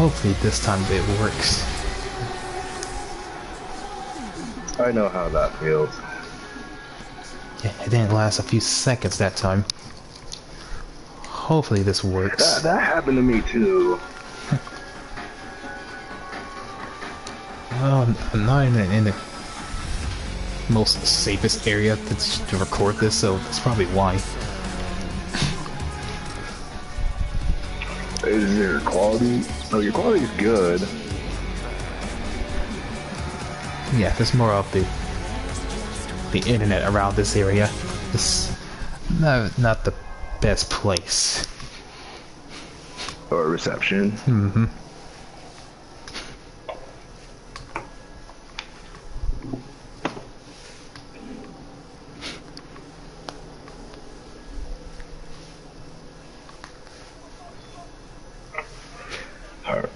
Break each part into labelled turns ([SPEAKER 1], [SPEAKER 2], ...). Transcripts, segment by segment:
[SPEAKER 1] Hopefully this time it works.
[SPEAKER 2] I know how that feels.
[SPEAKER 1] Yeah, it didn't last a few seconds that time. Hopefully this works.
[SPEAKER 2] That happened to me too.
[SPEAKER 1] Well, I'm not in the most safest area to record this, so that's probably why.
[SPEAKER 2] Is your quality? Oh, your quality is good.
[SPEAKER 1] Yeah, there's more of the internet around this area. It's not the best place.
[SPEAKER 2] Or reception.
[SPEAKER 1] Mm-hmm.
[SPEAKER 2] Alright.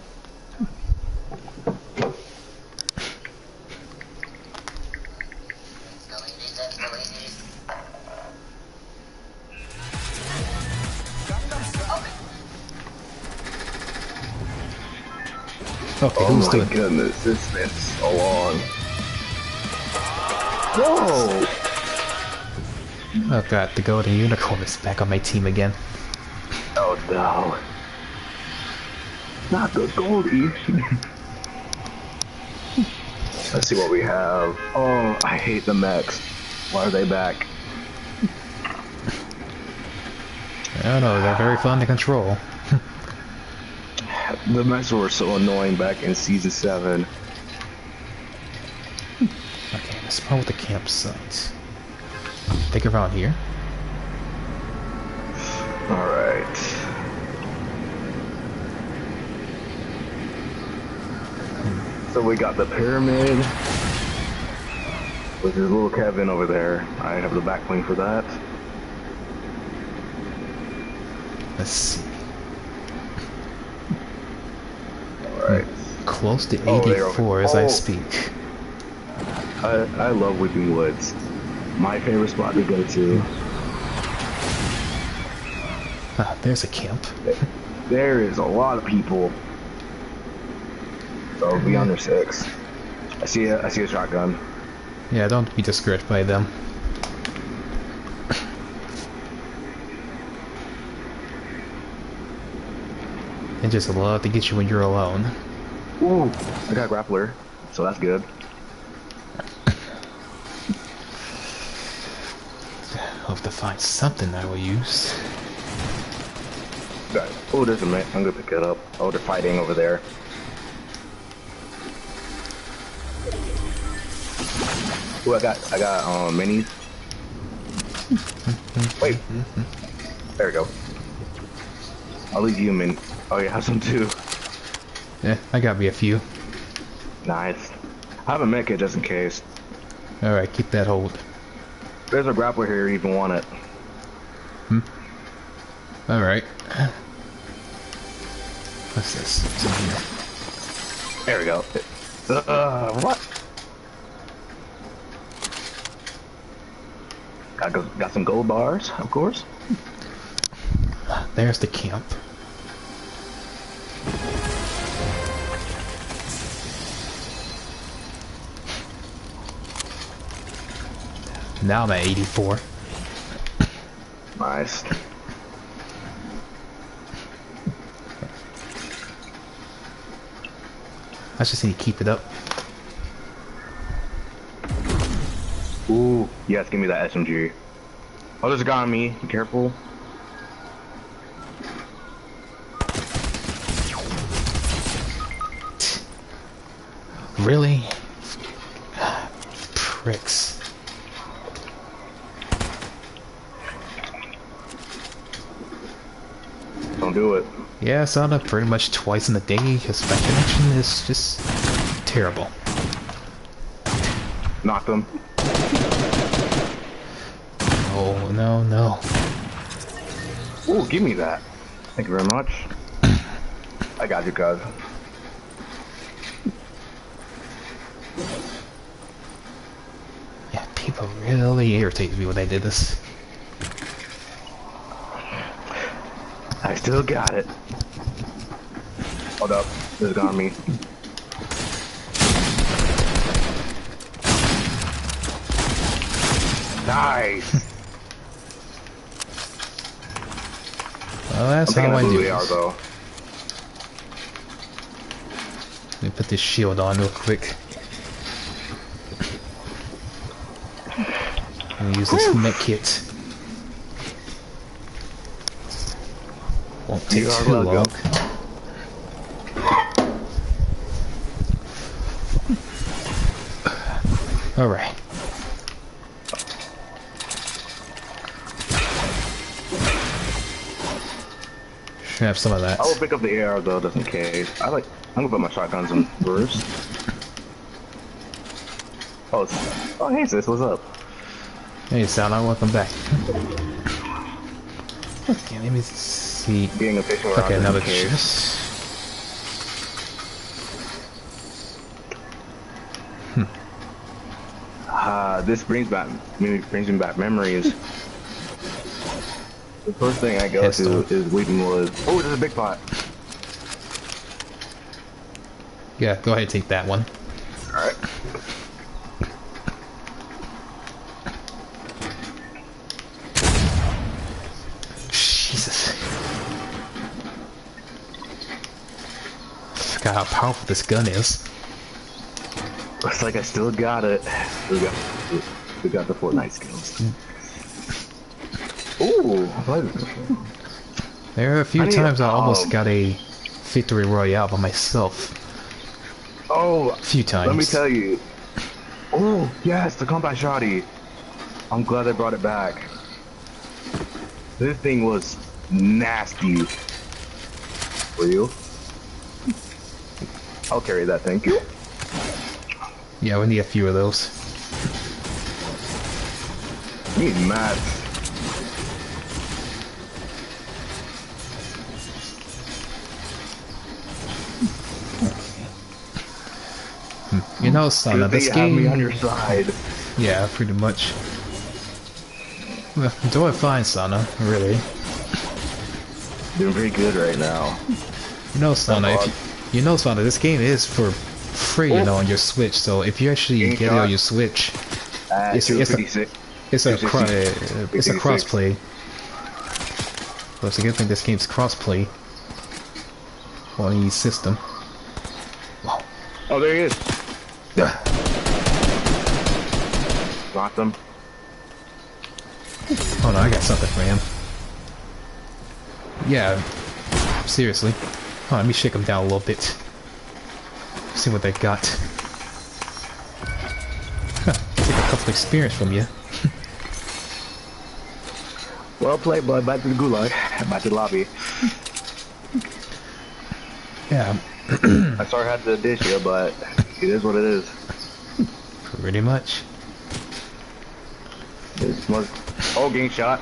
[SPEAKER 1] Okay,
[SPEAKER 2] Oh
[SPEAKER 1] who's
[SPEAKER 2] my
[SPEAKER 1] doing?
[SPEAKER 2] goodness, this been so long. Whoa!
[SPEAKER 1] Oh god, the golden unicorn is back on my team again.
[SPEAKER 2] Oh no. Not the Goldie. Let's see what we have. Oh, I hate the mechs. Why are they back?
[SPEAKER 1] I don't know, they're very fun to control.
[SPEAKER 2] The mechs were so annoying back in season 7.
[SPEAKER 1] Okay, let's start with the campsite. Think around here.
[SPEAKER 2] Alright. So we got the pyramid. With his little cabin over there. I have the back bling for that.
[SPEAKER 1] Let's see.
[SPEAKER 2] Alright.
[SPEAKER 1] Close to
[SPEAKER 2] Oh,
[SPEAKER 1] 84 as I
[SPEAKER 2] oh.
[SPEAKER 1] speak.
[SPEAKER 2] I love Weeping Woods. My favorite spot to go to.
[SPEAKER 1] Ah, there's a camp.
[SPEAKER 2] There is a lot of people. So it'll be under 6. I see a shotgun.
[SPEAKER 1] Yeah, don't be discouraged by them. They just love to get you when you're alone.
[SPEAKER 2] Ooh, I got a grappler, so that's good.
[SPEAKER 1] Hope to find something I will use.
[SPEAKER 2] Oh, there's a mech. I'm gonna pick it up. Oh, they're fighting over there. Ooh, I got minis. Wait. There we go. I'll leave you min. Oh, you have some too.
[SPEAKER 1] Yeah, I got me a few.
[SPEAKER 2] Nice. I have a med kit just in case.
[SPEAKER 1] Alright, keep that hold.
[SPEAKER 2] There's a grappler here. You even want it?
[SPEAKER 1] Alright. What's this? What's in here?
[SPEAKER 2] There we go. What? Got some gold bars, of course.
[SPEAKER 1] There's the camp. Now I'm at 84.
[SPEAKER 2] Nice.
[SPEAKER 1] I just need to keep it up.
[SPEAKER 2] Ooh, yes, give me that SMG. Oh, there's a guy on me. Be careful.
[SPEAKER 1] Really? Pricks.
[SPEAKER 2] Don't do it.
[SPEAKER 1] Yeah, I saw that pretty much twice in a day because my connection is just terrible.
[SPEAKER 2] Knocked him.
[SPEAKER 1] Oh, no, no.
[SPEAKER 2] Ooh, give me that. Thank you very much. I got you, cuz.
[SPEAKER 1] Yeah, people really irritated me when they did this.
[SPEAKER 2] I still got it. Hold up. This got me. Nice.
[SPEAKER 1] Well, that's how I do
[SPEAKER 2] they are,
[SPEAKER 1] this.
[SPEAKER 2] though.
[SPEAKER 1] Let me put this shield on real quick. And use this med kit. Won't take too long. Alright. Should have some of that.
[SPEAKER 2] I will pick up the AR though, just in case. I'm gonna put my shotguns in first. Oh, hey sis, what's up?
[SPEAKER 1] Hey, Sal, welcome back. Okay, let me see.
[SPEAKER 2] Being efficient.
[SPEAKER 1] Okay, another chest.
[SPEAKER 2] This brings me back memories. The first thing I go to is Wheaton Woods. Oh, there's a big pot.
[SPEAKER 1] Yeah, go ahead and take that one.
[SPEAKER 2] Alright.
[SPEAKER 1] Jesus. I forgot how powerful this gun is.
[SPEAKER 2] Looks like I still got it. We got the Fortnite skills. Ooh,
[SPEAKER 1] there are a few times I almost got a victory royale by myself.
[SPEAKER 2] Oh,
[SPEAKER 1] a few times.
[SPEAKER 2] Let me tell you. Oh, yes, the combat shotty. I'm glad they brought it back. This thing was nasty. For you? I'll carry that, thank you.
[SPEAKER 1] Yeah, we need a few of those.
[SPEAKER 2] You need mats.
[SPEAKER 1] You know, son, this game.
[SPEAKER 2] Have me on your side.
[SPEAKER 1] Yeah, pretty much. Well, I'm doing fine, Sana. Really.
[SPEAKER 2] Doing pretty good right now.
[SPEAKER 1] You know, Sana. You know, Sana. This game is for free, you know, on your Switch. So if you actually get it on your Switch, it's a crossplay. So it's a good thing this game's crossplay on any system. Wow.
[SPEAKER 2] Oh, there he is. Locked him.
[SPEAKER 1] Oh no, I got something for him. Yeah, seriously. Oh, let me shake them down a little bit. See what they got. Huh, take a couple experience from you.
[SPEAKER 2] Well played, bud. Back to the gulag. Back to the lobby.
[SPEAKER 1] Yeah.
[SPEAKER 2] I sorry I had to dish you, but it is what it is.
[SPEAKER 1] Pretty much.
[SPEAKER 2] Oh, getting shot.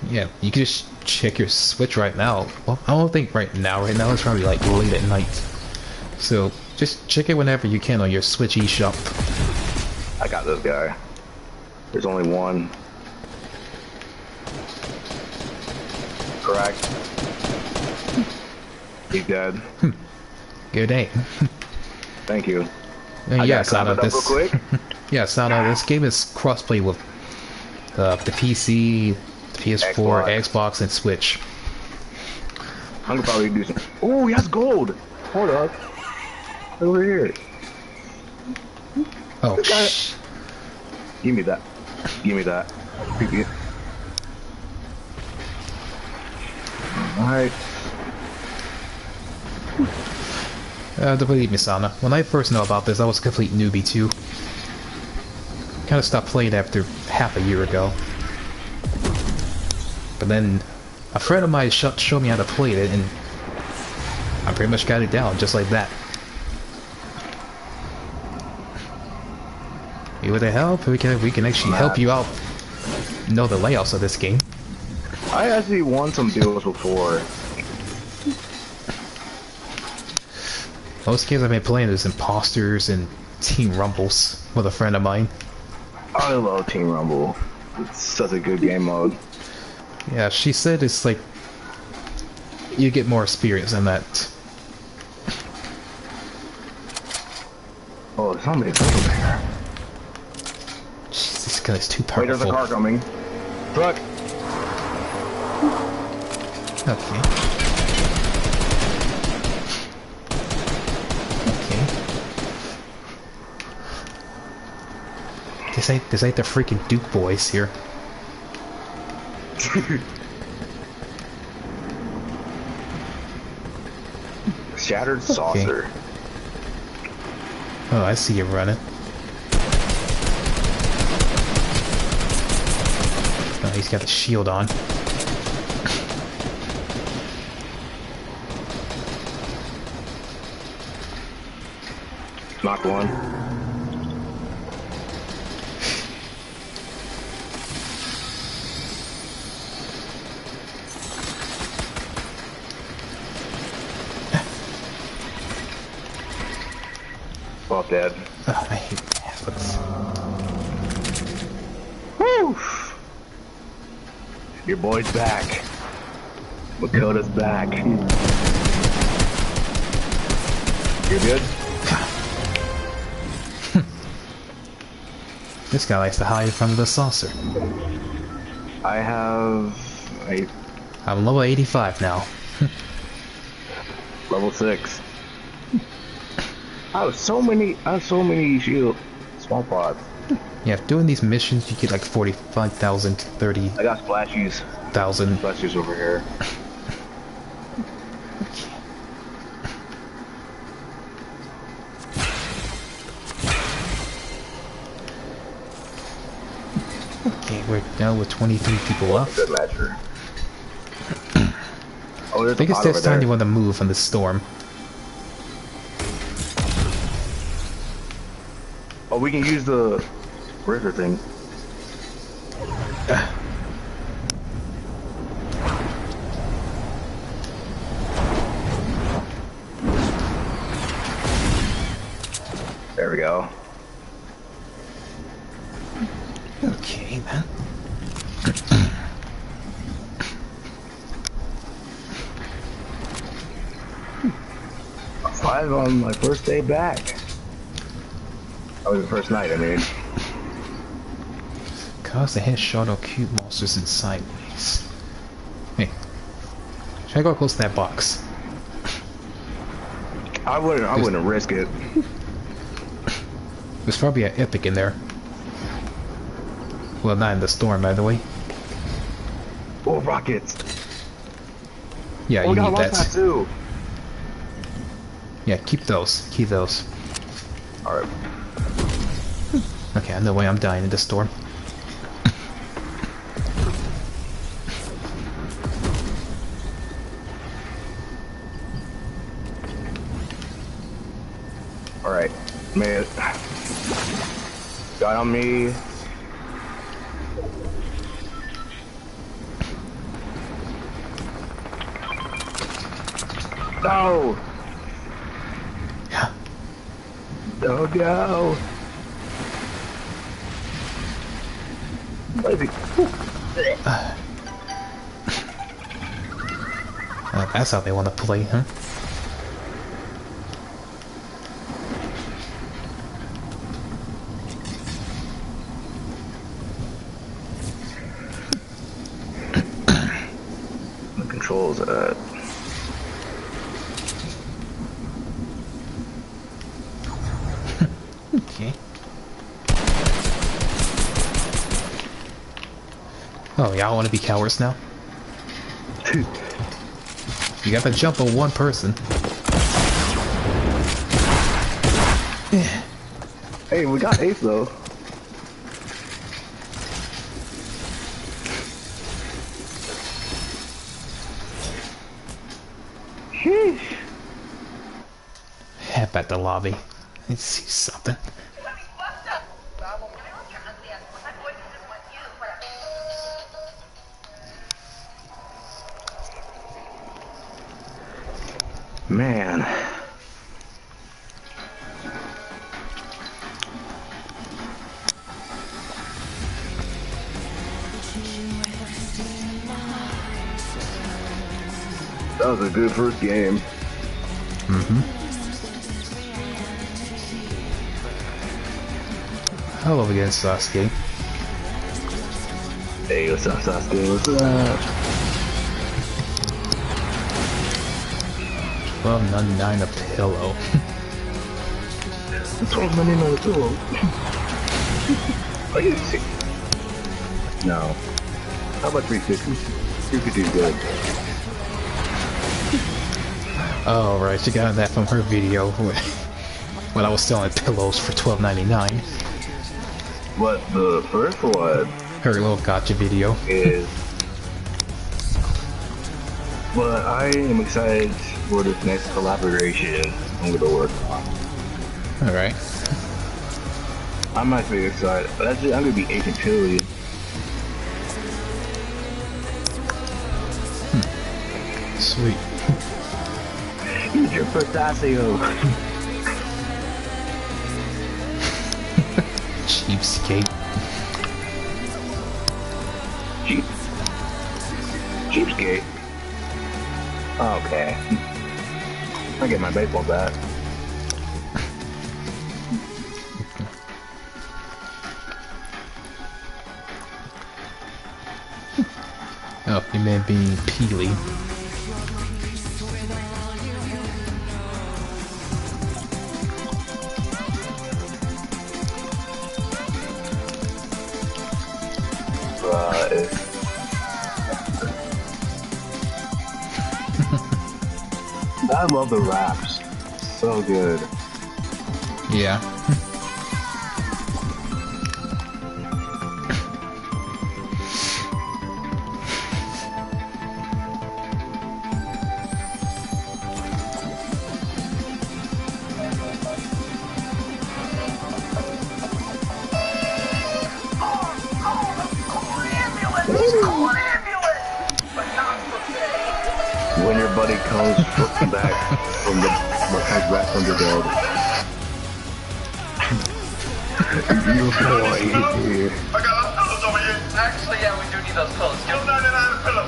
[SPEAKER 1] Yeah, you can just check your Switch right now. Well, I don't think right now. Right now it's probably like late at night. So just check it whenever you can on your Switch eShop.
[SPEAKER 2] I got this guy. There's only one. Correct. He's dead.
[SPEAKER 1] Good aim.
[SPEAKER 2] Thank you.
[SPEAKER 1] Yeah, Sana, this. Yeah, Sana, this game is crossplay with the PC, the PS4, Xbox, and Switch.
[SPEAKER 2] I'm gonna probably do some. Oh, he has gold. Hold up. Over here.
[SPEAKER 1] Oh.
[SPEAKER 2] Give me that. Give me that. Creepy. Alright.
[SPEAKER 1] Don't believe me, Sana. When I first know about this, I was a complete newbie too. Kind of stopped playing after half a year ago. But then a friend of mine showed me how to play it, and I pretty much got it down just like that. You with the help? We can actually help you out. Know the layouts of this game.
[SPEAKER 2] I actually won some duels before.
[SPEAKER 1] Most games I've been playing is Imposters and Team Rumbles with a friend of mine.
[SPEAKER 2] I love Team Rumble. It's such a good game mode.
[SPEAKER 1] Yeah, she said it's like You get more experience than that.
[SPEAKER 2] Oh, somebody's over there.
[SPEAKER 1] Jeez, this guy's too powerful.
[SPEAKER 2] Wait, there's a car coming. Truck.
[SPEAKER 1] Okay. Okay. This ain't the freaking Duke boys here.
[SPEAKER 2] Shattered saucer.
[SPEAKER 1] Okay. Oh, I see you running. Oh, he's got the shield on.
[SPEAKER 2] Knock one. Well, dead.
[SPEAKER 1] Oh, I hate Catholics.
[SPEAKER 2] Woo! Your boy's back. Makota's back. You're good?
[SPEAKER 1] This guy likes to hide in front of the saucer.
[SPEAKER 2] I'm
[SPEAKER 1] level 85 now.
[SPEAKER 2] level 6. I have so many shield small pods.
[SPEAKER 1] Yeah, doing these missions, you get like 45,000 to 30,000.
[SPEAKER 2] I got splashies. Splashies over here.
[SPEAKER 1] Okay, we're down with 23 people left.
[SPEAKER 2] Good measure. Oh,
[SPEAKER 1] I think it's this time you want to move from the storm.
[SPEAKER 2] Oh, we can use the razor thing. There we go.
[SPEAKER 1] Okay, then.
[SPEAKER 2] 5 on my first day back. That was the first night, I mean.
[SPEAKER 1] Cause the headshot or cube monsters in sideways. Hey, should I go close to that box?
[SPEAKER 2] I wouldn't risk it.
[SPEAKER 1] There's probably an epic in there. Well, not in the storm, by the way.
[SPEAKER 2] Oh, rockets!
[SPEAKER 1] Yeah, you need that.
[SPEAKER 2] Too.
[SPEAKER 1] Yeah, keep those. Keep those.
[SPEAKER 2] Alright.
[SPEAKER 1] Okay, no way I'm dying in the storm.
[SPEAKER 2] Alright. Man. Got on me. No! Oh no! What is he?
[SPEAKER 1] That's how they want to play, huh?
[SPEAKER 2] The controls at.
[SPEAKER 1] Okay. Oh, y'all want to be cowards now? You got to jump on one person.
[SPEAKER 2] Hey, we got Ace though. Sheesh.
[SPEAKER 1] Head back the lobby. Let's see something.
[SPEAKER 2] Man. That was a a good first game.
[SPEAKER 1] Mm-hmm. Hello again, Sasuke.
[SPEAKER 2] Hey, what's up, Sasuke? What's up?
[SPEAKER 1] $12.99 a pillow.
[SPEAKER 2] $12.99 a pillow. Are you sick? No. How about 350? 350 is good.
[SPEAKER 1] Oh, right. She got that from her video when I was selling pillows for $12.99.
[SPEAKER 2] What, the first one?
[SPEAKER 1] Her little gotcha video.
[SPEAKER 2] Is. But I am excited for this next collaboration I'm gonna work on.
[SPEAKER 1] Alright.
[SPEAKER 2] I'm actually excited. But I'm gonna be Agent Chili.
[SPEAKER 1] Sweet.
[SPEAKER 2] Use your pistachio.
[SPEAKER 1] Cheapskate.
[SPEAKER 2] Cheapskate. Okay. I get my baseball bat.
[SPEAKER 1] Oh, you may be Peely.
[SPEAKER 2] I love the raps. So good.
[SPEAKER 1] Yeah.
[SPEAKER 2] When your buddy comes back from the dead. You boy here.
[SPEAKER 3] I got those pillows over here. Actually, yeah, we do need those pillows. $12.99 a pillow.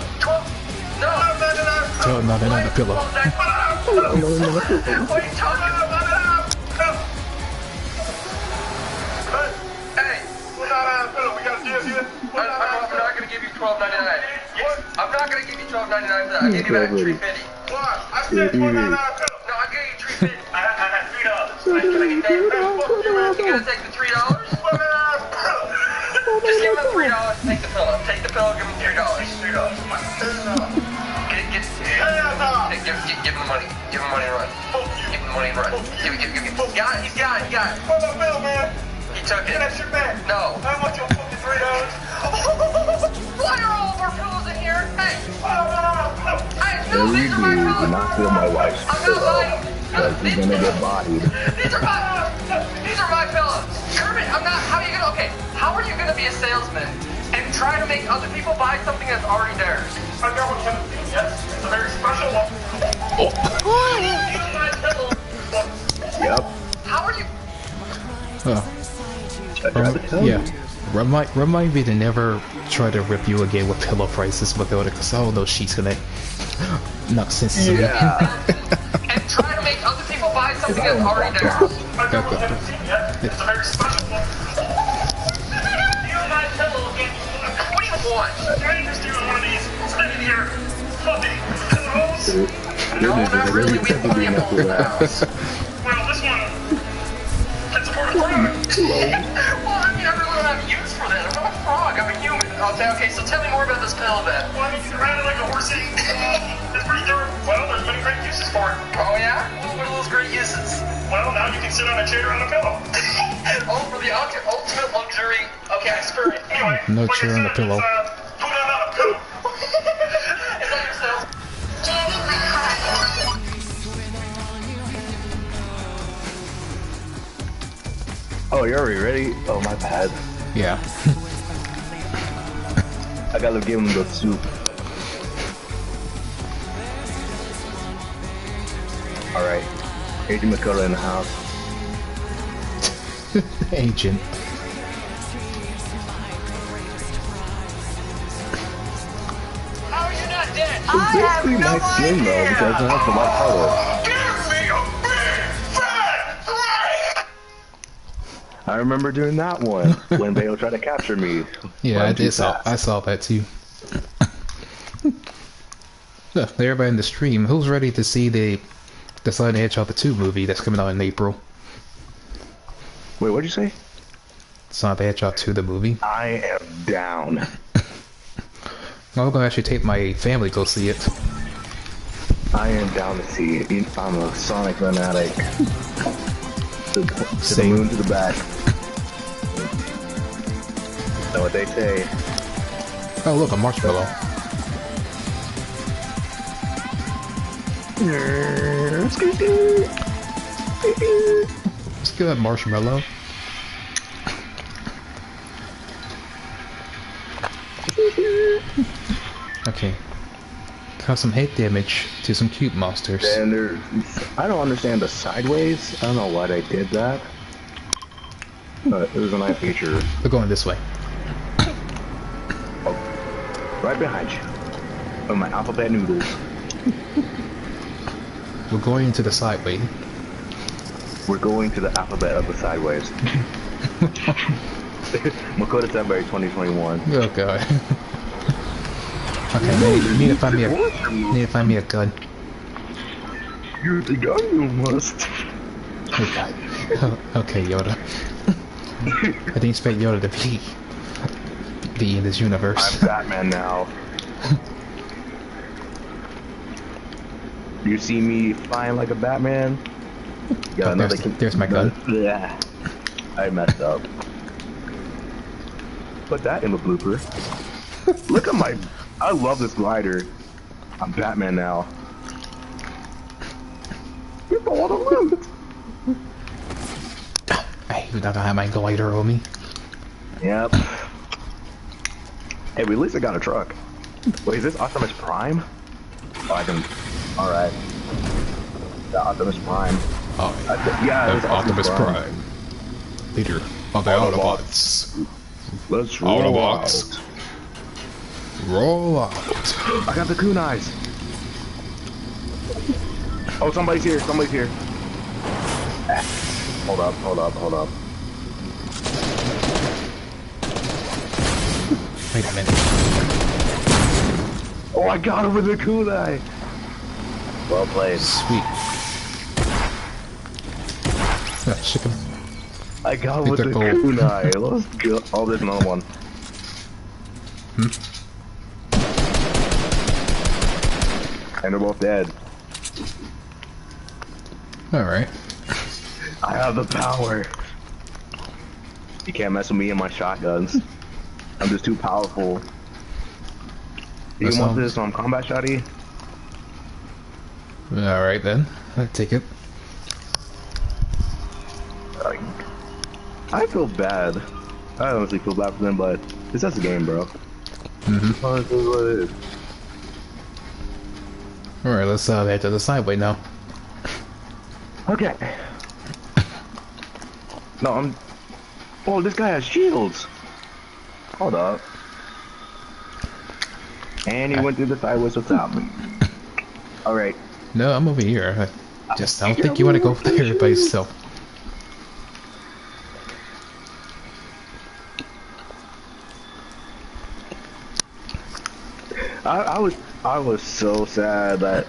[SPEAKER 3] No, $12.99
[SPEAKER 1] $12.99 a pillow.
[SPEAKER 3] What are you talking about? Hey, $12.99 a pillow. We got a deal here. I'm not gonna give you $12.99. I'm not gonna give you $12.99 for that. I'll give you back $3.50. What? I said $12.99 a pillow. No, I gave you $3.50. I had $3. Can I get that? You gonna take the $3? Just give him $3 and take the pillow. Take the pillow, give him $3. $3. Give him the money. Give him the money and run. Give him the money and run. Give it. Got it. He's got it. Where's my bill, man? He took it. Get that shit back. No. I want you to put the $3. Why are all of our pillows in here? Hey. Hey, no, these are my pillows.
[SPEAKER 2] Do not steal my wife's pillow. Because you're gonna get bodied.
[SPEAKER 3] These are my pillows. Kermit, I'm not. How are you gonna? Okay. How are you gonna be a salesman and try to make other people buy something that's already theirs? I got one. Yes, it's a very special one.
[SPEAKER 2] Yep.
[SPEAKER 3] How are you?
[SPEAKER 1] Yeah. Remind me to never try to rip you again with pillow prices, because all those sheets gonna knock sense to me.
[SPEAKER 3] And try to make other people buy something that's already theirs. I got one. It's a very special one. My pillow again. What do you want? I just do one of these. Spin it here. Fluffy. Pillows? No, not really. We have plenty of pillows in the house. Well, this one. It's a frog. Well, I mean, I really don't have use for that. I'm not a frog. I'm a human. Okay, so tell me more about this pillow then. Well, I mean, you can ride it like a horsey. It's pretty durable. Well, there's many great uses for it. Oh, yeah? What are those great uses? Well, now you can sit on a chair on a pillow. Oh, for the ultimate luxury. Okay, experience. Anyway,
[SPEAKER 1] No chair on the pillow.
[SPEAKER 3] Put on a pillow. Is that yourself?
[SPEAKER 2] Oh, you're already ready? Oh, my bad.
[SPEAKER 1] Yeah.
[SPEAKER 2] I gotta give him the soup. Alright. Agent McCullough in the house.
[SPEAKER 1] Agent.
[SPEAKER 3] How are you not dead?
[SPEAKER 2] It's basically my skin though, because it has the white color. I remember doing that one when Bayo tried to capture me.
[SPEAKER 1] Yeah, I saw that too. So, everybody in the stream, who's ready to see the Sonic the Hedgehog 2 movie that's coming out in April?
[SPEAKER 2] Wait, what'd you say?
[SPEAKER 1] Sonic the Hedgehog 2, the movie.
[SPEAKER 2] I am down.
[SPEAKER 1] I'm gonna actually take my family to go see it.
[SPEAKER 2] I am down to see it. I'm a Sonic fanatic. To the moon, to the back. Know what they say.
[SPEAKER 1] Oh, look, a marshmallow. Let's get that marshmallow. Okay. Cause some hit damage to some cute monsters.
[SPEAKER 2] And I don't understand the sideways. I don't know why they did that. But it was a nice feature.
[SPEAKER 1] We're going this way.
[SPEAKER 2] Oh, right behind you. With my alphabet noodles.
[SPEAKER 1] We're going into the sideway.
[SPEAKER 2] We're going to the alphabet of the sideways. Makoto February 2021.
[SPEAKER 1] Oh god. Okay, need to find me a gun.
[SPEAKER 2] You're the gun, you must.
[SPEAKER 1] Okay, okay, Yoda. I didn't expect Yoda to be in this universe.
[SPEAKER 2] I'm Batman now. You see me flying like a Batman?
[SPEAKER 1] Oh, there's my gun.
[SPEAKER 2] Yeah, I messed up. Put that in the blooper. Look at my... I love this glider. I'm Batman now. You got all the loot!
[SPEAKER 1] Hey, you're not gonna have my glider on me.
[SPEAKER 2] Yep. Hey, at least I got a truck. Wait, is this Optimus Prime? Oh, I can... Alright. The Optimus Prime.
[SPEAKER 1] Oh,
[SPEAKER 2] yeah, it's
[SPEAKER 1] Optimus Prime. Leader of the Autobots.
[SPEAKER 2] Let's roll
[SPEAKER 1] Autobots.
[SPEAKER 2] out.
[SPEAKER 1] Roll out.
[SPEAKER 2] I got the kunais. Oh, somebody's here. Somebody's here. Hold up.
[SPEAKER 1] Wait a minute.
[SPEAKER 2] Oh, I got him with the kunai. Well played.
[SPEAKER 1] Sweet. Chicken.
[SPEAKER 2] I got him with the kunai. Let's go. Oh, there's another one. And they're both dead.
[SPEAKER 1] Alright.
[SPEAKER 2] I have the power. You can't mess with me and my shotguns. I'm just too powerful. Do you want this combat shotty?
[SPEAKER 1] Alright then. I'll take it.
[SPEAKER 2] I feel bad. I honestly feel bad for them, but it's just a game, bro.
[SPEAKER 1] Mm-hmm.
[SPEAKER 2] Oh, this is what it is.
[SPEAKER 1] Alright, let's head to the sideway now.
[SPEAKER 2] Okay. No, I'm... Oh, this guy has shields. Hold up. And he went through the sideways without me. Alright.
[SPEAKER 1] No, I'm over here. I don't think you want to go there by yourself.
[SPEAKER 2] I was so sad that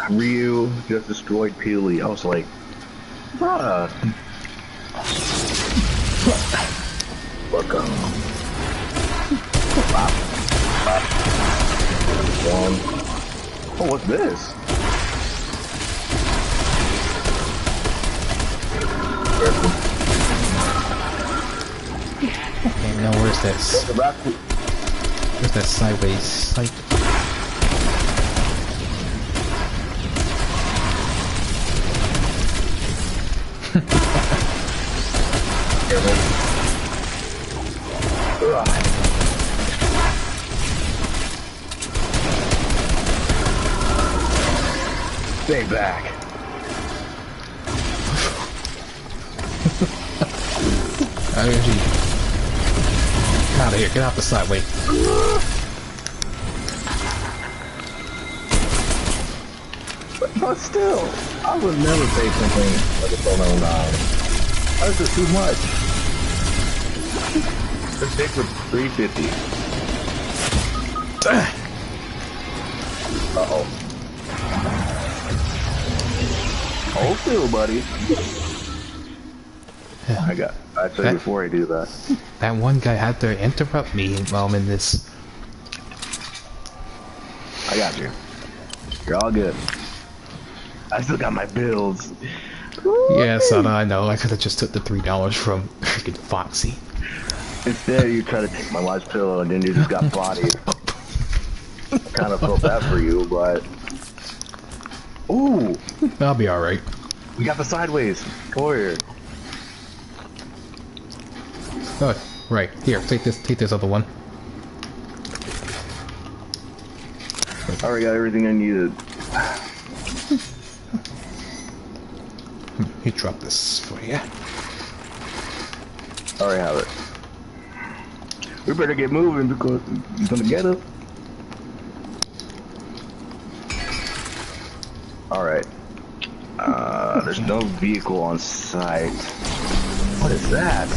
[SPEAKER 2] Ryu just destroyed Peely. I was like, bruh. Look Oh, what's this?
[SPEAKER 1] Okay, now where's this? Where's that sideways? Like...
[SPEAKER 2] Stay back.
[SPEAKER 1] Out of here, get out the sideway.
[SPEAKER 2] But still, I would never pay something like a $12.99. That's just too much. This stick for $3.50. Uh-oh. Hold still, buddy.
[SPEAKER 1] Yeah.
[SPEAKER 2] I tell you before I do that.
[SPEAKER 1] That one guy had to interrupt me while I'm in this.
[SPEAKER 2] I got you. You're all good. I still got my bills.
[SPEAKER 1] Yeah, son, I know. I could have just took the $3 from freaking Foxy.
[SPEAKER 2] Instead, you try to take my lunch pillow and then you just got bodied. I kind of felt bad for you, but... Ooh!
[SPEAKER 1] I'll be alright.
[SPEAKER 2] We got the sideways. Come over here.
[SPEAKER 1] Oh, right. Here, take this other one.
[SPEAKER 2] I already got everything I needed.
[SPEAKER 1] He dropped this for you.
[SPEAKER 2] I already have it. We better get moving because he's gonna get us. Alright. There's no vehicle on site. What is that?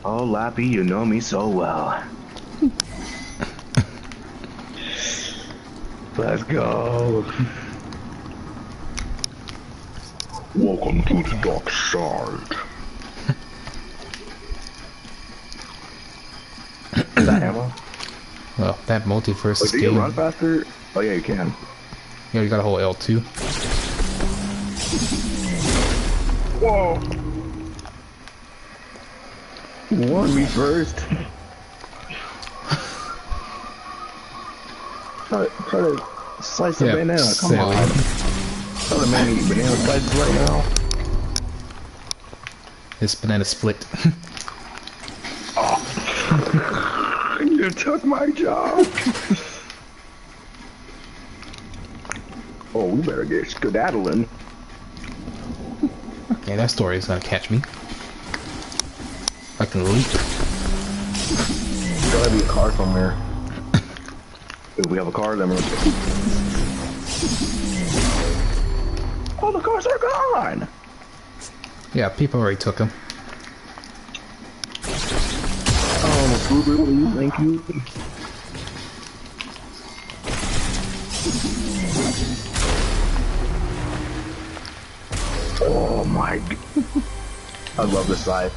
[SPEAKER 2] Oh, Lappy, you know me so well. Let's go. Welcome to the dark side. Is that ammo?
[SPEAKER 1] Well, that multiverse
[SPEAKER 2] Wait, do you run faster? Oh yeah, you can.
[SPEAKER 1] Yeah, you got a whole L2.
[SPEAKER 2] Whoa! Warn me first. Try to slice a banana. Come
[SPEAKER 1] silly.
[SPEAKER 2] on. Try to make me banana slices right now.
[SPEAKER 1] This banana split.
[SPEAKER 2] Oh. You took my job. Oh, we better get skedaddling.
[SPEAKER 1] Okay, that story is gonna catch me. I can leap.
[SPEAKER 2] There's gotta be a car somewhere. If we have a car, then we're... Oh, the cars are gone!
[SPEAKER 1] Yeah, people already took them.
[SPEAKER 2] Oh, please, thank you. Oh my god. I love this side.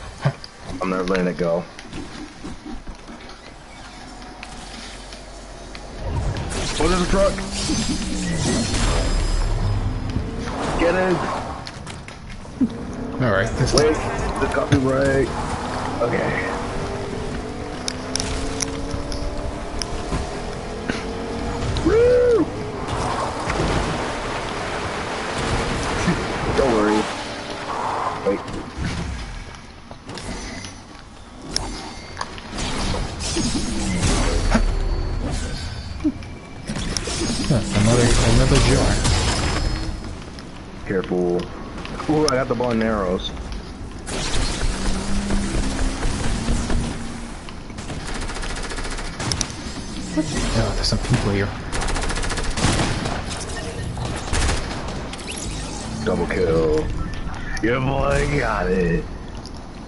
[SPEAKER 2] I'm never letting it go. Oh, there's a truck! Get in!
[SPEAKER 1] Alright, this
[SPEAKER 2] Wait, the copyright. Okay. Woo! Don't worry. Wait.
[SPEAKER 1] another jar.
[SPEAKER 2] Careful. Ooh, I got the bow and arrows.
[SPEAKER 1] Oh, there's some people here.
[SPEAKER 2] Double kill. Your boy got it.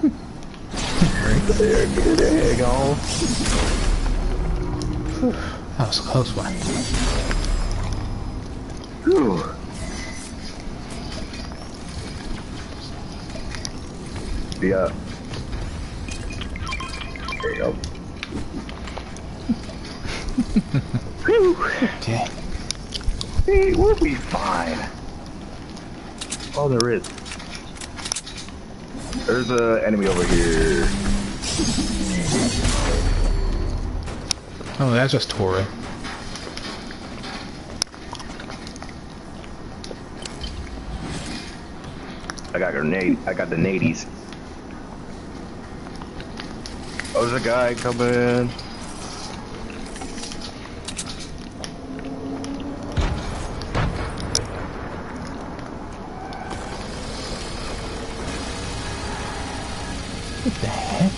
[SPEAKER 1] Right
[SPEAKER 2] there, get the heck on.
[SPEAKER 1] That was a close one.
[SPEAKER 2] Whew. Yeah. There you go. Whew.
[SPEAKER 1] Okay.
[SPEAKER 2] Hey, we'll be fine. Oh, there is. There's an enemy over here.
[SPEAKER 1] Oh, that's just Tora.
[SPEAKER 2] I got grenade. I got the nadies. Oh, there's a guy coming.
[SPEAKER 1] What the heck?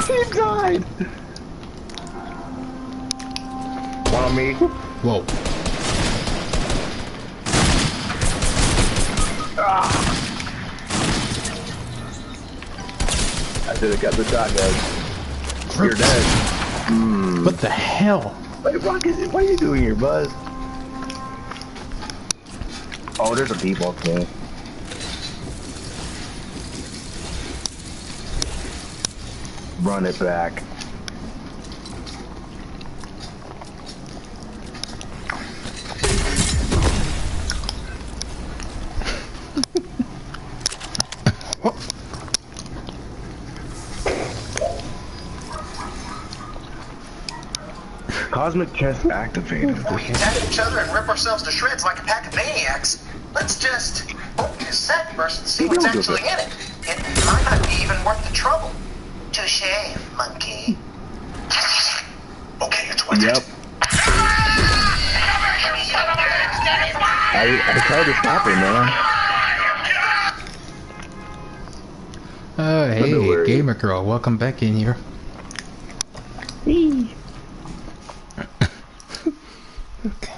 [SPEAKER 2] He died! on me.
[SPEAKER 1] Whoa.
[SPEAKER 2] Ah. I should have got the shotgun. You're dead.
[SPEAKER 1] What the hell?
[SPEAKER 2] Wait, what are you doing here, Buzz? Oh, there's a default thing. Run it back. Cosmic chest activated.
[SPEAKER 3] Before we attack each other and rip ourselves to shreds like a pack of maniacs, let's just open a set first and see what's actually in it. It might not be even worth the trouble. Touche, monkey. Okay, it's worth it.
[SPEAKER 2] I tried to stop him, man.
[SPEAKER 1] Hey, gamer girl, welcome back in here.
[SPEAKER 2] Hey.
[SPEAKER 1] Okay.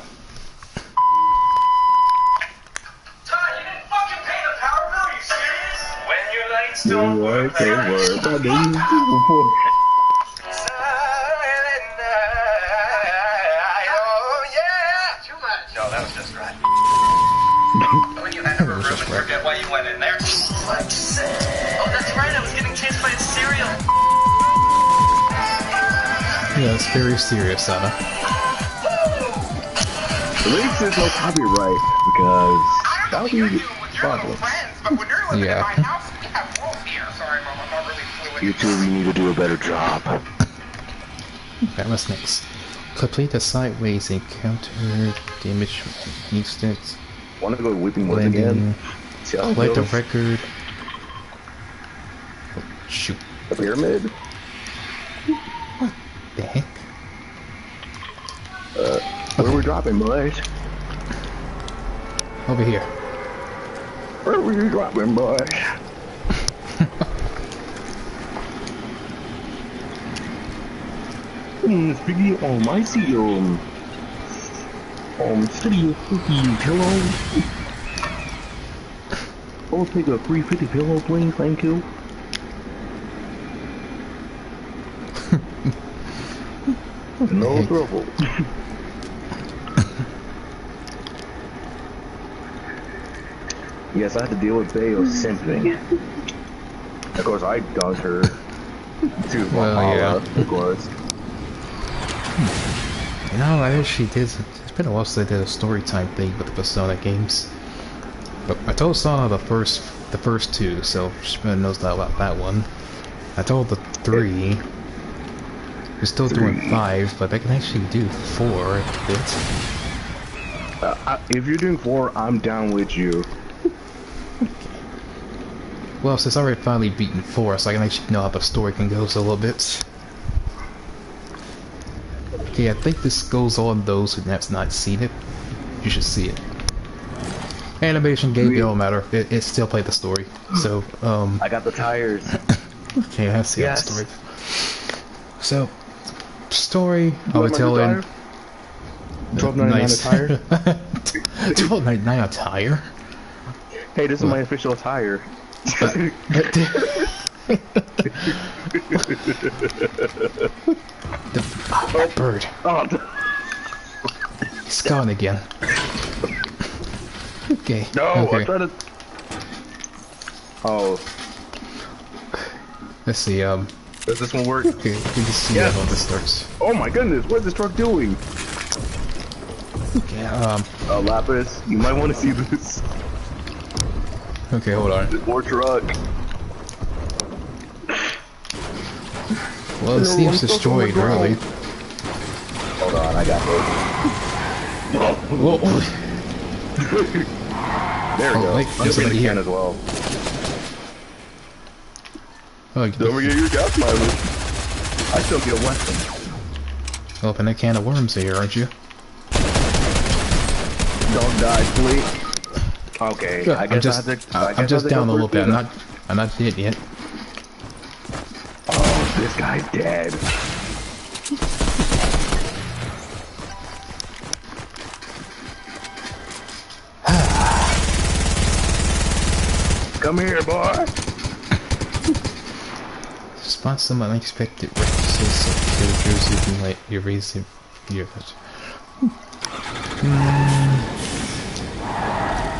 [SPEAKER 3] Todd, you didn't fucking pay the power bill, you serious? When your lights don't work,
[SPEAKER 2] They work. I did this before.
[SPEAKER 3] Silent night, oh yeah! Too much. No, that was just right. When you had a room and forget why you went in there. Like say. Oh, that's right, I was getting chased by a cereal.
[SPEAKER 1] Yeah, it's very serious, Anna.
[SPEAKER 2] At least there's no copyright because that would be problem.
[SPEAKER 1] Yeah.
[SPEAKER 2] YouTube, you need to do a better job.
[SPEAKER 1] Okay, what's next? Complete the sideways encounter damage instance.
[SPEAKER 2] Want to go Weeping Woods
[SPEAKER 1] Landing.
[SPEAKER 2] again? See how it
[SPEAKER 1] Collect the
[SPEAKER 2] goes?
[SPEAKER 1] record. Oh, shoot.
[SPEAKER 2] The pyramid?
[SPEAKER 1] What the heck?
[SPEAKER 2] Where are we dropping, boys?
[SPEAKER 1] Over here.
[SPEAKER 2] Where are we dropping, boys? Speaking of my city pillow. I'll take a 350 pillow, please. Thank you. No trouble. Yes, I had to deal with Bayo simping. Of course, I dunked her to Valhalla,
[SPEAKER 1] yeah.
[SPEAKER 2] of course.
[SPEAKER 1] You know, I actually did. It's been a while since I did a story time thing with the Persona games. But I told Sana the first two, so she knows that about that one. I told the 3. We're still doing 5, but I can actually do 4 a bit.
[SPEAKER 2] If you're doing 4, I'm down with you.
[SPEAKER 1] Well, since I already finally beaten 4, so I can actually know how the story can go a little bit. Okay, I think this goes on those who have not seen it. You should see it. Animation, game, it don't matter. It still played the story. So,
[SPEAKER 2] I got the tires.
[SPEAKER 1] okay, I see the story. So, story, I would tell in...
[SPEAKER 2] $12.99 a tire?
[SPEAKER 1] $12.99 a tire?
[SPEAKER 2] Hey, this is my official tire.
[SPEAKER 1] Oh, bird.
[SPEAKER 2] Oh,
[SPEAKER 1] It's gone again. Okay.
[SPEAKER 2] no,
[SPEAKER 1] okay.
[SPEAKER 2] I'm trying to... Oh.
[SPEAKER 1] Let's see,
[SPEAKER 2] Does this one work?
[SPEAKER 1] okay, we can see
[SPEAKER 2] Yes.
[SPEAKER 1] how this starts.
[SPEAKER 2] Oh my goodness, what is this truck doing?
[SPEAKER 1] Okay,
[SPEAKER 2] Lapis, you might want to see this.
[SPEAKER 1] okay, hold on.
[SPEAKER 2] More truck.
[SPEAKER 1] Well, it seems destroyed, really.
[SPEAKER 2] Hold on, I got this.
[SPEAKER 1] Whoa.
[SPEAKER 2] There we go.
[SPEAKER 1] Wait,
[SPEAKER 2] I'm
[SPEAKER 1] there's
[SPEAKER 2] getting
[SPEAKER 1] somebody
[SPEAKER 2] the
[SPEAKER 1] here.
[SPEAKER 2] can as well.
[SPEAKER 1] Oh,
[SPEAKER 2] Don't forget your gas mileage. I still get a weapon.
[SPEAKER 1] open a can of worms here, aren't you?
[SPEAKER 2] Don't die, please. Okay,
[SPEAKER 1] Yeah,
[SPEAKER 2] I guess
[SPEAKER 1] I'm just down a little bit. I'm not dead yet.
[SPEAKER 2] Oh, this guy's dead. Come here, boy.
[SPEAKER 1] Spot some unexpected references of characters you can like erase it.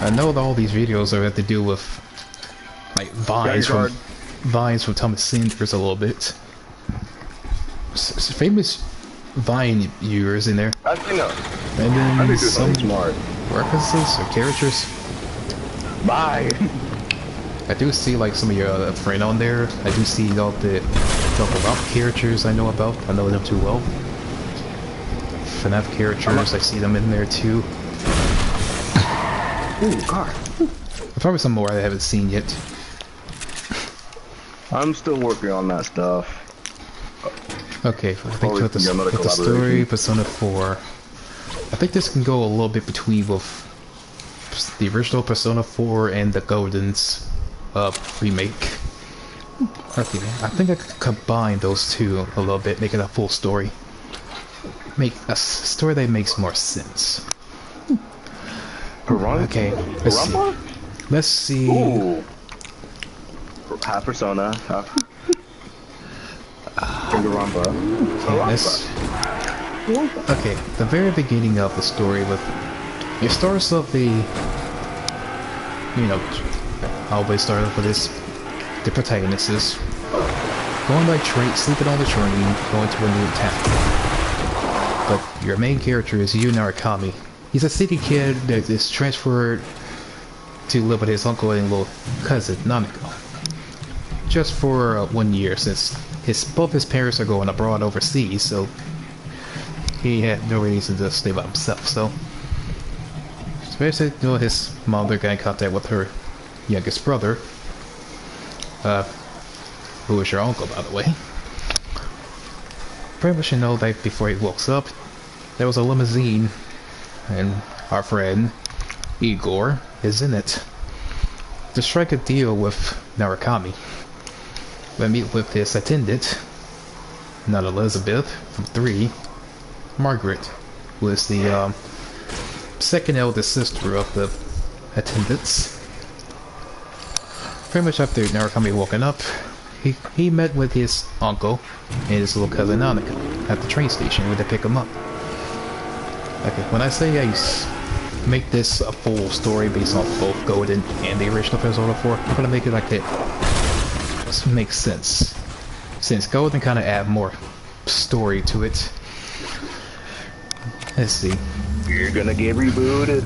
[SPEAKER 1] I know that all these videos are have to do with like vines from Thomas Sanders a little bit. Famous Vine viewers in there.
[SPEAKER 2] I think
[SPEAKER 1] and then some
[SPEAKER 2] smart
[SPEAKER 1] references or characters.
[SPEAKER 2] Bye.
[SPEAKER 1] I do see like some of your friend on there. I do see all the Rock characters I know about. I know them too well. FNAF characters, I see them in there too.
[SPEAKER 2] Ooh, car.
[SPEAKER 1] Probably some more I haven't seen yet.
[SPEAKER 2] I'm still working on that stuff.
[SPEAKER 1] Okay, I think with the story, Persona 4. I think this can go a little bit between with the original Persona 4 and the Golden's remake. Okay, I think I could combine those two a little bit, make it a full story. Make a story that makes more sense. Okay, let's see.
[SPEAKER 2] Ooh. Half Persona, half Garamba.
[SPEAKER 1] Okay, the very beginning of the story it starts off I always start off with this. The protagonist is going by train, sleeping on the train, going to a new town. But your main character is Yu Narukami. He's a city kid that is transferred to live with his uncle and little cousin, Nanako. Just for 1 year, since both his parents are going abroad overseas, so he had no reason to stay by himself. So basically, his mother got in contact with her youngest brother, who is your uncle, by the way. Pretty much you know that before he wakes up, there was a limousine, and our friend Igor is in it to strike a deal with Narukami. We meet with his attendant, not Elizabeth, from 3, Margaret, who is the second eldest sister of the attendants. Pretty much after Narukami woken up, he met with his uncle and his little cousin Nanako at the train station where they pick him up. Okay, when I say I make this a full story based on both Golden and the original Persona 4, I'm gonna make it like that. This makes sense. Since Golden kind of add more story to it. Let's see.
[SPEAKER 2] You're gonna get rebooted.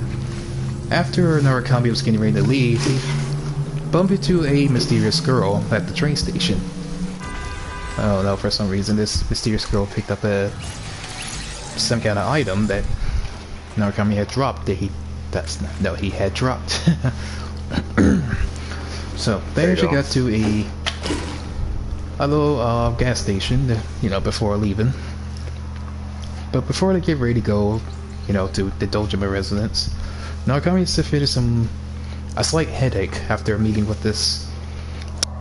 [SPEAKER 1] After Narukami was getting ready to leave, he bumped into a mysterious girl at the train station. Oh no, for some reason this mysterious girl picked up some kind of item that Narukami had dropped. He had dropped. So there she got to a little gas station, before leaving. But before they get ready to go, to the Dojima residence, Narukami suffered a slight headache after meeting with this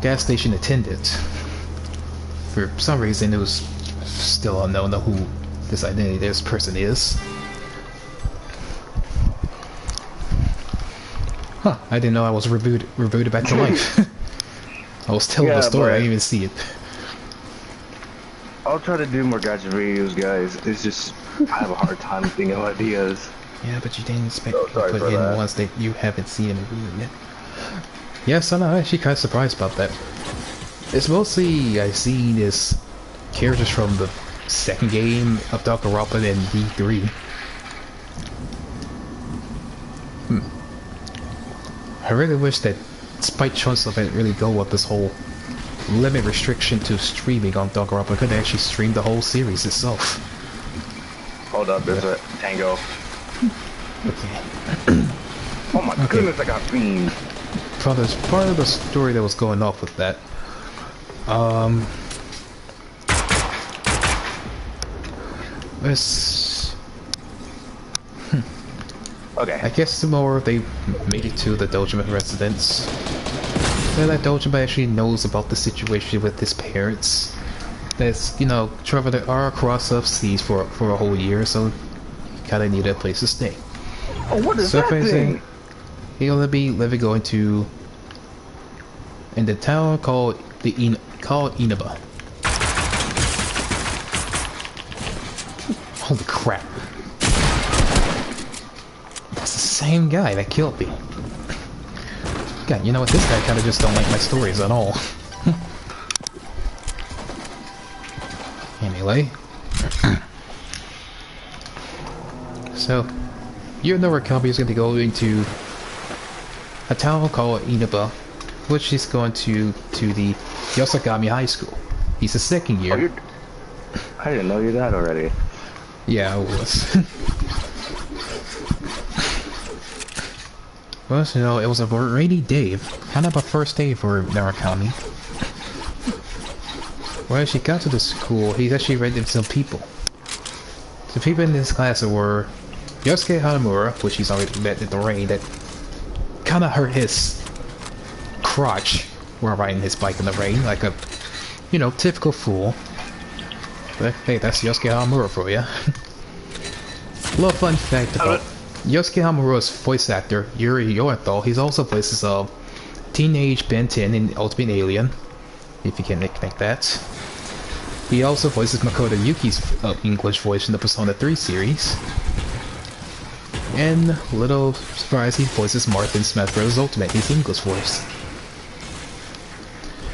[SPEAKER 1] gas station attendant. For some reason, it was still unknown who this person is. Huh, I didn't know I was rebooted back to life. I was telling the story, I didn't even see it.
[SPEAKER 2] I'll try to do more gadget videos, guys. It's just, I have a hard time thinking of ideas.
[SPEAKER 1] Yeah, but you didn't expect to put in ones that you haven't seen in the video yet. Yes, I'm actually kind of surprised about that. It's mostly I've seen is characters from the second game of Danganronpa and D3. I really wish that Spike Chunks of it really go with this whole limit restriction to streaming on Danganronpa. Could actually stream the whole series itself.
[SPEAKER 2] Hold up, there's a tango.
[SPEAKER 1] Okay.
[SPEAKER 2] Oh my goodness, I got beamed.
[SPEAKER 1] Part of the story that was going off with that.
[SPEAKER 2] Okay.
[SPEAKER 1] I guess the more they made it to the Dojima residence, that Dojima actually knows about the situation with his parents. That's, traveled across the seas for a whole year, so kind of needed a place to stay.
[SPEAKER 2] Oh, what is that thing?
[SPEAKER 1] He'll be going to in the town called Inaba. Holy crap. That's the same guy that killed me. God, you know what? This guy kind of just don't like my stories at all. Anyway. So, you know where Kabi is going to go into a town called Inaba, which is going to the Yosakami High School. He's a second year.
[SPEAKER 2] Oh, I didn't know you're that already.
[SPEAKER 1] Yeah, I was. Well, you know, it was a rainy day. Kind of a first day for Narakami. When she got to the school, he actually ran into some people. The people in this class were Yosuke Hanamura, which he's already met in the rain, that kind of hurt his crotch while riding his bike in the rain, like a, you know, typical fool. But hey, that's Yosuke Hanamura for you. Little fun fact about Yosuke Hamura's voice actor, Yuri Yorathal. He's also voices of teenage Ben 10 in Ultimate Alien, if you can make that. He also voices Makoto Yuki's English voice in the Persona 3 series. And, little surprise, he voices Marth in Smash Bros. Ultimate, his English voice.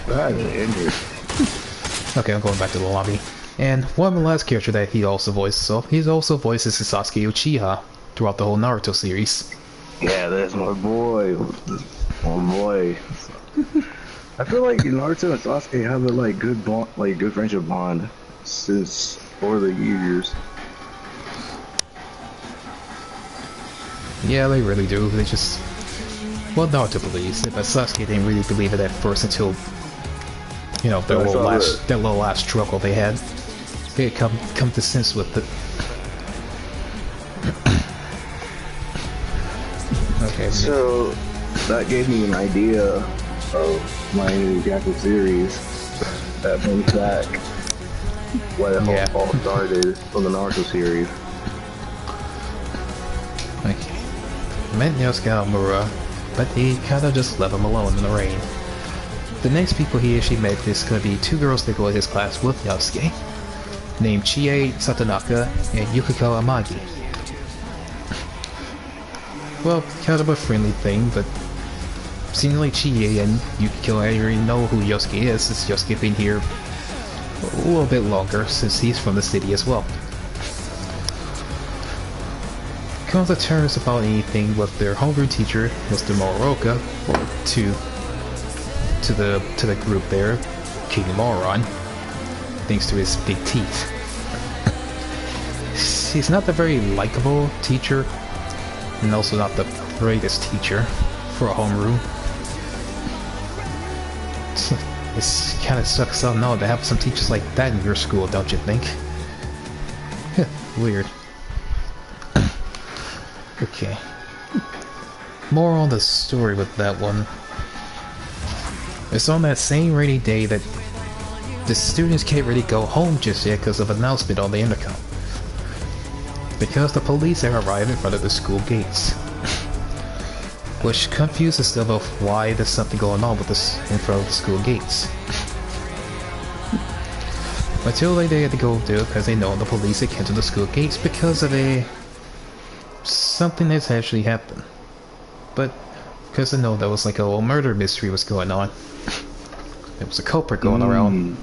[SPEAKER 2] That is interesting.
[SPEAKER 1] Okay, I'm going back to the lobby. And one of the last character that he also voices of, he also voices Sasuke Uchiha throughout the whole Naruto series.
[SPEAKER 2] Yeah, that's my boy. My boy. I feel like Naruto and Sasuke have a good bond, good friendship bond since over the years.
[SPEAKER 1] Yeah, they really do. They just, well, Naruto believes it, but Sasuke didn't really believe it at first until, you know, their little last struggle they had. They had come to sense with it. Okay.
[SPEAKER 2] So that gave me an idea of my new Jackal series that brings back what it all started from the Naruto series.
[SPEAKER 1] Okay. Met Yosuke Hamura, but he kind of just left him alone in the rain. The next people he actually met is going to be two girls that go in his class with Yosuke, named Chie Satonaka and Yukiko Amagi. Well, kind of a friendly thing, but seemingly Chie and Yukiko already know who Yosuke is, since Yosuke been here a little bit longer, since he's from the city as well. Come to terms about anything with their homeroom teacher, Mr. Moroka, or to the group there, King Moron, thanks to his big teeth. He's not a very likable teacher, and also not the greatest teacher for a homeroom. It kind of sucks out now to have some teachers like that in your school, don't you think? Weird. Okay. More on the story with that one. It's on that same rainy day that the students can't really go home just yet because of an announcement on the intercom. Because the police have arrived in front of the school gates. Which confuses them of why there's something going on with this in front of the school gates. Until they had to go there because they know the police had come to the school gates because of something that's actually happened. But because they know there was like a little murder mystery was going on. There was a culprit going around.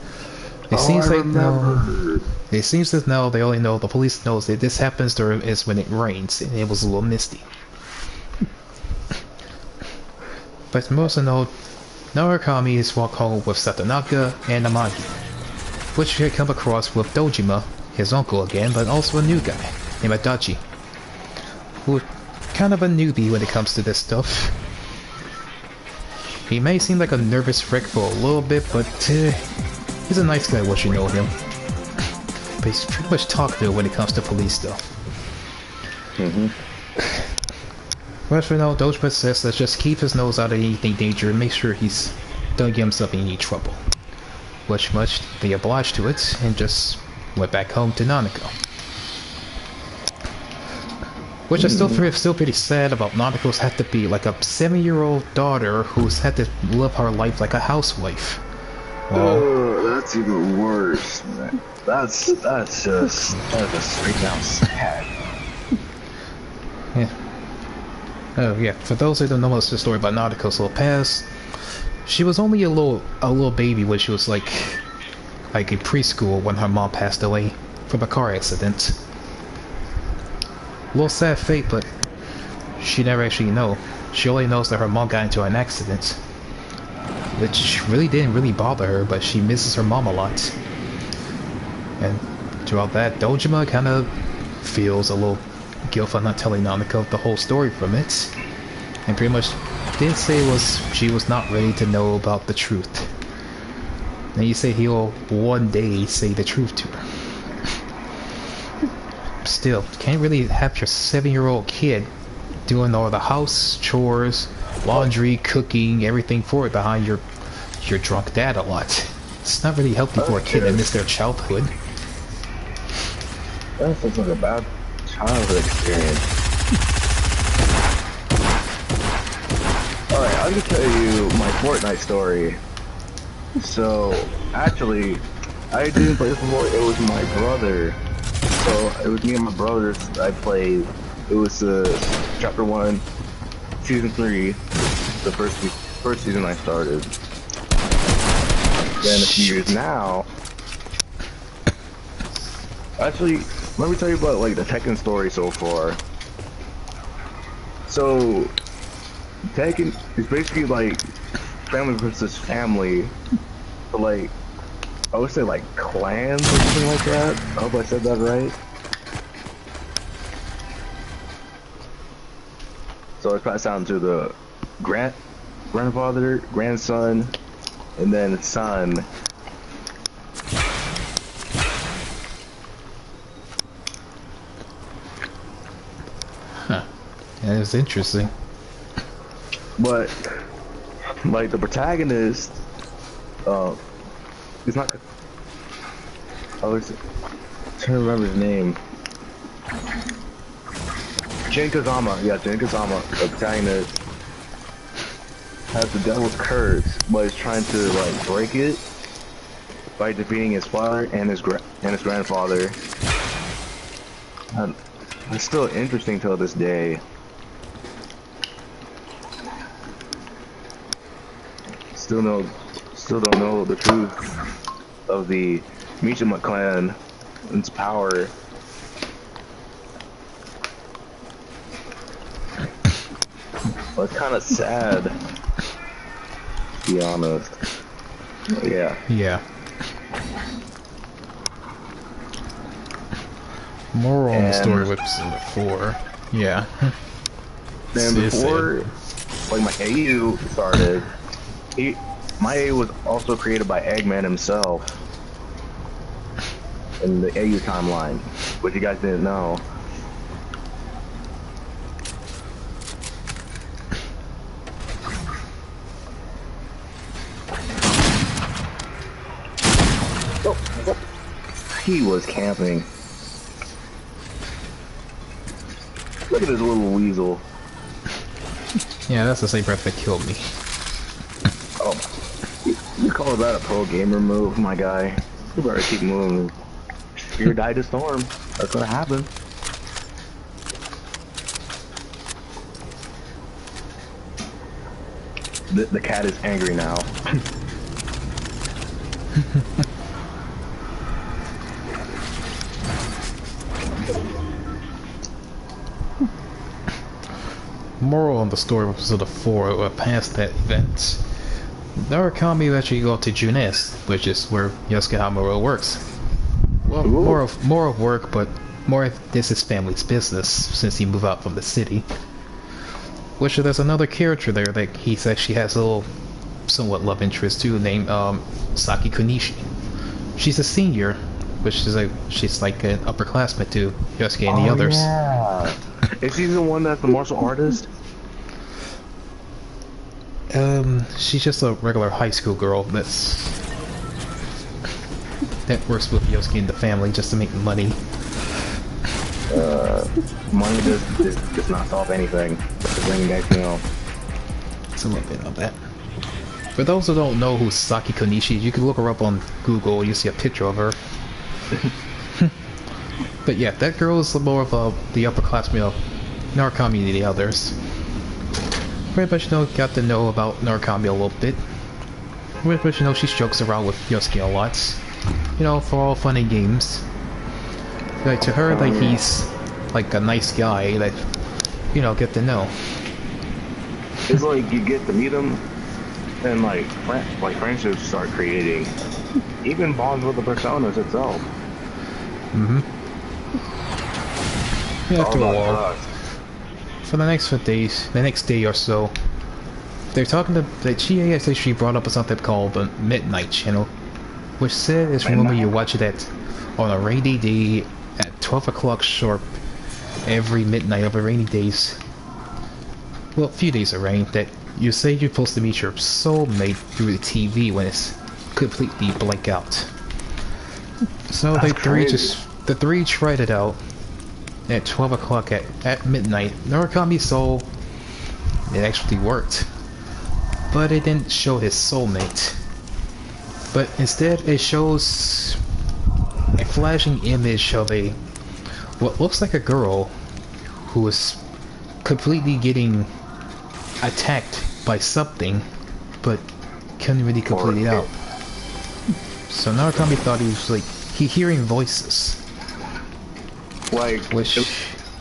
[SPEAKER 1] It seems like now. It seems that now they only know, the police knows that this happens during is when it rains and it was a little misty. But most of know, Narakami is walked home with Satonaka and Amagi, which he had come across with Dojima, his uncle again, but also a new guy named Adachi, who kind of a newbie when it comes to this stuff. He may seem like a nervous wreck for a little bit, but he's a nice guy once you know him. But he's pretty much talkative when it comes to police stuff. But for now, Dojima says let's just keep his nose out of anything danger and make sure he's don't get himself in any trouble. Which much they obliged to it and just went back home to Nanako. Which is still pretty sad about Nautica's had to be like a 7-year-old daughter who's had to live her life like a housewife.
[SPEAKER 2] Well, that's even worse, man. That's just straight down sad.
[SPEAKER 1] Yeah. Oh yeah. For those who don't know what's the story about Nautica's little past, she was only a little baby when she was like in preschool when her mom passed away from a car accident. A little sad fate, but she never actually know. She only knows that her mom got into an accident, which really didn't really bother her, but she misses her mom a lot. And throughout that, Dojima kind of feels a little guilt for not telling Nanika the whole story from it, and pretty much did say she was not ready to know about the truth. And he said he'll one day say the truth to her. Still, can't really have your 7-year-old kid doing all the house chores, laundry, cooking, everything for it behind your drunk dad a lot. It's not really healthy for a kid to miss their childhood.
[SPEAKER 2] That sounds like a bad childhood experience. Alright, I'm gonna tell you my Fortnite story. So, actually, I didn't play this before, it was my brother. So, it was me and my brothers I played. It was Chapter 1, Season 3, the first season I started. Then a few years now. Actually, let me tell you about like the Tekken story so far. So, Tekken is basically like family versus family. But like, I would say like clans or something like that. I hope I said that right. So it's passed down to the grandfather, grandson, and then son.
[SPEAKER 1] Huh. That is interesting.
[SPEAKER 2] But like the protagonist, he's not. I was trying to remember his name. Jin Kazama, yeah, Jin Kazama, the protagonist, has the devil's curse, but is trying to like break it by defeating his father and his grandfather. And it's still interesting till this day. Still don't know the truth of the Mishima clan and its power. Well, it's kind of sad, to be honest. Yeah.
[SPEAKER 1] Yeah. Moral on the story with episode 4. Yeah.
[SPEAKER 2] Then before, like my AU started, my AU was also created by Eggman himself in the AU timeline, which you guys didn't know. He was camping. Look at this little weasel.
[SPEAKER 1] Yeah, that's the same breath that killed me.
[SPEAKER 2] Oh, you call that a pro gamer move, my guy? You better keep moving. Fear die to storm. That's gonna happen. The cat is angry now.
[SPEAKER 1] Moral on the story of episode 4, past that event. Narukami eventually go to Junes, which is where Yosuke Hamura works. Well, more of work, but more of this is family's business since he moved out from the city. Which there's another character there that he actually has a little somewhat love interest too, named Saki Kunishi. She's a senior, which is she's like an upperclassman to Yosuke and the others.
[SPEAKER 2] Yeah. Is she the one that's the martial artist?
[SPEAKER 1] She's just a regular high school girl that works with Yosuke and the family just to make money.
[SPEAKER 2] Money does not solve anything. Just letting you guys know.
[SPEAKER 1] It's a little bit of that. For those who don't know who Saki Konishi is, you can look her up on Google. You see a picture of her. But yeah, that girl is more of the upperclassmen of Narukami than the others. Pretty much got to know about Narukami a little bit. Pretty much she jokes around with Yosuke a lot. For all fun and games. Like to her, like he's like a nice guy that get to know.
[SPEAKER 2] It's like you get to meet him, and like friendships start creating, even bonds with the personas itself.
[SPEAKER 1] Mm-hmm. After a while, for the next day or so, they're talking to the Chie actually brought up something called the Midnight Channel, which said it's remember you watch it on a rainy day at 12 o'clock sharp every midnight of the rainy days. Well, a few days of rain, that you say you're supposed to meet your soulmate through the TV when it's completely black out. So the three tried it out at 12 o'clock at midnight. Narukami saw it actually worked, but it didn't show his soulmate. But instead it shows a flashing image of what looks like a girl who is completely getting attacked by something, but couldn't really complete it out. So Narukami thought he was like hearing voices,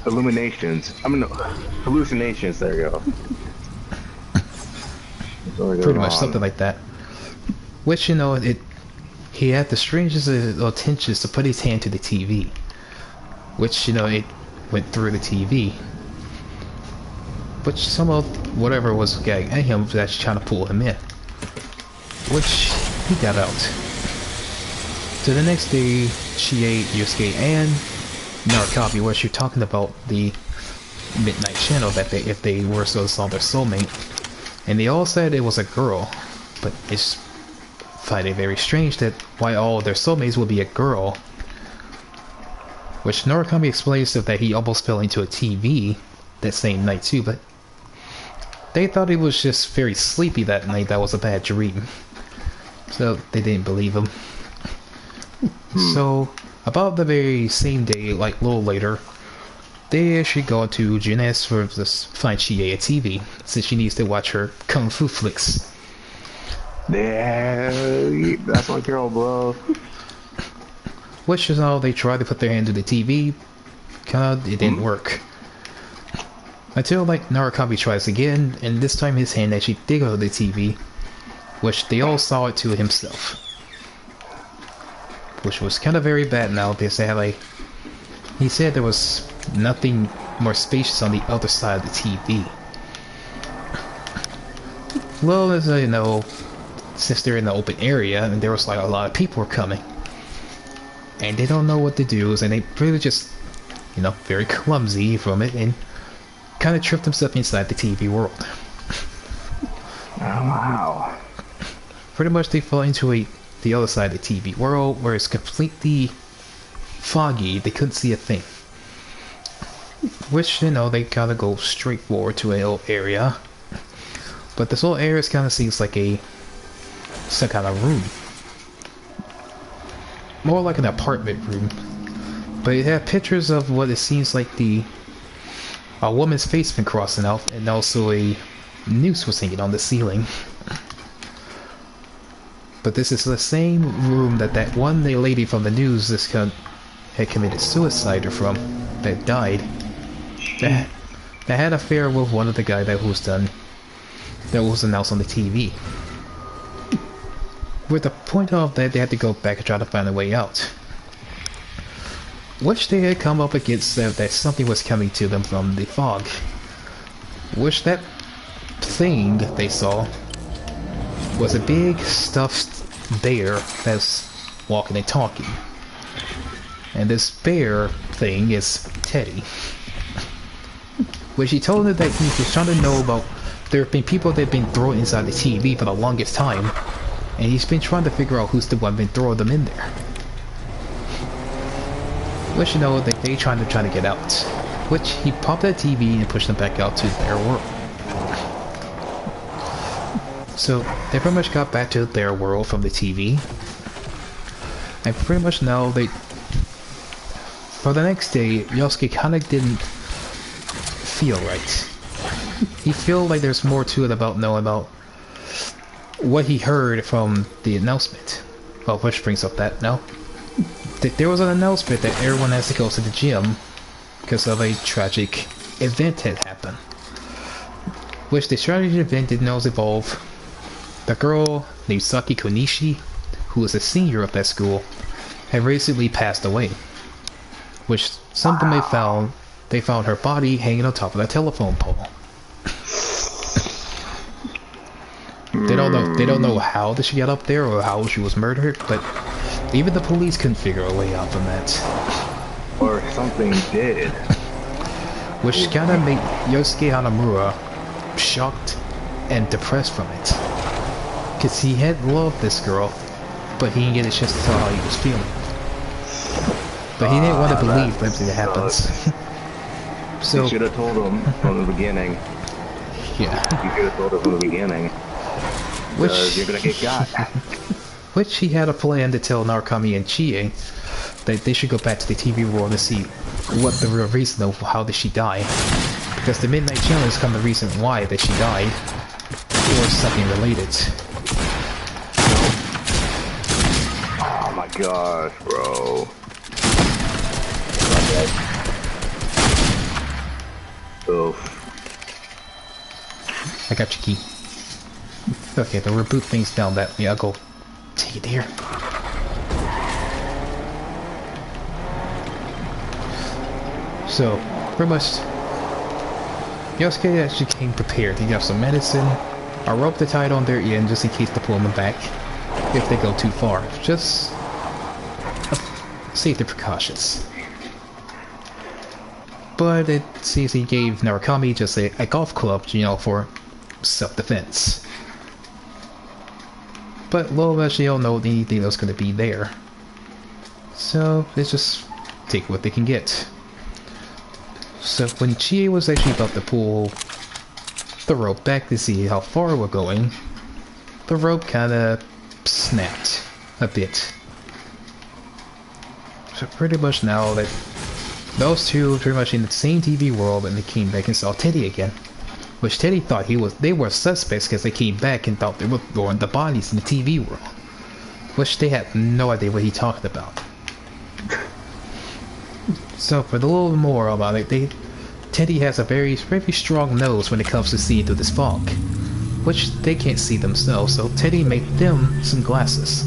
[SPEAKER 2] illuminations. Hallucinations. There you go.
[SPEAKER 1] Pretty much something like that. Which he had the strangest intentions to put his hand to the TV, which it went through the TV. Which somehow, whatever was getting at him was actually trying to pull him in. Which he got out. So the next day, Chie, Yusuke, and Narukami were actually talking about the Midnight Channel, that if they were so saw their soulmate. And they all said it was a girl. But it's find it very strange that why all their soulmates would be a girl. Which Narukami explains that he almost fell into a TV that same night too, but they thought he was just very sleepy that night. That was a bad dream. So they didn't believe him. So about the very same day, like a little later, they actually go to Juness for this find Chie a TV, since she needs to watch her kung fu flicks.
[SPEAKER 2] Yeah, that's my girl, bro.
[SPEAKER 1] Which is how they tried to put their hand to the TV. It didn't work. Until Narukami tries again, and this time his hand actually did go to the TV, which they all saw it to himself. Which was kind of very bad now, because they had he said there was nothing more spacious on the other side of the TV. Well, as you know, since they're in the open area, and there was a lot of people were coming, and they don't know what to do, and they really just, very clumsy from it, and kind of tripped himself inside the TV world.
[SPEAKER 2] Oh, wow.
[SPEAKER 1] Pretty much they fell into the other side of the TV world, where it's completely foggy. They couldn't see a thing. Which, they kind of go straight forward to a little area. But this whole area kind of seems like some kind of room. More like an apartment room. But it had pictures of what it seems like a woman's face been crossing out, and also a noose was hanging on the ceiling. But this is the same room that one lady from the news had committed suicide from, that died. That had an affair with one of the guy that was announced on the TV. With the point of that, they had to go back and try to find a way out. Which they had come up against that something was coming to them from the fog. Which that thing that they saw was a big stuffed bear that's walking and talking. And this bear thing is Teddy. Which he told her that he was trying to know about, there have been people that have been thrown inside the TV for the longest time, and he's been trying to figure out who's the one been throwing them in there. which you know they trying to get out. Which he popped that TV and pushed them back out to their world. So they pretty much got back to their world from the TV. And pretty much now they... For the next day, Yosuke kinda didn't feel right. He felt like there's more to it about knowing about what he heard from the announcement. Well, which brings up that now. There was an announcement that everyone has to go to the gym because of a tragic event had happened. Which the tragic event did not involve the girl named Saki Konishi, who was a senior of that school, had recently passed away. Which something they found her body hanging on top of that telephone pole. They don't know how did she get up there or how she was murdered, but even the police couldn't figure a way out from that.
[SPEAKER 2] Or something did.
[SPEAKER 1] Which kinda made Yosuke Hanamura shocked and depressed from it. Cause he had loved this girl, but he didn't get a chance to tell how he was feeling. But he didn't want to believe everything that happens. So
[SPEAKER 2] you should have told him from the beginning.
[SPEAKER 1] Yeah.
[SPEAKER 2] You should have told him from the beginning. Which you're gonna get got.
[SPEAKER 1] Which he had a plan to tell Narukami and Chie that they should go back to the TV world to see what the real reason of how did she die. Because the Midnight Challenge is kind of the reason why that she died, or something related.
[SPEAKER 2] Oh my gosh, bro. Oof.
[SPEAKER 1] I got your key. Okay, the reboot thing's down that way. I'll go take it here. So, pretty much, Yosuke actually came prepared. He got some medicine, a rope to tie it on their end just in case to pull them back if they go too far. Just safety precautions. But it seems he gave Narukami just a golf club, you know, for self-defense. But little as they don't know anything else going to be there. So, they just take what they can get. So, when Chie was actually about to pull the rope back to see how far we're going, the rope kinda snapped a bit. So pretty much now that those two are pretty much in the same TV world, and they came back and saw Teddy again. Which Teddy thought they were suspects because they came back and thought they were throwing the bodies in the TV world. Which they had no idea what he talked about. So for the little more about it, Teddy has a very strong nose when it comes to seeing through this fog. Which they can't see themselves, so Teddy made them some glasses.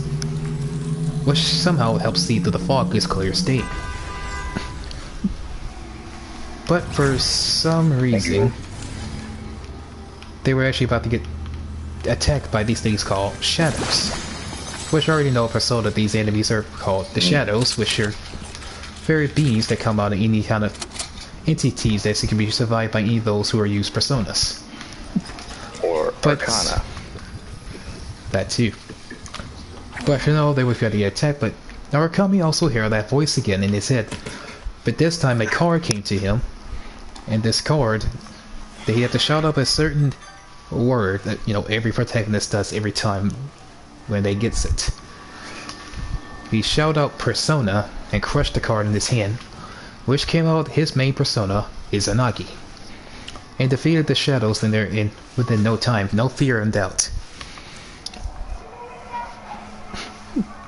[SPEAKER 1] Which somehow helps see through the fog as clear as day. But for some reason, they were actually about to get attacked by these things called shadows. Which I already know Persona, these enemies are called the shadows, which are very beings that come out of any kind of entities that can be survived by any of those who are used personas.
[SPEAKER 2] Or Arcana.
[SPEAKER 1] That too. But you know, they were going to get attacked, but Narukami also heard that voice again in his head. But this time a card came to him, and this card, that he had to shout up a certain word that, you know, every protagonist does every time when they gets it. He shouted out Persona and crushed the card in his hand, which came out his main persona, Izanagi, and defeated the shadows within no time, no fear and doubt.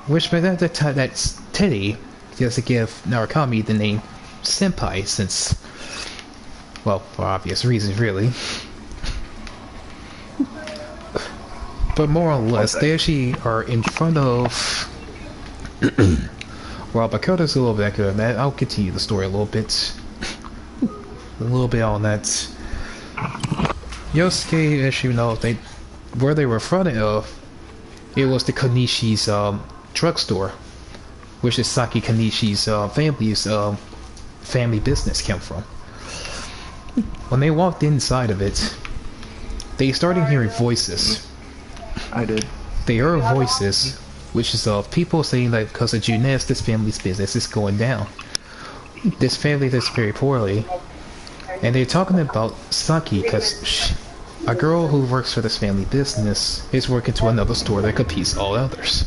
[SPEAKER 1] Which by that time, that's Teddy, has to give Narukami the name Senpai, since, well, for obvious reasons, really. But more or less, they actually are in front of... Well, Bakoda's a little bit good, man. I'll continue the story a little bit. A little bit on that. Yosuke, as you know, where they were in front of, it was the Konishi's drugstore, which is Saki Konishi's family's family business came from. When they walked inside of it, they started hearing voices.
[SPEAKER 2] I did.
[SPEAKER 1] They heard voices, which is of people saying that because of Junes, this family's business is going down. this family lives very poorly, and they're talking about Saki because a girl who works for this family business is working to another store that competes all others.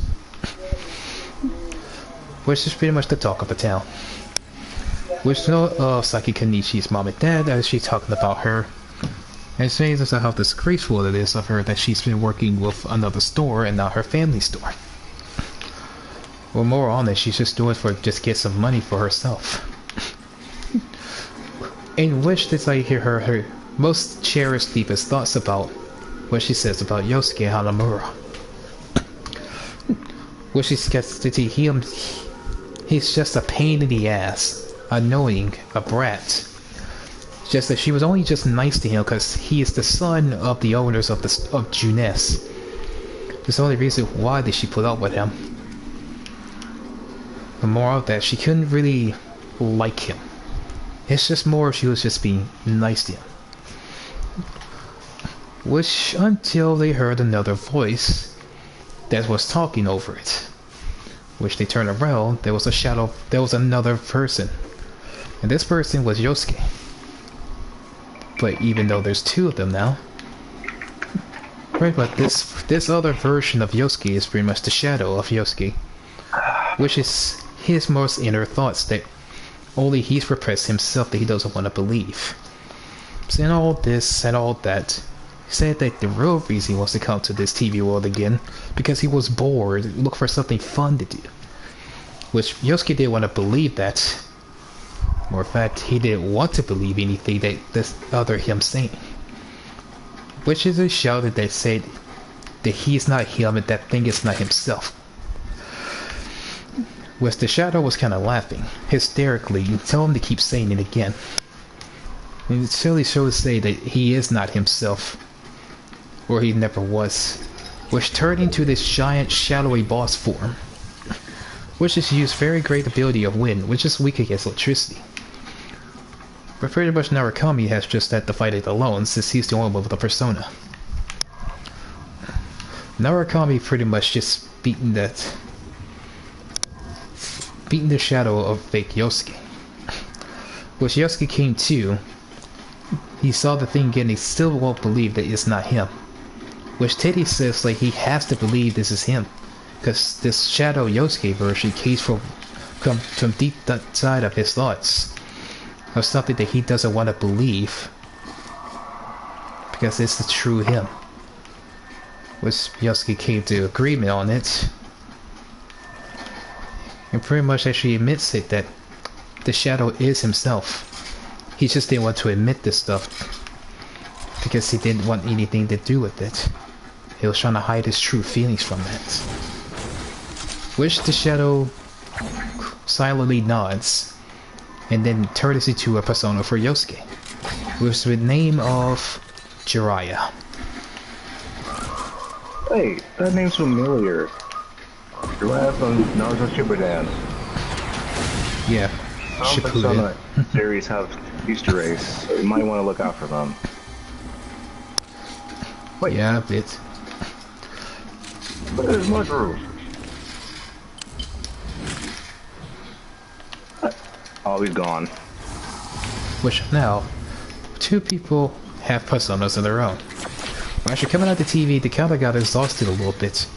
[SPEAKER 1] Which is pretty much the talk of the town. Which know of Saki Kenichi's mom and dad as she's talking about her. And saying as to how disgraceful it is of her that she's been working with another store and not her family store. Or more on it, she's just doing it for just get some money for herself. In which did I hear her most cherished, deepest thoughts about what she says about Yosuke Hanamura. Which she gets to see him, he's just a pain in the ass, annoying, a brat. Just that she was only just nice to him because he is the son of the owners of Junes. That's the only reason why did she put up with him. The more of that, she couldn't really like him. It's just more she was just being nice to him. Which until they heard another voice that was talking over it. Which they turned around, there was a shadow, there was another person. And this person was Yosuke. But even though there's two of them now. Right, but this other version of Yosuke is pretty much the shadow of Yosuke. Which is his most inner thoughts that only he's repressed himself that he doesn't want to believe. Saying all this and all that, he said that the real reason he wants to come to this TV world again because he was bored, look for something fun to do. Which Yosuke didn't want to believe that. More in fact, he didn't want to believe anything that this other him saying. Which is a shout that said that he's not him and that thing is not himself. Which the shadow was kind of laughing, hysterically, and tell him to keep saying it again. And it silly shows say that he is not himself. Or he never was. Which turned into this giant shadowy boss form. Which is used very great ability of wind, which is weak against electricity. But pretty much Narukami has just had to fight it alone since he's the only one with a persona. Narukami pretty much just beaten the shadow of fake Yosuke. Which Yosuke came to, he saw the thing again and he still won't believe that it's not him. Which Teddy says like he has to believe this is him. Because this shadow Yosuke version came from deep inside of his thoughts. Of something that he doesn't want to believe. Because it's the true him. Which Yosuke came to agreement on it. And pretty much actually admits it that the shadow is himself. He just didn't want to admit this stuff. Because he didn't want anything to do with it. He was trying to hide his true feelings from that. Which the shadow silently nods. And then turns into a persona for Yosuke. With the name of Jiraiya.
[SPEAKER 2] Hey, that name's familiar. Jiraiya from Naruto Shippuden.
[SPEAKER 1] Yeah,
[SPEAKER 2] Shippuden. Some series have Easter eggs, so you might want to look out for them.
[SPEAKER 1] Wait. Yeah, a bit.
[SPEAKER 2] Look at his mushroom. Oh, he's gone.
[SPEAKER 1] Which now, two people have personas of their own. When actually coming out the TV, the counter got exhausted a little bit.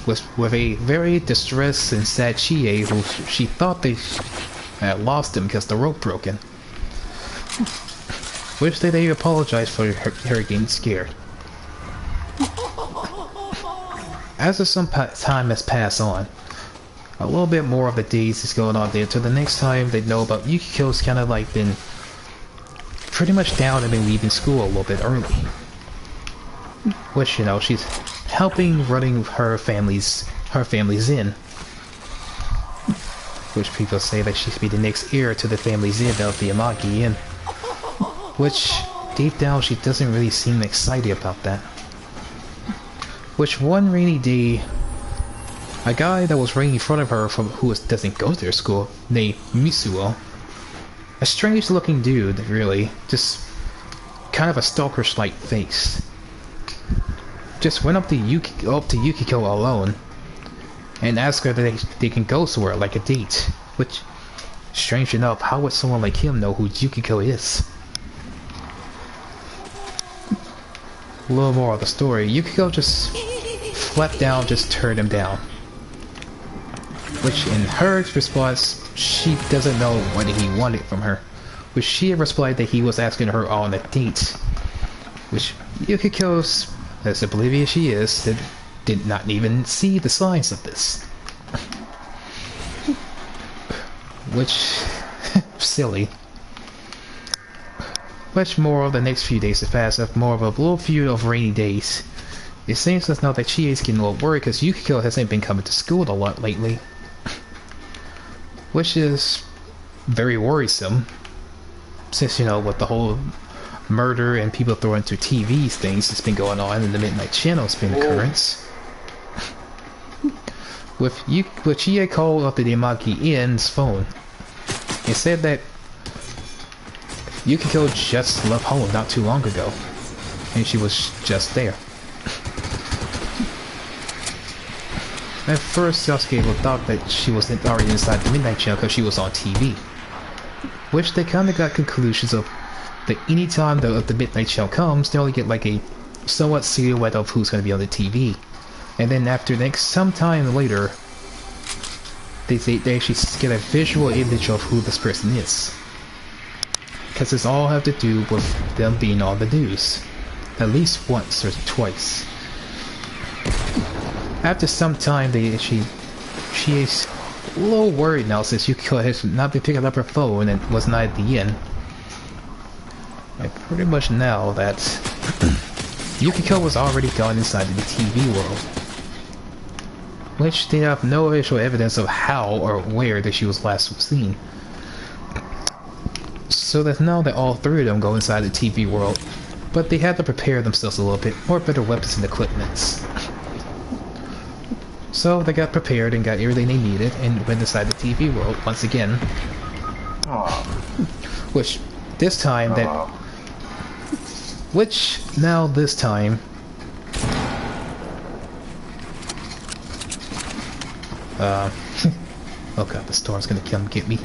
[SPEAKER 1] With a very distressed and sad Chie who she thought they had lost him because the rope broken. Which they apologized for her getting scared. As some time has passed on, a little bit more of the days is going on there until the next time they know about Yukiko's kind of like been pretty much down and been leaving school a little bit early. Which, you know, she's helping running her family's inn. Which people say that she should be the next heir to the family's inn of the Amagi Inn. Which, deep down, she doesn't really seem excited about that. Which one rainy day, a guy that was right in front of her who doesn't go to their school, named Mitsuo, a strange looking dude, really, just kind of a stalkerish-like face, just went up to Yukiko alone and asked her that they can go somewhere like a date, which Strange enough, how would someone like him know who Yukiko is? A little more of the story. Yukiko just flat down just turned him down. Which in her response, she doesn't know what he wanted from her. Which she replied that he was asking her on a date. Which Yukiko's, as oblivious she is, did not even see the signs of this. Which, silly. Much more of the next few days have passed of more of a little few of rainy days. It seems as now that Chie is getting a little worried because Yukiko hasn't been coming to school a lot lately. Which is very worrisome. Since, you know, with the whole murder and people throwing to TVs things that's been going on in the Midnight Channel's been occurrence. With Chie called up the Demaki In's phone. It said that Yukiko just left home not too long ago. And she was just there. At first, Sasuke thought that she was already inside the Midnight Channel because she was on TV. Which they kind of got conclusions of that any time the Midnight Channel comes, they only get like a somewhat silhouette of who's going to be on the TV. And then after sometime later, they actually get a visual image of who this person is. Because it's all have to do with them being on the news. At least once or twice. After some time, she is a little worried now since Yukiko has not been picking up her phone and was not at the inn. I pretty much know that Yukiko was already gone inside the TV world. Which they have no official evidence of how or where that she was last seen. So that now that all three of them go inside the TV world, but they had to prepare themselves a little bit, more better weapons and equipments. So they got prepared and got everything they needed and went inside the TV world once again.
[SPEAKER 2] Aww.
[SPEAKER 1] Which this time now this time oh god, the storm's gonna come get me.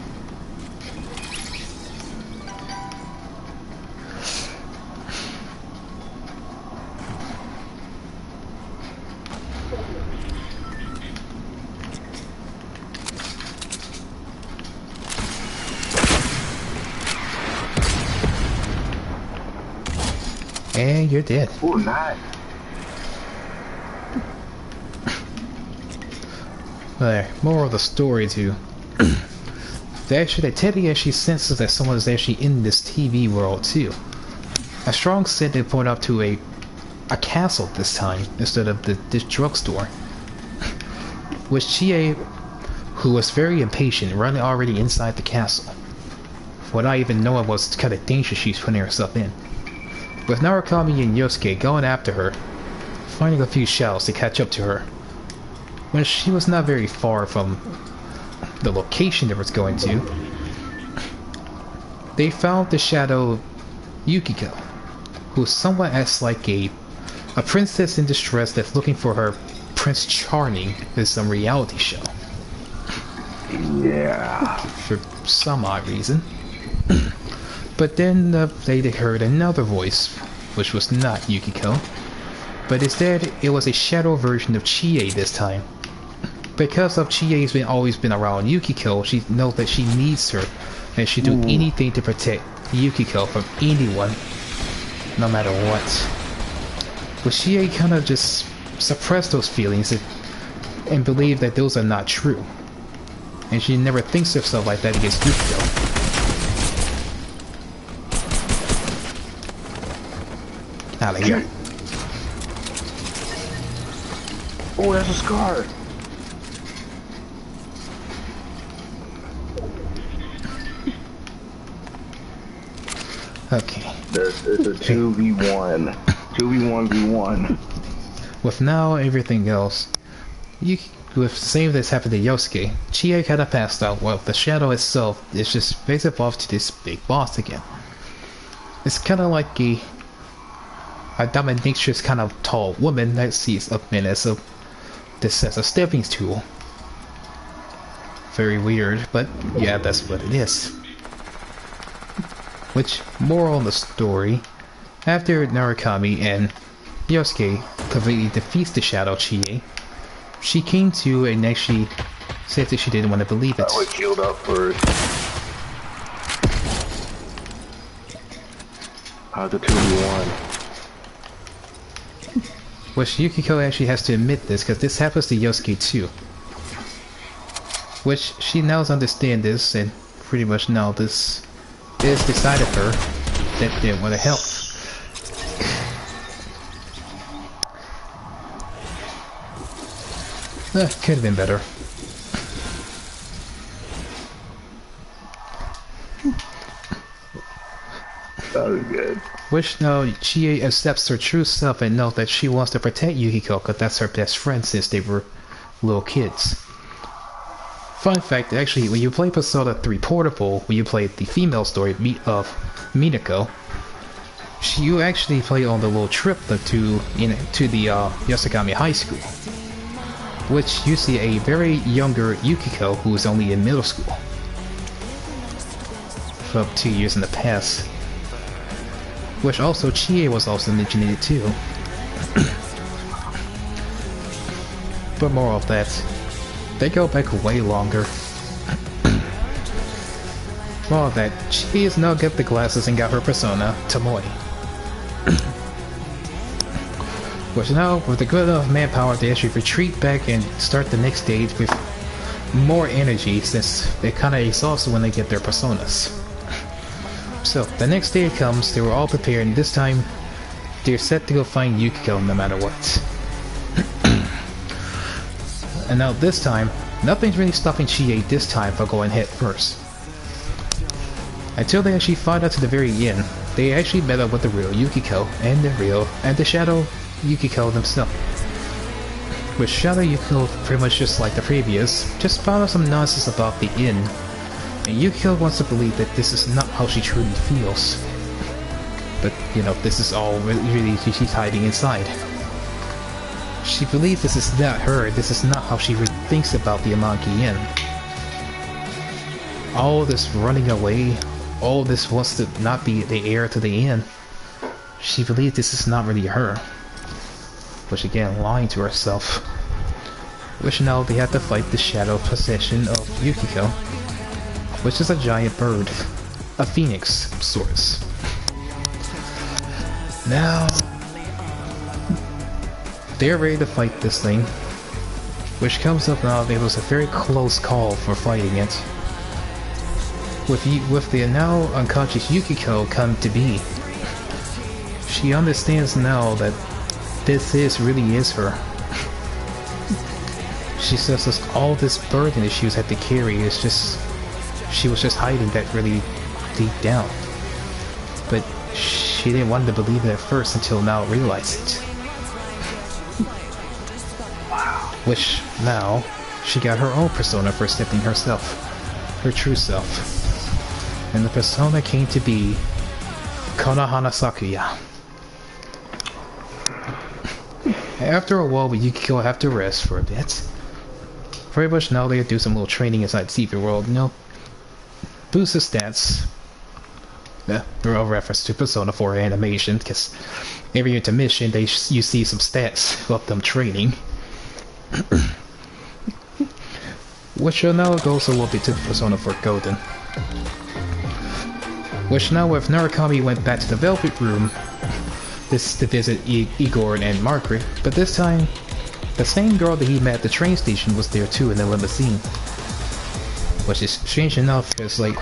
[SPEAKER 1] And you're dead.
[SPEAKER 2] Oh, nice.
[SPEAKER 1] There, more of the story too. They Teddy actually senses that someone is actually in this TV world too. A strong scent they point up to a castle this time instead of this drugstore. With Chie, who was very impatient, running already inside the castle, without even knowing what kind of danger she's putting herself in. With Narukami and Yosuke going after her, finding a few shells to catch up to her. When she was not very far from the location they was going to, they found the shadow Yukiko, who somewhat acts like a princess in distress that's looking for her Prince Charming in some reality show.
[SPEAKER 2] Yeah.
[SPEAKER 1] For some odd reason. But then they heard another voice, which was not Yukiko, but instead it was a shadow version of Chie this time. Because of Chie's always been around Yukiko, she knows that she needs her, and she'd do anything to protect Yukiko from anyone, no matter what. But Chie kind of just suppressed those feelings and believed that those are not true. And she never thinks of herself like that against Yukiko. Out of here.
[SPEAKER 2] Oh, that's a scar.
[SPEAKER 1] Okay.
[SPEAKER 2] It's a 2v1. 2v1v1.
[SPEAKER 1] With now everything else, with the same that's happened to Yosuke, Chie kinda passed out while the shadow itself is just facing off to this big boss again. It's kinda like a dominatrix kind of tall woman that sees a man as a stepping stool. Very weird, but yeah, that's what it is. Which, moral of the story, after Narukami and Yosuke completely defeats the Shadow Chie, she came to and actually said that she didn't want to believe it.
[SPEAKER 2] I was healed up first. How's the 2v1?
[SPEAKER 1] Which Yukiko actually has to admit this, because this happens to Yosuke too. Which she now understands this, and pretty much now this is decided her that they didn't want to help. Could have been better.
[SPEAKER 2] That was good.
[SPEAKER 1] Which now Chie accepts her true self and knows that she wants to protect Yukiko because that's her best friend since they were little kids. Fun fact, actually, when you play Persona 3 Portable, when you play the female story of Minako, you actually play on the little trip to the Yasukami High School, which you see a very younger Yukiko who is only in middle school, for 2 years in the past. Which also Chie was also mentioned in it too. But more of that. They go back way longer. More of that. Chie has now got the glasses and got her persona, Tomoe. Which now, with the good enough manpower, they actually retreat back and start the next stage with more energy since they're kinda exhausted when they get their personas. So, the next day comes, they were all prepared, and this time, they're set to go find Yukiko no matter what. And now this time, nothing's really stopping Chie this time from going head first. Until they actually find out to the very end, they actually met up with the real Yukiko, and the Shadow Yukiko themselves. With Shadow Yukiko pretty much just like the previous, just found out some nonsense about the inn. And Yukiko wants to believe that this is not how she truly feels. But, you know, this is all really she's hiding inside. She believes this is not her, this is not how she really thinks about the Amanki Inn. All this running away, all this wants to not be the heir to the inn. She believes this is not really her. Which again, lying to herself. Which now they have to fight the shadow possession of Yukiko, which is a giant bird. A phoenix, sorts. Now, they're ready to fight this thing, which comes up now. It was a very close call for fighting it. With the now unconscious Yukiko come to be, she understands now that this really is her. She says that all this burden that she was had to carry is just, she was just hiding that really deep down. But she didn't want to believe it at first until now realized it. Which now, she got her own persona for accepting herself, her true self. And the persona came to be Konohana Sakuya. After a while, Yukiko have to rest for a bit. Pretty much now they do some little training inside TV World, you know, boost the stats. Yeah, real reference to Persona 4 animation, because every intermission you see some stats of them training. Which now goes a little bit to Persona 4 Golden. Which now with Narukami went back to the Velvet Room this to visit Igor and Margaret, but this time the same girl that he met at the train station was there too in the limousine. Which is strange enough, because like,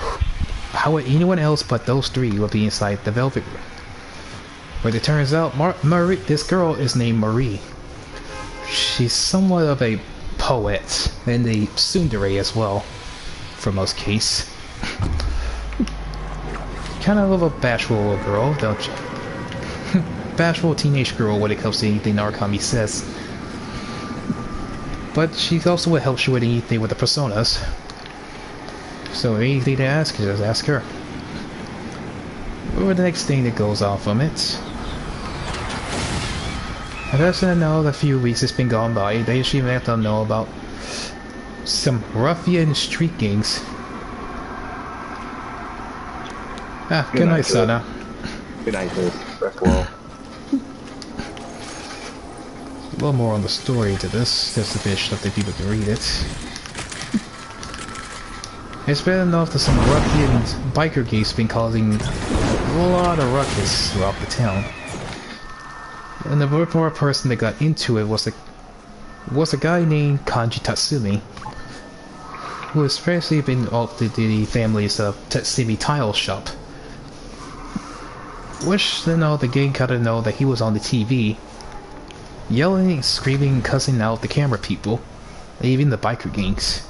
[SPEAKER 1] how would anyone else but those three would be inside the Velvet Room? But it turns out Marie, this girl is named Marie. She's somewhat of a poet, and a tsundere as well, for most case. Kind of a bashful little girl, don't you? Bashful teenage girl when it comes to anything Narukami says. But she also will help you with anything with the personas. So anything to ask, just ask her. Or the next thing that goes on from it. And as I know, the few weeks it's been gone by, they actually let them know about some ruffian street gangs. Good night, Sana.
[SPEAKER 2] Good night, Liz. Rest well.
[SPEAKER 1] A little more on the story to this, just to finish up the people can read it. It's bad enough that some ruffian biker gangs been causing a lot of ruckus throughout the town. And the more person that got into it was a guy named Kanji Tatsumi, who has previously been of the family's Tatsumi tile shop. Which then all the gang got to know that he was on the TV, yelling, screaming, cussing out the camera people, even the biker gangs.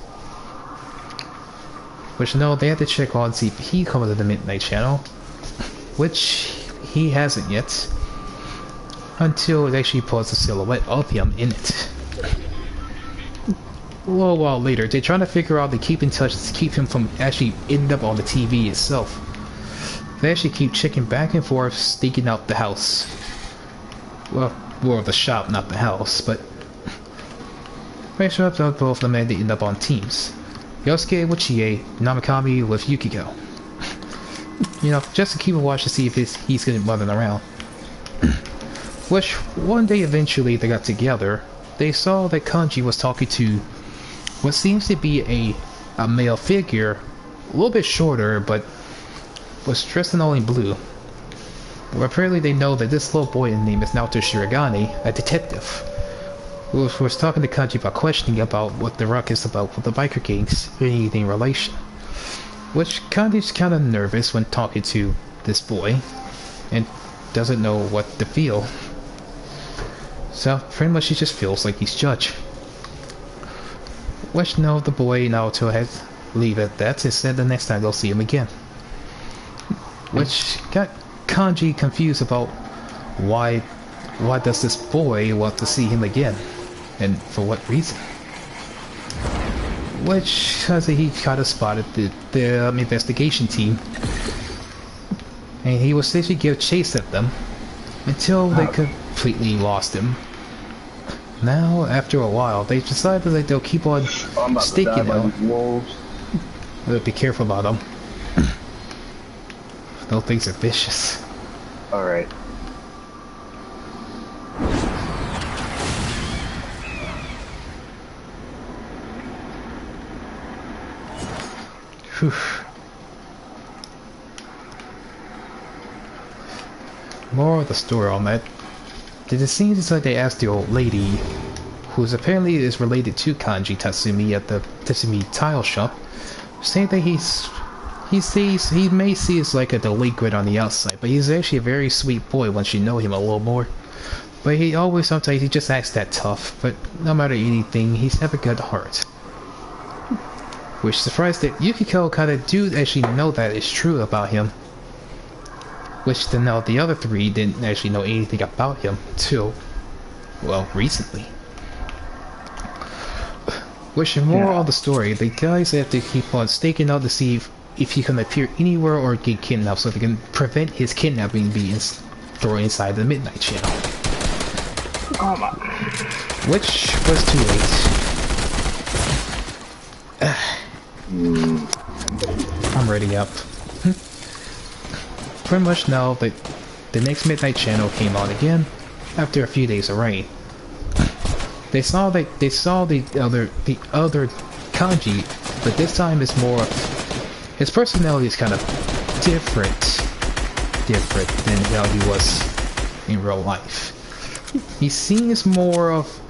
[SPEAKER 1] Which no, they had to check on see if he comes to the Midnight Channel, which he hasn't yet, until it actually puts a silhouette of him in it. A little while later, they're trying to figure out to keep in touch to keep him from actually ending up on the TV itself. They actually keep checking back and forth, sneaking out the house. Well, more of the shop, not the house, but make sure that both of them end up on teams. Yosuke with Chie, Namakami with Yukiko. You know, just to keep a watch to see if he's gonna be running around. Which, one day eventually they got together, they saw that Kanji was talking to what seems to be a male figure, a little bit shorter, but was dressed in all in blue. Well, apparently they know that this little boy name is Naoto Shiragane, a detective, who was talking to Kanji about questioning about what the ruckus about with the biker gangs or anything in relation. Which Kanji's kind of nervous when talking to this boy, and doesn't know what to feel. So pretty much he just feels like he's judged. Which no, the boy Naoto has leave at that and said the next time they'll see him again. Which got Kanji confused about why does this boy want to see him again, and for what reason. Which as he kind of spotted the investigation team, and he was basically give chase at them until they completely lost him. Now, after a while, they decided that they'll keep on staking him. Be careful about them. Those things are vicious.
[SPEAKER 2] Alright.
[SPEAKER 1] Whew. More of the story on that. It seems like they asked the old lady, who apparently is related to Kanji Tatsumi at the Tatsumi tile shop, saying that he may see as like a delinquent on the outside, but he's actually a very sweet boy once you know him a little more. But he always, sometimes he just acts that tough, but no matter anything, he's have a good heart. Which surprised that Yukiko kind of do actually know that is true about him. Which then now the other three didn't actually know anything about him till, well, recently. Which more of the story, the guys have to keep on staking out to see if he can appear anywhere or get kidnapped so they can prevent his kidnapping being thrown inside the Midnight Channel.
[SPEAKER 2] Oh my.
[SPEAKER 1] Which was too late. I'm ready up. Pretty much now that the next Midnight Channel came on again after a few days of rain. They saw the other Kanji, but this time it's more of his personality is kind of different than how he was in real life. He seems more of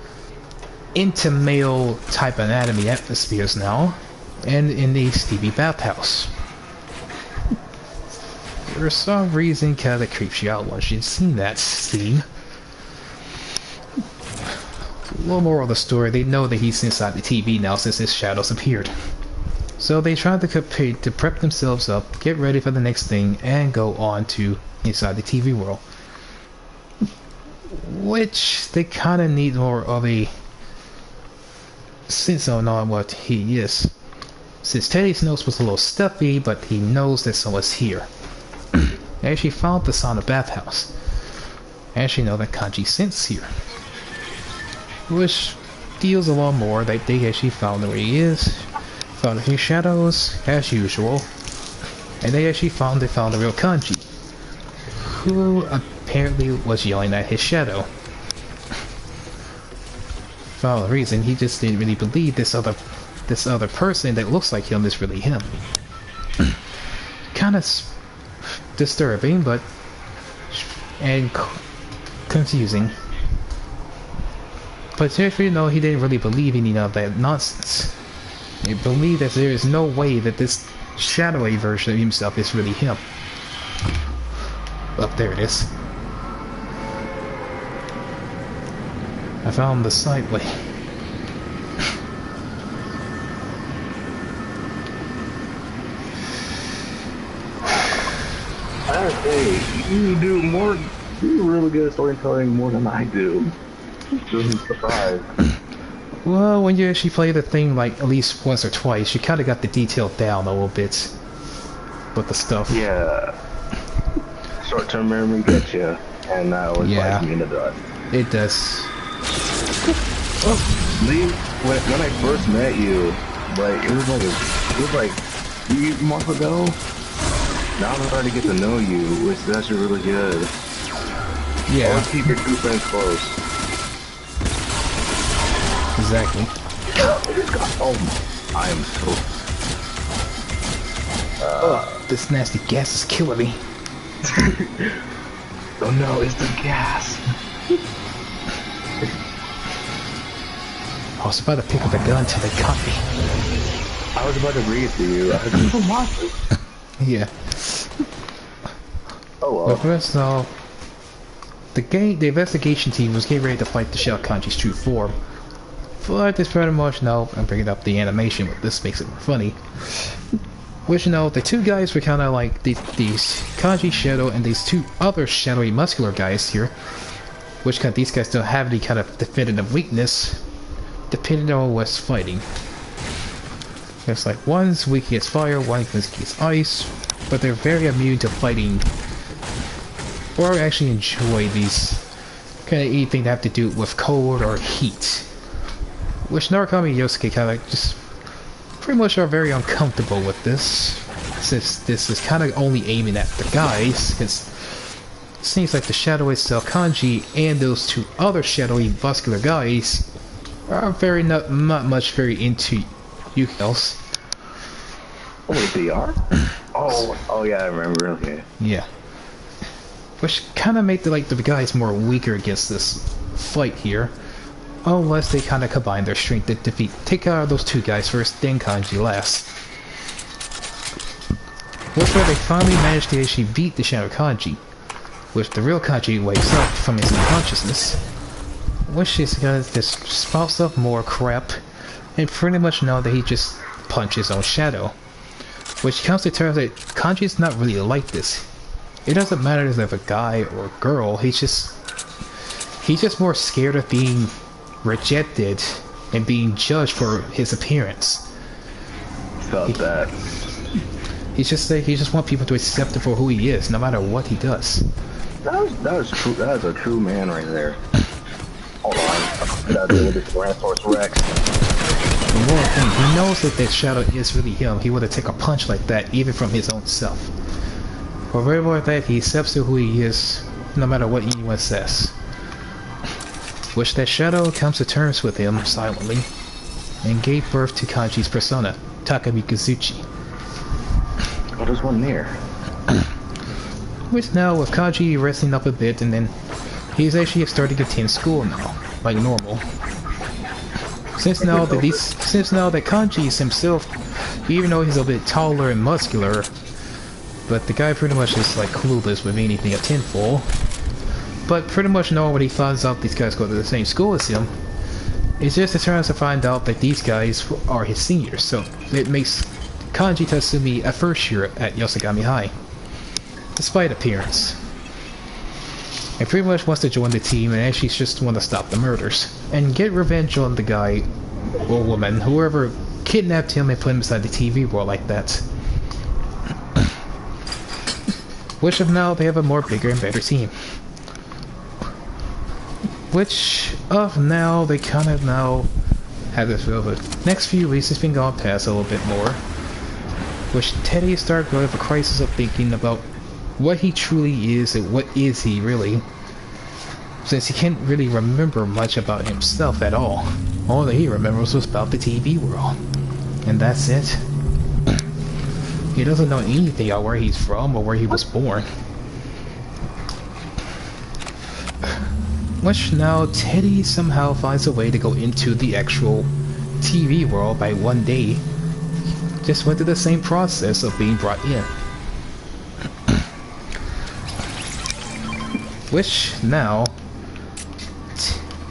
[SPEAKER 1] into male type anatomy atmospheres now, and in the Stevie bathhouse. For some reason, kind of creeps you out once you've seen that scene. A little more of the story, they know that he's inside the TV now since his shadows appeared. So they try to prep themselves up, get ready for the next thing, and go on to inside the TV world. Which they kind of need more of a sense on what he is. Since Teddy's nose was a little stuffy, but he knows that someone's here. They actually found the sauna bathhouse. They actually know that Kanji sensed here. Which deals a lot more that they actually found where he is, found his shadows as usual, and they actually found the real Kanji, who apparently was yelling at his shadow. For all the reason, he just didn't really believe this other person that looks like him is really him. Kind of disturbing, but and confusing. But seriously, no, he didn't really believe any of that nonsense. He believed that there is no way that this shadowy version of himself is really him. Up there it is. I found the side way.
[SPEAKER 2] Hey, you do really good at storytelling more than I do. Just surprised.
[SPEAKER 1] Well, when you actually play the thing like at least once or twice, you kind of got the detail down a little bit with the stuff.
[SPEAKER 2] Yeah. Short-term memory gets you, and now it's like me in the dust.
[SPEAKER 1] It does.
[SPEAKER 2] Lee, when I first met you, like it was like a month ago. Now I'm starting to get to know you, which is actually really good.
[SPEAKER 1] Yeah.
[SPEAKER 2] Always keep your two friends close.
[SPEAKER 1] Exactly.
[SPEAKER 2] Oh, I am so.
[SPEAKER 1] This nasty gas is killing me.
[SPEAKER 2] Oh no, it's the gas.
[SPEAKER 1] I was about to pick up a gun till they caught me.
[SPEAKER 2] I was about to read it to you. I was like, a monster.
[SPEAKER 1] Yeah.
[SPEAKER 2] Oh well.
[SPEAKER 1] But first of all, the investigation team was getting ready to fight the Shell Kanji's true form. But this pretty much I'm bringing up the animation, but this makes it more funny. Which the two guys were kind of like these Kanji Shadow and these two other shadowy muscular guys here. Which these guys don't have any kind of definitive weakness, depending on what's fighting. It's like one's weak against fire, one's weak against ice, but they're very immune to fighting, or actually enjoy these kind of anything that have to do with cold or heat. Which Narukami and Yosuke kind of just pretty much are very uncomfortable with this, since this is kind of only aiming at the guys, because it seems like the shadow itself, Kanji, and those two other shadowy muscular guys are not much very into you else.
[SPEAKER 2] Oh, wait, they are? Oh yeah, I remember. Okay.
[SPEAKER 1] Yeah. Which kind of make the guys more weaker against this fight here, unless they kind of combine their strength to take out those two guys first, then Kanji last. Which where they finally managed to actually beat the Shadow Kanji, which the real Kanji wakes up from his unconsciousness, which is gonna just spouts up more crap, and pretty much know that he just punched his own shadow. Which comes to terms that Kanji's not really like this. It doesn't matter if they're a guy or a girl, he's just more scared of being rejected and being judged for his appearance.
[SPEAKER 2] Felt that.
[SPEAKER 1] He just wants people to accept him for who he is, no matter what he does.
[SPEAKER 2] That was true. That is a true man right there. Hold on, gotta deal with this Tyrannosaurus Rex.
[SPEAKER 1] The more thing, he knows that that shadow is really him. He would have taken a punch like that, even from his own self. For very more that he accepts who he is, no matter what anyone says. Which that shadow comes to terms with him silently, and gave birth to Kanji's persona, Takami Kazuchi.
[SPEAKER 2] Oh, there's one there.
[SPEAKER 1] Which now, with Kanji resting up a bit, and then he's actually starting to attend school now, like normal. Since now that Kanji is himself, even though he's a bit taller and muscular, but the guy pretty much is like clueless with anything at tenfold. But pretty much know when he finds out these guys go to the same school as him, it's just a chance to find out that these guys are his seniors, so it makes Kanji Tatsumi a first year at Yosagami High, despite appearance. And pretty much wants to join the team and actually just want to stop the murders, and get revenge on the guy, or woman, whoever kidnapped him and put him inside the TV world like that. Which of now they have a more bigger and better team. Which of now they kind of now have this feel, but next few weeks it's been gone past a little bit more, which Teddy started going through a crisis of thinking about what he truly is and what is he really, since he can't really remember much about himself at all. All that he remembers was about the TV world, and that's it. He doesn't know anything about where he's from or where he was born. Which now Teddy somehow finds a way to go into the actual TV world by one day. Just went through the same process of being brought in. Which now,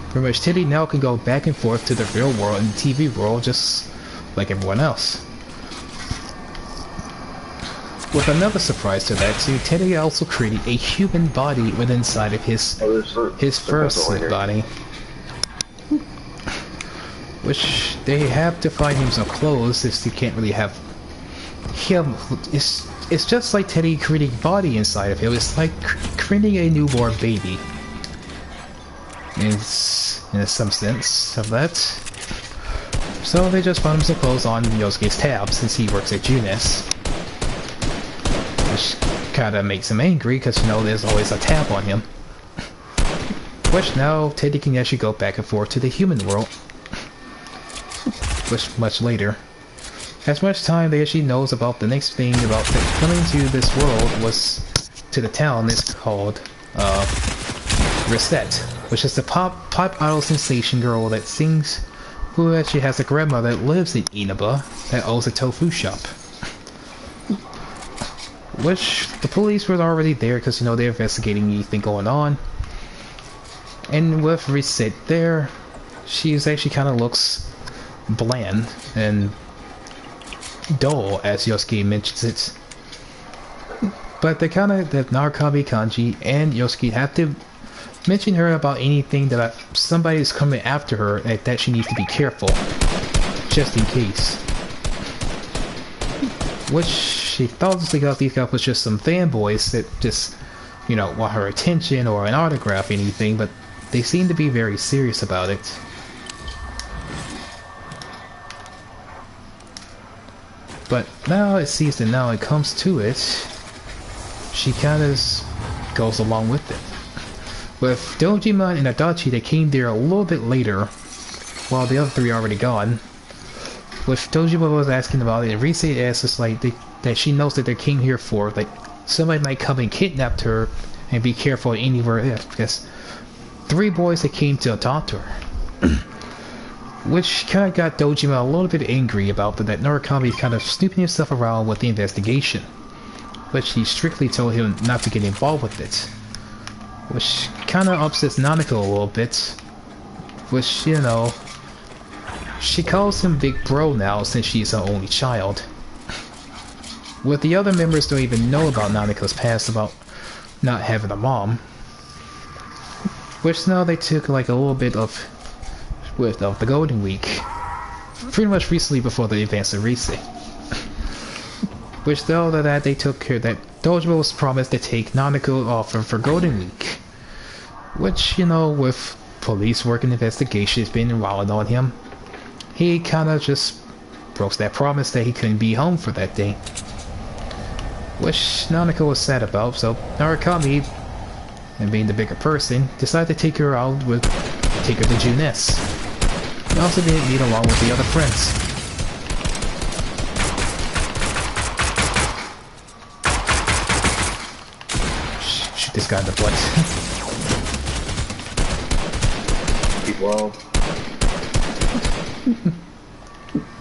[SPEAKER 1] pretty much Teddy now can go back and forth to the real world and the TV world just like everyone else. With another surprise to that too, Teddy also created a human body within inside of his first body. Which they have to find him some clothes since they can't really have him. It's just like Teddy creating a body inside of him. It's like creating a newborn baby. It's in some sense of that. So they just found him some clothes on Yosuke's tab since he works at Junis. Which kinda makes him angry because, you know, there's always a tab on him. Which now Teddy can actually go back and forth to the human world. Which much later. As much time they actually knows about the next thing about coming to this world was to the town is called Reset, which is the pop idol sensation girl that sings, who actually has a grandmother that lives in Inaba that owns a tofu shop. Which the police were already there because, you know, they're investigating anything going on. And with Reset there, she's actually kind of looks bland and dull, as Yosuke mentions it. But they kind of, that Narukami Kanji and Yosuke have to mention her about anything that somebody's coming after her, that she needs to be careful, just in case. Which she thought these guys was just some fanboys that just, you know, want her attention or an autograph or anything, but they seem to be very serious about it. But now it seems that now it comes to it, she kind of goes along with it. With Dojima and Adachi, they came there a little bit later, while the other three are already gone. With Dojima was asking about it, and Rise asks us like that she knows that they came here for, like, somebody might come and kidnap her, and be careful anywhere else, because 3 boys that came to talk to her. Which kind of got Dojima a little bit angry about that Narukami is kind of snooping himself around with the investigation. But she strictly told him not to get involved with it. Which kind of upsets Nanako a little bit. Which, you know, she calls him Big Bro now since she's her only child. With the other members don't even know about Nanako's past about not having a mom. Which now they took like a little bit of the Golden Week, pretty much recently before the events of Rise. Which though that they took care that Dojima was promised to take Nanako off for Golden Week. Which, you know, with police work and investigations being wild on him, he kinda just broke that promise that he couldn't be home for that day. Which Nanako was sad about, so Narukami, and being the bigger person, decided to take her out take her to Junes. He also didn't meet along with the other friends. Shoot this guy in the butt.
[SPEAKER 2] Keep low.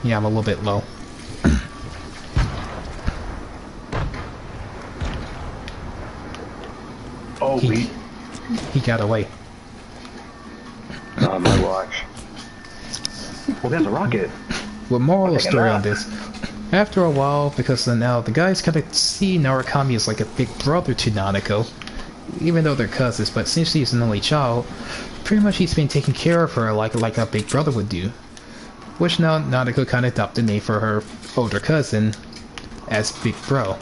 [SPEAKER 1] Yeah, I'm a little bit low.
[SPEAKER 2] Oh,
[SPEAKER 1] he got away.
[SPEAKER 2] Not my watch. Well, there's a rocket.
[SPEAKER 1] Well, moral of the story on this, after a while, because now the guys kind of see Narukami as like a big brother to Nanako, even though they're cousins, but since she's an only child, pretty much he's been taking care of her like a big brother would do. Which now Nanako kind of adopted the name for her older cousin as Big Bro.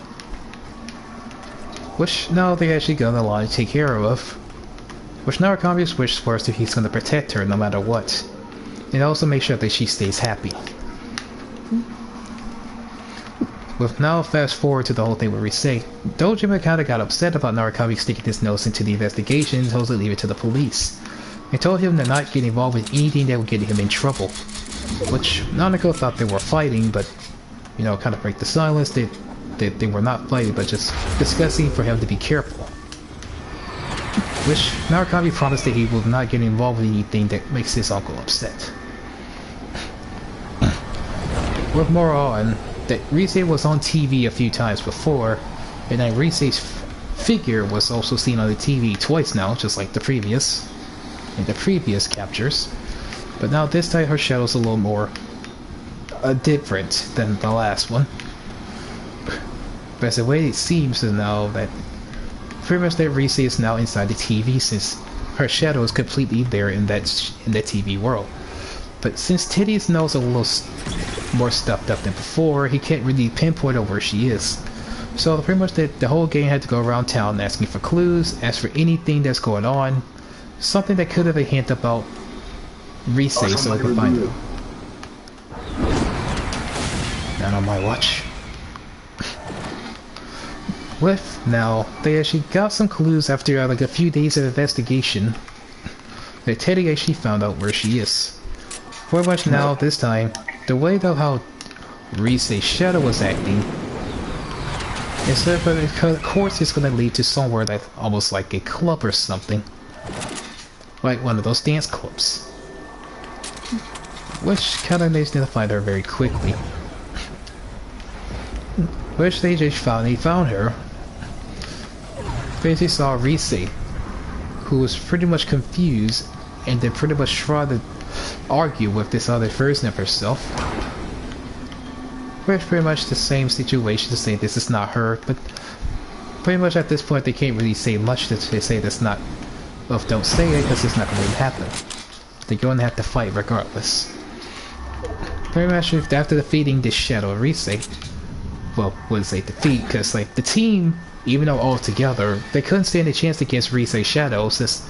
[SPEAKER 1] Which now they actually go along to take care of. Which Narukami wishes first if he's going to protect her no matter what. and also make sure that she stays happy. With now fast forward to the whole thing with Rise, Dojima kinda got upset about Narukami sticking his nose into the investigation and told him to leave it to the police. And told him to not get involved with anything that would get him in trouble. Which Nanako thought they were fighting, but you know, kind of break the silence. They were not fighting, but just discussing for him to be careful. Which Narukami promised that he will not get involved with anything that makes his uncle upset. With more on, that Rise was on TV a few times before, and that Rise's figure was also seen on the TV twice now, just like the previous captures. But now this time her shadow's a little more different than the last one. But the way it seems is now that pretty much that Rise is now inside the TV, since her shadow is completely there in that TV world. But since Teddy's nose a little more stuffed up than before, he can't really pinpoint where she is. So pretty much the whole gang had to go around town asking for clues, ask for anything that's going on, something that could have a hint about Rise, so they could find her. Not on my watch. With now, they actually got some clues after like a few days of investigation that Teddy actually found out where she is. Pretty much now, this time, the way though how Rise's shadow was acting, of course it's gonna lead to somewhere that's almost like a club or something. Like one of those dance clubs. Which kinda makes them find her very quickly. Which they just finally found her. Basically saw Rise, who was pretty much confused and then pretty much tried to argue with this other version of herself. Which pretty much the same situation to say this is not her, but pretty much at this point they can't really say much to say that's not, well, don't say it because it's not going to happen. They're going to have to fight regardless. Pretty much after defeating this shadow Rise, well, wouldn't say defeat, because like the team, even though all together, they couldn't stand a chance against Rise's shadow, since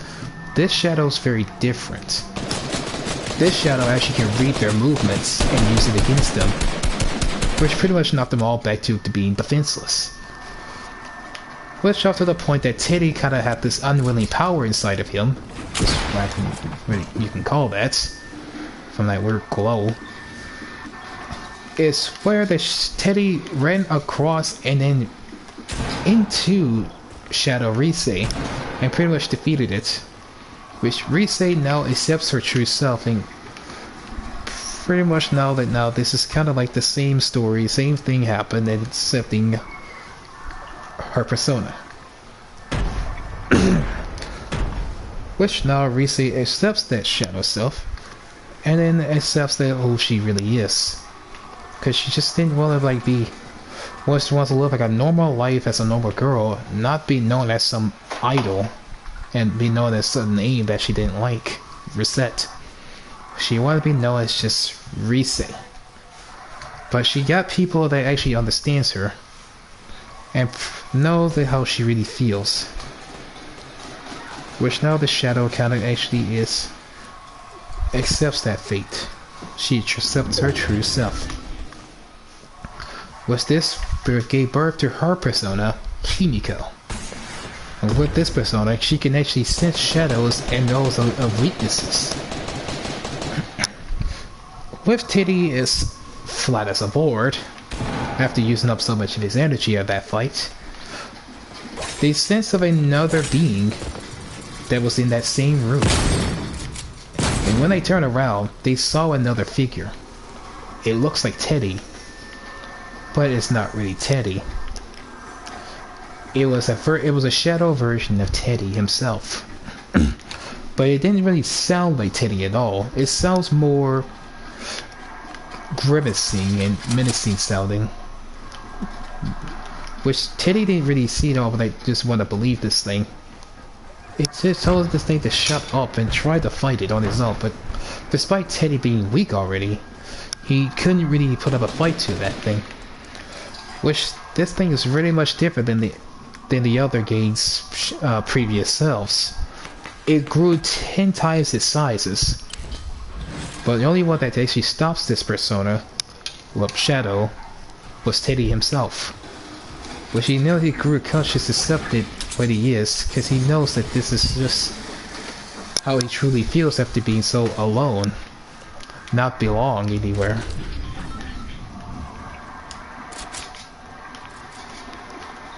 [SPEAKER 1] this shadow's very different. This shadow actually can read their movements and use it against them, which pretty much knocked them all back to being defenseless. Which up to the point that Teddy kinda had this unwilling power inside of him, which you can call that, from that word glow, is where the Teddy ran across and then into Shadow Rise and pretty much defeated it. Which Rise now accepts her true self, and pretty much now this is kind of like the same story, same thing happened, and accepting her persona. Which now Rise accepts that shadow self, and then accepts that who she really is. Because she just didn't want to like be, she wants to live like a normal life as a normal girl, not be known as some idol, and be known as a name that she didn't like, Reset. She wanted to be known as just Rise. But she got people that actually understands her, and know that how she really feels. Which now the shadow kind of actually accepts that fate. She accepts her true self. With this, gave birth to her persona, Himiko. And with this persona, she can actually sense shadows and those of weaknesses. With Teddy is flat as a board, after using up so much of his energy at that fight, the sense of another being that was in that same room. And when they turned around, they saw another figure. It looks like Teddy, but it's not really Teddy. It was a shadow version of Teddy himself. But it didn't really sound like Teddy at all. It sounds more grimacing and menacing sounding. Which Teddy didn't really see it all, but I just want to believe this thing. It just told this thing to shut up and try to fight it on his own, but despite Teddy being weak already, he couldn't really put up a fight to that thing. Which, this thing is really much different than the other game's previous selves. It grew 10 times its sizes. But the only one that actually stops this persona, well, Shadow, was Teddy himself. Which he knows he grew conscious accepted what he is, because he knows that this is just how he truly feels after being so alone, not belong anywhere.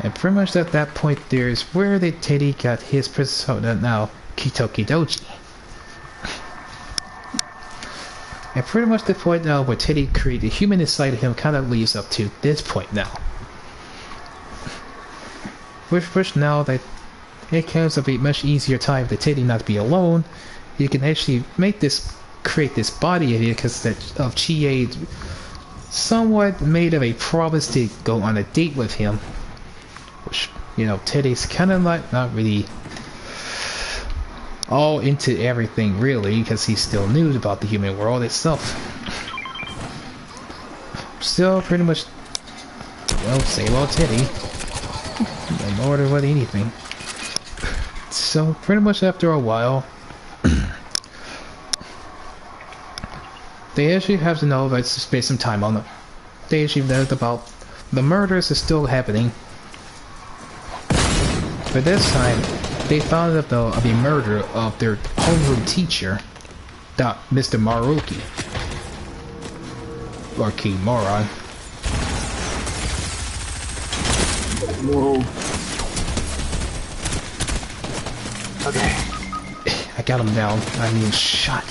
[SPEAKER 1] And pretty much at that point there is where the Teddy got his persona now, Kitoki Doji. And pretty much the point now where Teddy created the human inside of him kind of leads up to this point now. Which now that it comes of a much easier time for Teddy not to be alone, you can actually create this body of it because of Chie somewhat made of a promise to go on a date with him. Which, you know, Teddy's kind of not really all into everything really, because he's still new about the human world itself. Still pretty much, well, same old Teddy. No order what anything. So pretty much after a while, they actually have to know that to spend some time on them. They actually know about the murders is still happening. But this time, they found out of the murder of their homeroom teacher, Mr. Maruki. Or King Moron.
[SPEAKER 2] Whoa. Okay.
[SPEAKER 1] I got him down. I mean, shot.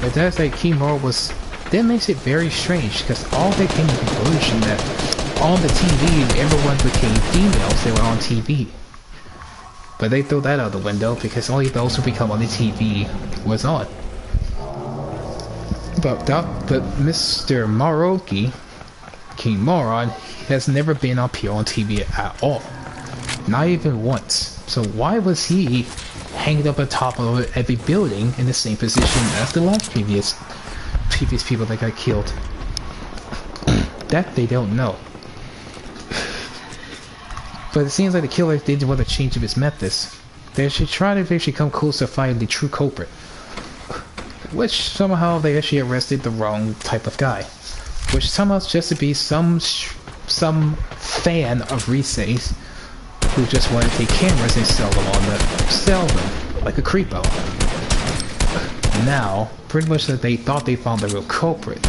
[SPEAKER 1] But that's like King Moron was... That makes it very strange, because all they came to the conclusion that on the TV, everyone became females, they were on TV. But they threw that out the window, because only those who become on the TV was on. But Mr. Maruki, King Moron, has never been up here on TV at all. Not even once. So why was he hanging up on top of every building in the same position as the last previous people that got killed? That they don't know. But it seems like the killer didn't want to change his methods. They should try to eventually come close to finding the true culprit. Which somehow they actually arrested the wrong type of guy. Which somehow just to be some fan of Riseis who just want to take cameras and sell them like a creepo. Now, pretty much that they thought they found the real culprit.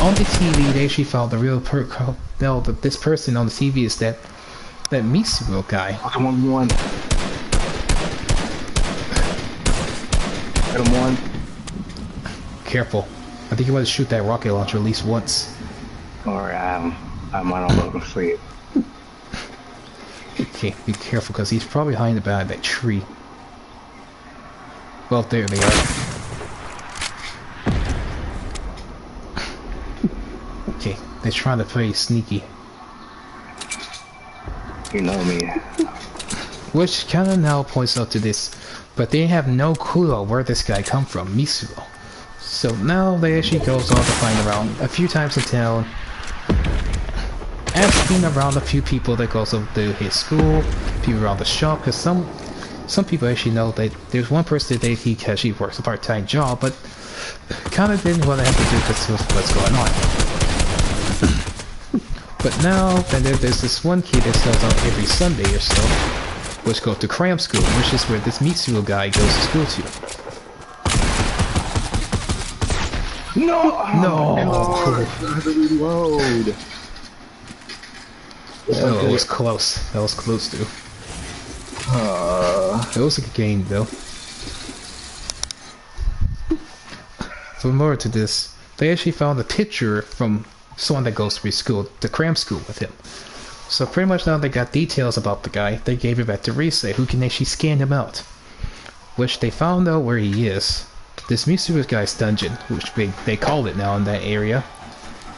[SPEAKER 1] On the TV, they actually found the real this person on the TV is that Mitsuo guy.
[SPEAKER 2] Come on, one. Hit him one.
[SPEAKER 1] Careful. I think you want to shoot that rocket launcher at least once.
[SPEAKER 2] Alright, I'm on a little sleep.
[SPEAKER 1] Okay, be careful because he's probably hiding behind that tree. Well, there they are. Okay, they're trying to play sneaky.
[SPEAKER 2] You know me.
[SPEAKER 1] Which kind of now points out to this, but they have no clue of where this guy come from, Mitsuo. So now they actually goes on to find around a few times in town, asking around a few people that goes over to his school, people around the shop, because some people actually know that there's one person that he actually works a part-time job, but kind of didn't want to have to do because of what's going on. But now, then there's this one kid that sells out every Sunday or so, which goes to cram school, which is where this Mitsuo guy goes to school to.
[SPEAKER 2] No!
[SPEAKER 1] No!
[SPEAKER 2] Reload!
[SPEAKER 1] Oh, it was close. That was close, too. It was a good game, though. For more to this, they actually found a picture from someone that goes to school, the cram school with him. So pretty much now they got details about the guy. They gave it back to Rise, who can actually scan him out. Which they found out where he is. This Mitsuo guy's dungeon, which they call it now in that area.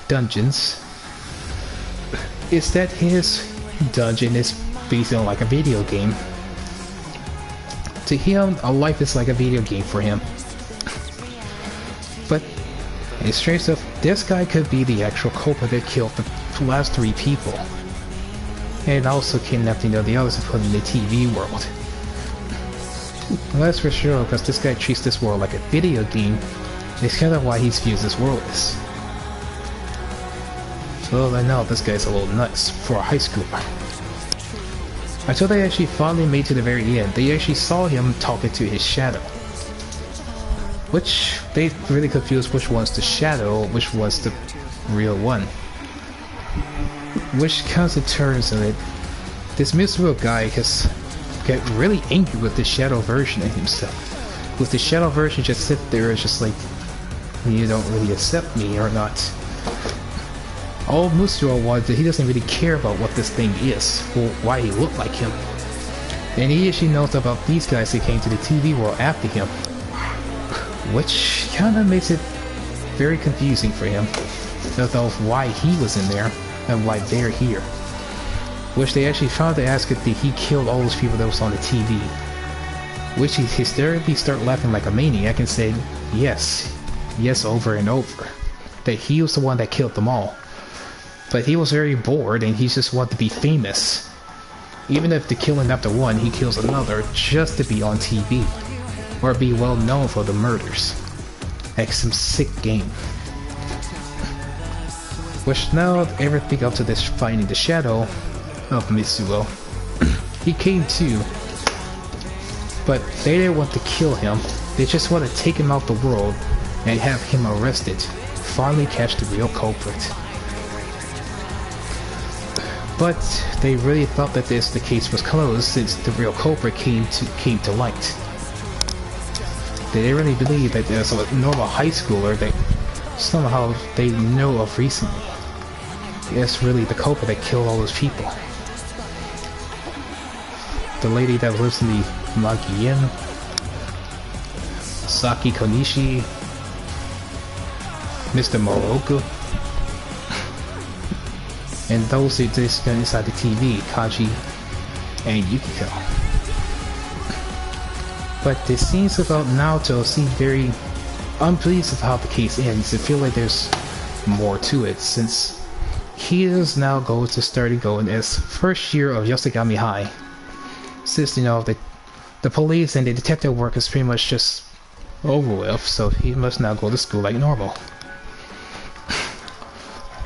[SPEAKER 1] Dungeons. Is that his dungeon is based on like a video game. To him, a life is like a video game for him. But it's strange stuff. This guy could be the actual culprit that killed the last 3 people. and also kidnapped the others and put in the TV world. Well, that's for sure, because this guy treats this world like a video game. It's kind of why he views this world as. Well, I know this guy's a little nuts for a high schooler. Until they actually finally made to the very end, they actually saw him talking to his shadow. Which, they really confused which one's the shadow, which was the real one. Which comes to turns of it, this miserable guy has got really angry with the shadow version of himself. With the shadow version just sit there and just like, you don't really accept me or not. All Musuro was that he doesn't really care about what this thing is, or why he looked like him. And he actually knows about these guys that came to the TV world after him. Which kinda makes it very confusing for him, of why he was in there, and why they're here. Which they actually found to ask if he killed all those people that was on the TV. Which he hysterically started laughing like a maniac and said, yes over and over. That he was the one that killed them all. But he was very bored and he just wanted to be famous. Even if the killing after one, he kills another just to be on TV. Or be well known for the murders. Like some sick game. Which now everything up to this finding the shadow of Mitsuo. He came too. But they didn't want to kill him. They just want to take him out the world and have him arrested. Finally catch the real culprit. But they really thought that the case was closed since the real culprit came to light. They didn't really believe that there's a normal high schooler that somehow they know of recently. It's really the culprit that killed all those people. The lady that lives in the Monkey Inn, Saki Konishi, Mr. Moroku, and those that just got inside the TV, Kaji and Yukiko. But the scenes about Naoto seem very unpleased with how the case ends. I feel like there's more to it, since he is now going to start going as first year of Yosagami High. Since, you know, the police and the detective work is pretty much just over with, so he must now go to school like normal.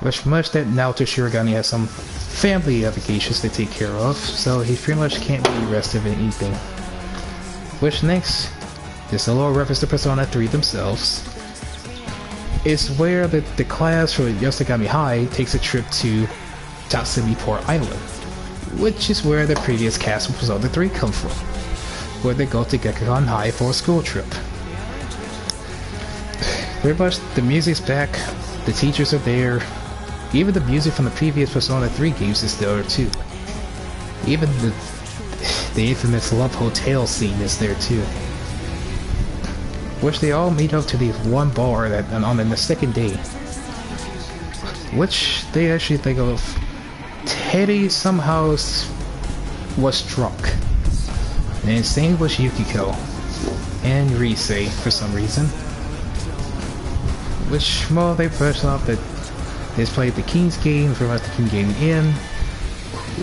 [SPEAKER 1] Which much that Naoto Shirogane has some family obligations to take care of, so he pretty much can't be arrested in anything. Which next, just a little reference to Persona 3 themselves, is where the class for Yosagami High takes a trip to Tatsumi Port Island, which is where the previous cast of Persona 3 come from, where they go to Gekkoukan High for a school trip. Pretty much the music's back, the teachers are there, even the music from the previous Persona 3 games is there too. Even the infamous Love Hotel scene is there too. Which they all meet up to the one bar that on the second day. Which they actually think of Teddy somehow was drunk. And same was Yukiko. And Rise for some reason. Which, well, they pushed off that they played the King's game for the King Game in.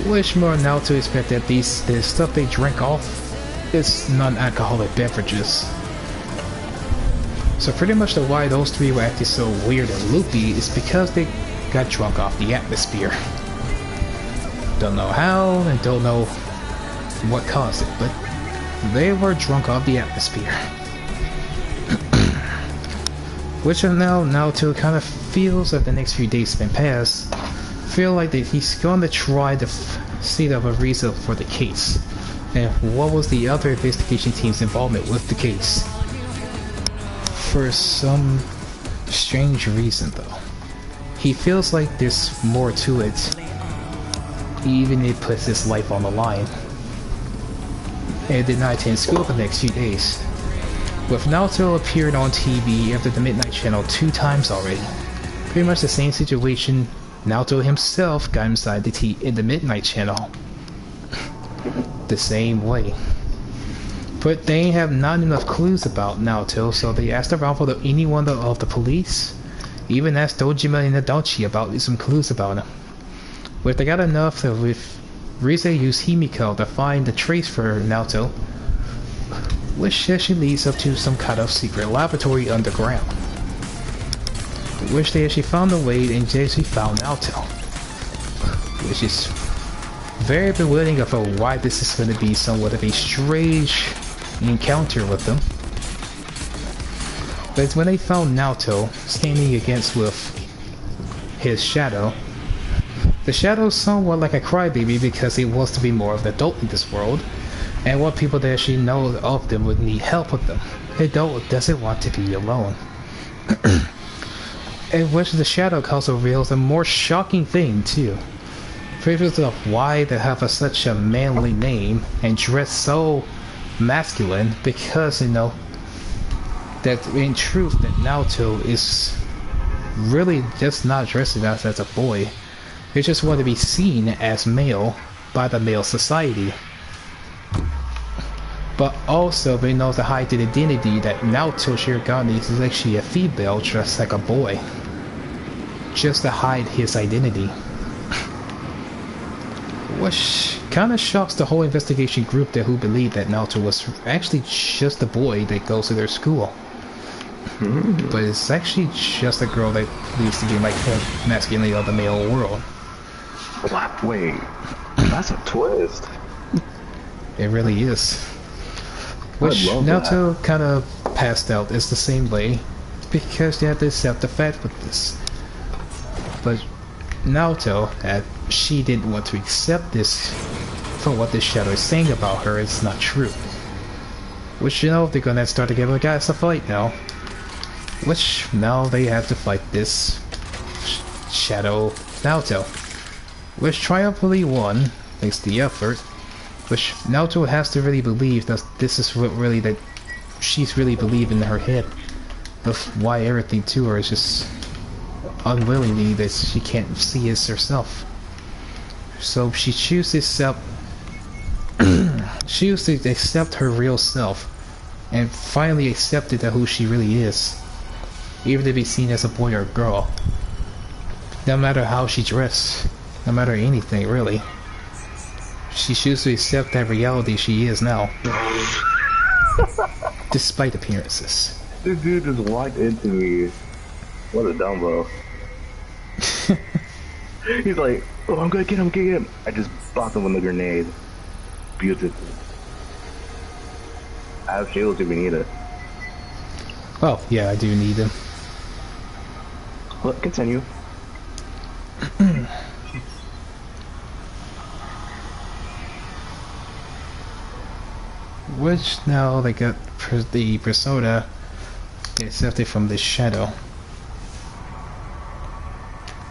[SPEAKER 1] Which more now to expect that the stuff they drink off is non-alcoholic beverages. So pretty much the why those three were acting so weird and loopy is because they got drunk off the atmosphere. Don't know how and don't know what caused it, but they were drunk off the atmosphere. Which now Naoto kind of feels that the next few days have been passed, feel like that he's going to try to see the reason for the case, and what was the other investigation team's involvement with the case. For some strange reason though, he feels like there's more to it, even if it puts his life on the line, and did not attend school for the next few days. With Naoto appearing on TV after the Midnight Channel 2 times already. Pretty much the same situation Naoto himself got inside in the Midnight Channel. The same way. But they have not enough clues about Naoto, so they asked around for anyone of the police. Even asked Dojima and Adachi about some clues about him. But they got enough that with Rise used Himiko to find the trace for Naoto, which actually leads up to some kind of secret laboratory underground, which they actually found a way and they actually found Naoto, which is very bewildering of why this is going to be somewhat of a strange encounter with them. But when they found Naoto standing against with his shadow, the shadow is somewhat like a crybaby because he wants to be more of an adult in this world, and what people that actually know of them would need help with them. The adult doesn't want to be alone. And which the shadow also reveals a more shocking thing too. Previous of why they have such a manly name and dress so masculine, because you know that in truth that Naoto is really just not dressing as a boy. They just want to be seen as male by the male society. But also they know to hide the identity that Naoto Shirogane is actually a female dressed like a boy, just to hide his identity. Which kinda shocks the whole investigation group there who believe that Naoto was actually just a boy that goes to their school. But it's actually just a girl that needs to be like the masculinity of the male world.
[SPEAKER 2] Wait, that's a twist.
[SPEAKER 1] It really is. Which Naoto kind of passed out is the same way, because they have to accept the fact with this. But Naoto, she didn't want to accept this for what this shadow is saying about her. It's not true. Which, you know, they're gonna start to give the guys a fight now. Which now they have to fight this shadow Naoto, which triumphantly won thanks to the effort. Which Naoto has to really believe that this is what really that she's really believing in her head of why everything to her is just unwillingly that she can't see it herself. So she chooses to accept her real self and finally accepted that who she really is, even to be seen as a boy or a girl, no matter how she dressed, no matter anything really. She chooses to accept that reality she is now, despite appearances.
[SPEAKER 2] This dude just walked into me. What a dumbo. He's like, oh, I'm gonna get him, I just bopped him with a grenade. Beautiful. I have shields if we need it.
[SPEAKER 1] Oh, yeah, I do need them.
[SPEAKER 2] Well, continue.
[SPEAKER 1] Which now they got the persona accepted from this shadow.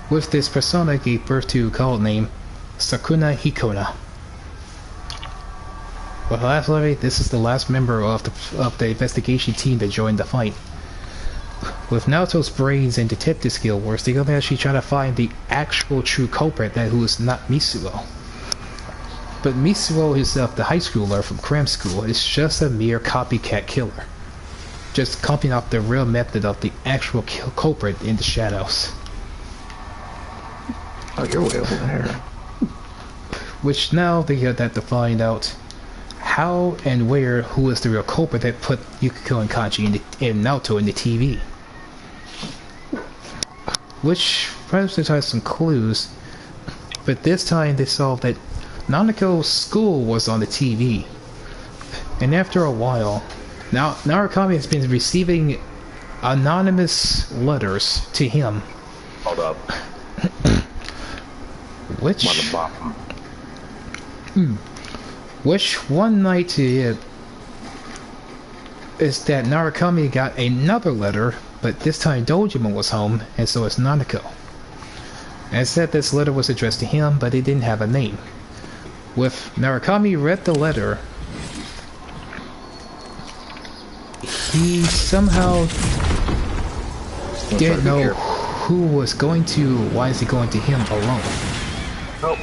[SPEAKER 1] With this persona gave birth to a cult name Sakuna Hikona. But lastly, this is the last member of the investigation team that joined the fight. With Naoto's brains and detective skill works, they're gonna actually try to find the actual true culprit who is not Mitsuo. But Mitsuo himself, the high schooler from cram school, is just a mere copycat killer. Just copying off the real method of the actual culprit in the shadows.
[SPEAKER 2] Oh, you're way over there.
[SPEAKER 1] Which now they have to find out how and who is the real culprit that put Yukiko and Kanji and Naoto in the TV. Which perhaps has some clues, but this time they solved that Nanako's school was on the TV. And after a while, now Narukami has been receiving anonymous letters to him.
[SPEAKER 2] Hold up.
[SPEAKER 1] Which one night is that Narukami got another letter, but this time Dojima was home, and so is Nanako. And it said this letter was addressed to him, but it didn't have a name. With Narukami read the letter, he somehow didn't know who was going to, why is he going to him alone?
[SPEAKER 2] Nope.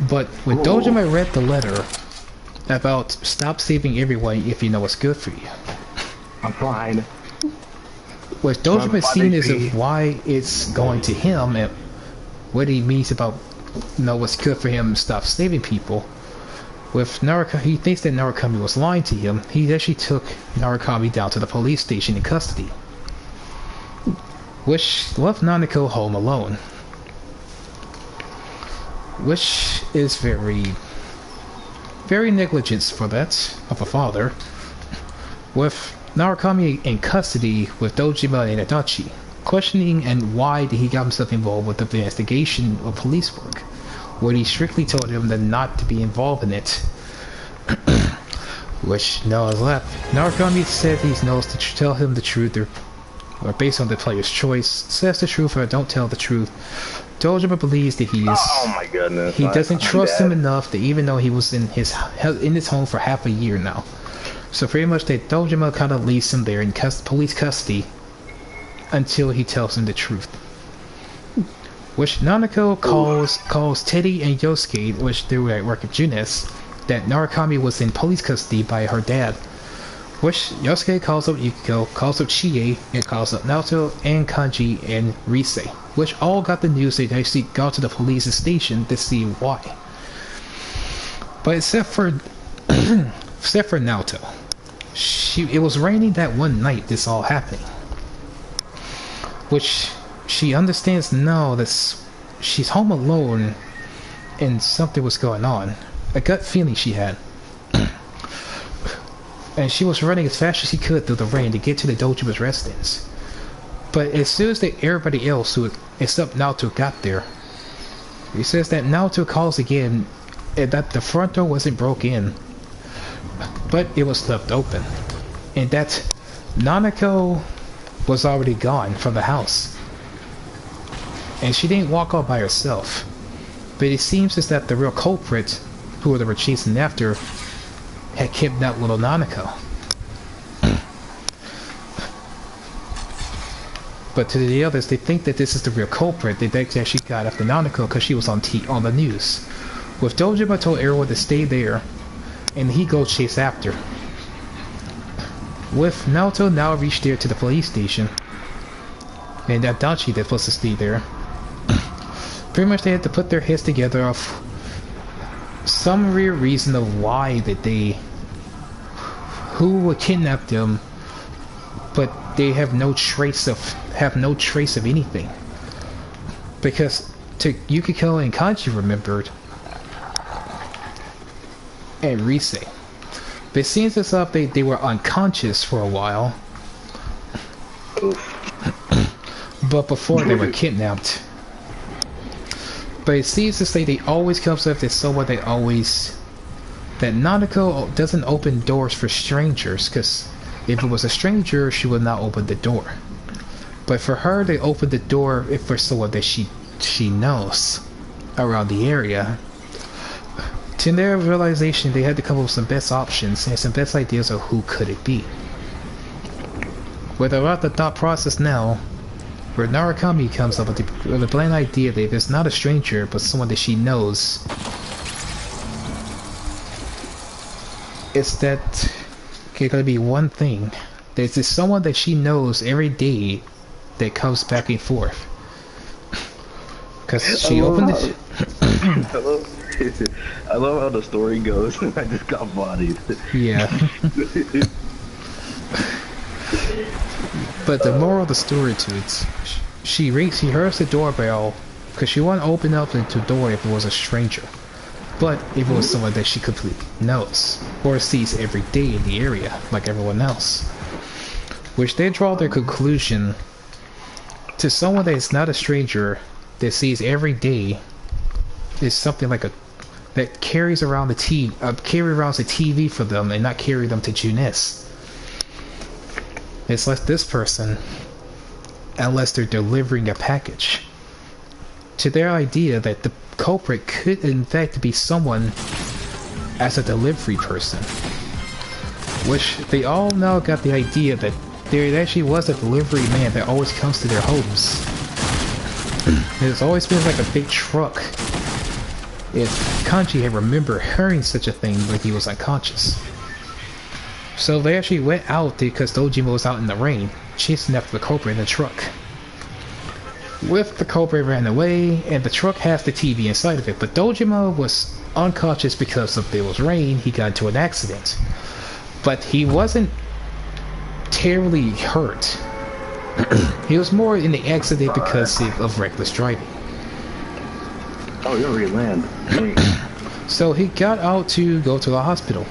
[SPEAKER 1] But when Dojima read the letter about stop saving everyone if you know what's good for you.
[SPEAKER 2] I'm fine.
[SPEAKER 1] What Dojima seen is of why it's going to him and what he means about know what's good for him to stop saving people. With Narukami, he thinks that Narukami was lying to him. He actually took Narukami down to the police station in custody, which left Nanako home alone, which is very negligent for that of a father. With Narukami in custody with Dojima and Adachi, questioning and why did he get himself involved with the investigation of police work, when he strictly told him that not to be involved in it. Which now is left. Narukami said he knows to tell him the truth, or based on the player's choice, says the truth or don't tell the truth. Dojima believes that he is.
[SPEAKER 2] Oh my goodness!
[SPEAKER 1] He doesn't trust him enough, that even though he was in his home for half a year now. So pretty much that Dojima kind of leaves him there in police custody until he tells him the truth. Which Nanako calls Teddy and Yosuke, which they were at work at Junes, that Narukami was in police custody by her dad. Which Yosuke calls up Yukiko, calls up Chie, and calls up Naoto and Kanji and Rise, which all got the news they actually got to the police station to see why. But except for Naoto, it was raining that one night this all happening. Which she understands now that she's home alone and something was going on. A gut feeling she had. And she was running as fast as she could through the rain to get to the Dojima's residence. But as soon as everybody else, except Naoto, got there, he says that Naoto calls again and that the front door wasn't broken in, but it was left open. And that Nanako was already gone from the house. And she didn't walk out by herself. But it seems as that the real culprit, who they were chasing after, had kidnapped little Nanako. But to the others, they think that this is the real culprit. They actually got after Nanako because she was on the news. With Dojima told everyone to stay there, and he go chase after. With Naoto now reached there to the police station, and Adachi that's supposed to stay there. Pretty much they had to put their heads together of some real reason of why that who would kidnap them, but they have no trace of anything. Because Yukiko and Kanji remembered, and Rise. But it seems as if they were unconscious for a while. But before they were kidnapped. But it seems as if they always comes up as someone that Nanako doesn't open doors for strangers, because if it was a stranger, she would not open the door. But for her, they opened the door for someone that she knows around the area. To their realization, they had to come up with some best options and some best ideas of who could it be. With about the thought process now, where Narukami comes up with a bland idea that if it's not a stranger, but someone that she knows, it's that it's gonna be one thing. There's this someone that she knows every day that comes back and forth. Because she opened it.
[SPEAKER 2] I love how the story goes. I just got bodied.
[SPEAKER 1] Yeah. But the moral of the story to it, she hears the doorbell because she wanted to open up the door if it was a stranger. But if it was someone that she completely knows or sees every day in the area, like everyone else. Which they draw their conclusion to someone that is not a stranger that sees every day is something like that carries around the TV for them and not carry them to Junes. It's like this person, unless they're delivering a package. To their idea that the culprit could in fact be someone as a delivery person. Which they all now got the idea that there actually was a delivery man that always comes to their homes. There's always been like a big truck. If Kanji had remembered hearing such a thing when he was unconscious. So they actually went out because Dojima was out in the rain, chasing after the culprit in the truck. With the culprit ran away, and the truck has the TV inside of it. But Dojima was unconscious because of there was rain. He got into an accident, but he wasn't terribly hurt. He was more in the accident because of reckless driving.
[SPEAKER 2] Oh, you already land.
[SPEAKER 1] So he got out to go to the hospital.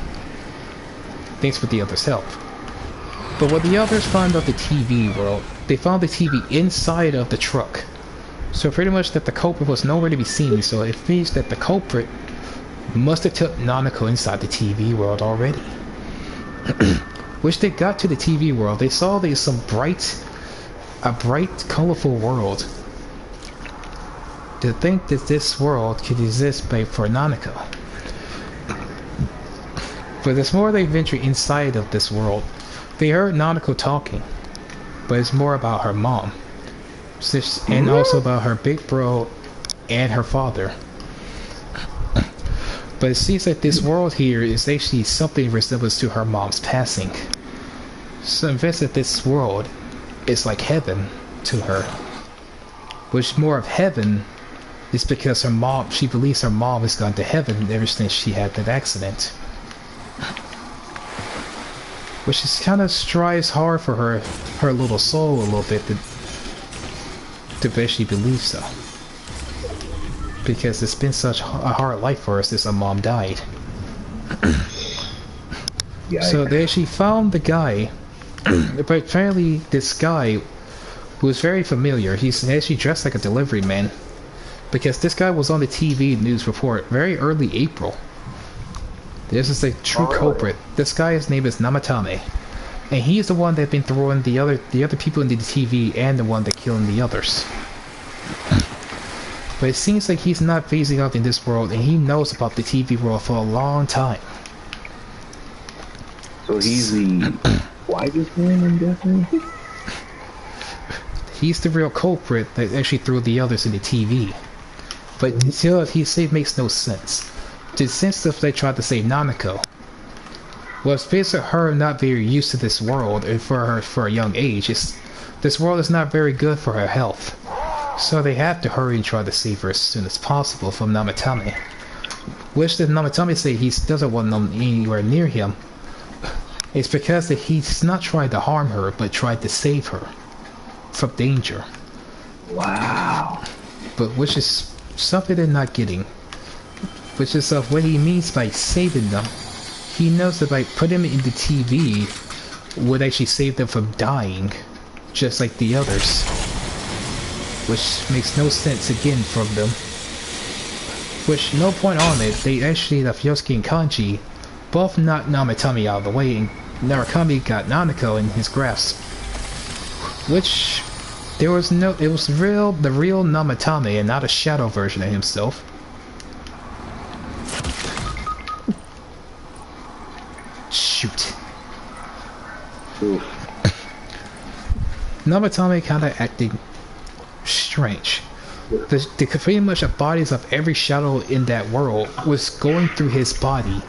[SPEAKER 1] Thanks for the others' help. But when the others found out the TV world, they found the TV inside of the truck. So pretty much that the culprit was nowhere to be seen, so it means that the culprit must have took Nanako inside the TV world already. Which they got to the TV world, they saw there's a bright, colorful world. To think that this world could exist for Nanako. But as more they venture inside of this world, they heard Nanako talking, but it's more about her mom, and also about her big bro and her father. But it seems like this world here is actually something resemblance to her mom's passing. So it means that this world is like heaven to her, which more of heaven is because her mom, she believes her mom has gone to heaven ever since she had that accident. Which is kind of strives hard for her little soul a little bit to eventually believe so. Because it's been such a hard life for her since her mom died. So they actually found the guy, but apparently this guy was very familiar. He's actually dressed like a delivery man. Because this guy was on the TV news report very early April. This is a true culprit. This guy's name is Namatame, and he's the one that's been throwing the other people into the TV and the one that killing the others. But it seems like he's not phasing out in this world, and he knows about the TV world for a long time.
[SPEAKER 2] So he's the wisest man, I'm guessing?
[SPEAKER 1] He's the real culprit that actually threw the others in the TV. But still, he said makes no sense. The sense of they tried to save Nanako was based on her not very used to this world, and for a young age, this world is not very good for her health. So they have to hurry and try to save her as soon as possible from Namatame. Which the Namatame say he doesn't want them anywhere near him. It's because that he's not trying to harm her, but tried to save her from danger.
[SPEAKER 2] Wow.
[SPEAKER 1] But which is something they're not getting. Which is of what he means by saving them. He knows that by putting them in the TV would actually save them from dying, just like the others. Which makes no sense again from them. Which, no point on it, they actually left Yosuke and Kanji both knocked Namatame out of the way, and Narukami got Nanako in his grasp. Which, it was the real Namatame and not a shadow version of himself. Shoot.
[SPEAKER 2] Oof.
[SPEAKER 1] Namatame kinda acting strange. Pretty much the bodies of every shadow in that world was going through his body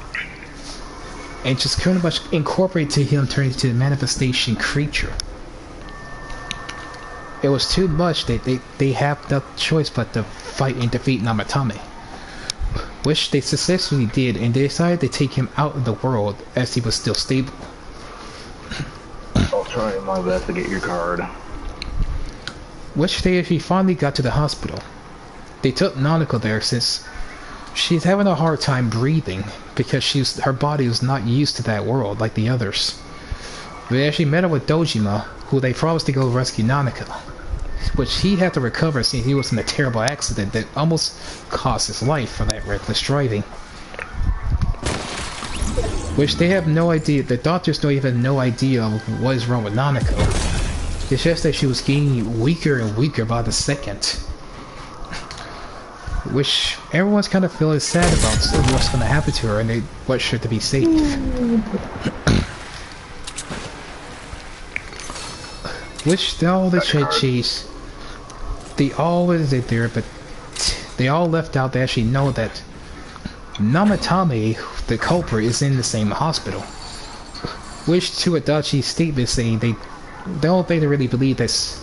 [SPEAKER 1] and just pretty much incorporated him turning into a manifestation creature. It was too much that they have no choice but to fight and defeat Namatame. Which they successfully did, and they decided to take him out of the world as he was still stable.
[SPEAKER 2] I'll try my best to get your card.
[SPEAKER 1] Which they actually finally got to the hospital. They took Nanako there since she's having a hard time breathing because her body was not used to that world like the others. They actually met up with Dojima, who they promised to go rescue Nanako, which he had to recover since he was in a terrible accident that almost cost his life for that reckless driving. Which they have no idea, the doctors don't even have no idea of what is wrong with Nanako. It's just that she was getting weaker and weaker by the second. Which everyone's kind of feeling sad about what's going to happen to her, and they want her to be safe. Which all the chase, they always did there, but they all left out to actually know that Namatame, the culprit, is in the same hospital. Which to Adachi's statement saying they don't think they really believe that's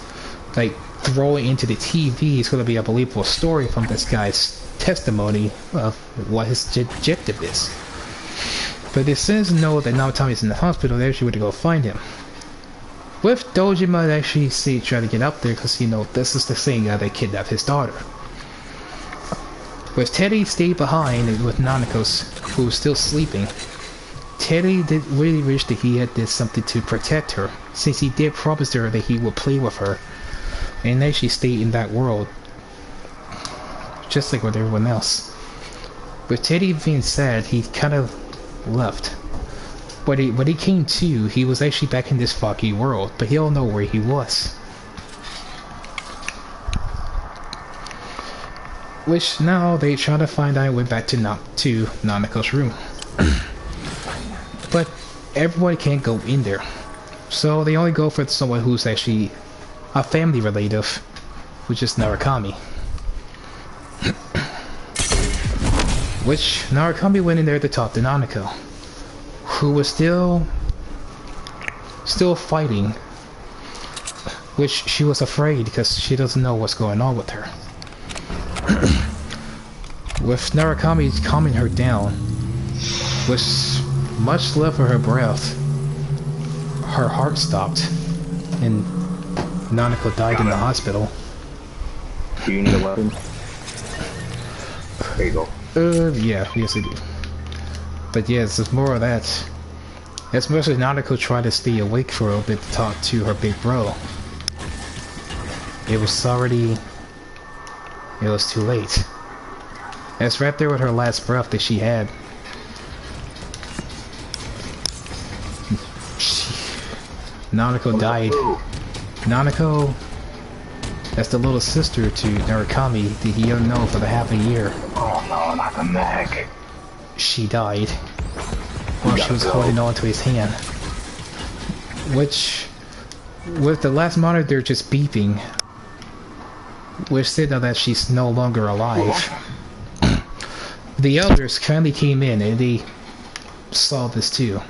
[SPEAKER 1] like throw it into the TV is going to be a believable story from this guy's testimony of what his objective is. But the citizens know that Namatami is in the hospital. They actually went to go find him. With Dojima actually trying to get up there because, you know, this is the same guy that kidnapped his daughter. With Teddy stayed behind with Nanako, who was still sleeping, Teddy did really wish that he had did something to protect her, since he did promise her that he would play with her, and actually stay in that world, just like with everyone else. With Teddy being sad, he kind of left. But when he came to, he was actually back in this foggy world, but he don't know where he was. Which now they try to find out, went back to Nanako's room. But everybody can't go in there. So they only go for someone who's actually a family relative, which is Narukami. Which Narukami went in there to talk to Nanako, who was still fighting, which she was afraid because she doesn't know what's going on with her. With Narukami calming her down, with much love for her breath, her heart stopped, and Nanako died in the hospital.
[SPEAKER 2] Do you need a weapon? There you go.
[SPEAKER 1] Yeah, yes I do. But yes, there's more of that. As much as Nanako tried to stay awake for a little bit to talk to her big bro, it was too late. It's right there with her last breath that she had. Nanako died. Nanako, that's the little sister to Narukami that he didn't know for the half a year.
[SPEAKER 2] Oh no, not the mech.
[SPEAKER 1] She died while she was holding on to his hand. Which, with the last monitor just beeping, which said that she's no longer alive. The elders kindly came in and they saw this too.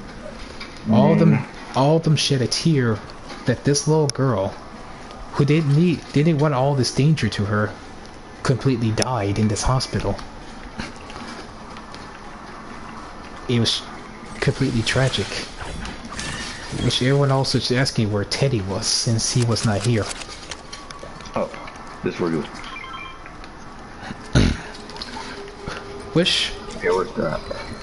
[SPEAKER 1] All of them shed a tear that this little girl, who didn't want all this danger to her, completely died in this hospital. It was completely tragic. Which everyone else was asking where Teddy was, since he was not here.
[SPEAKER 2] Oh, this for you.
[SPEAKER 1] Which,
[SPEAKER 2] okay, what's that?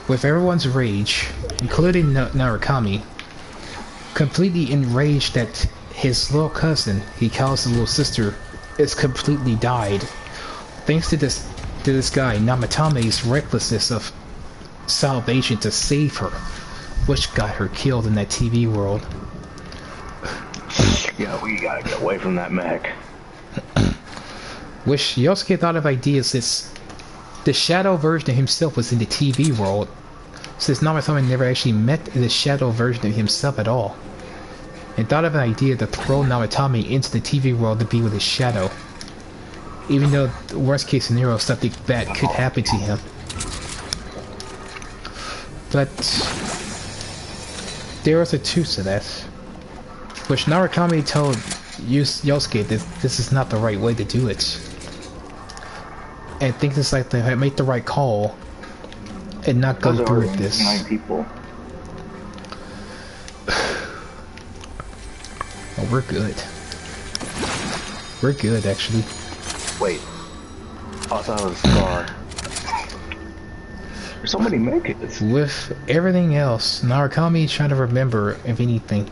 [SPEAKER 1] With everyone's rage, including Narukami, completely enraged that his little cousin, he calls the little sister, is completely died, thanks to this guy Namatame's recklessness of salvation to save her, which got her killed in that TV world.
[SPEAKER 2] Yeah, we gotta get away from that mech.
[SPEAKER 1] Which Yosuke thought of ideas since the shadow version of himself was in the TV world, since Namatame never actually met the shadow version of himself at all, and thought of an idea to throw Namatame into the TV world to be with his shadow, even though the worst case scenario, something bad could happen to him. But there was a truth to that, which Narukami told Yosuke that this is not the right way to do it, and thinks it's like they made the right call and not go through with this.
[SPEAKER 2] 9 people.
[SPEAKER 1] Oh, we're good. We're good, actually.
[SPEAKER 2] Wait. I thought it was a scar. There's so many mechas.
[SPEAKER 1] With everything else, Narukami trying to remember if anything.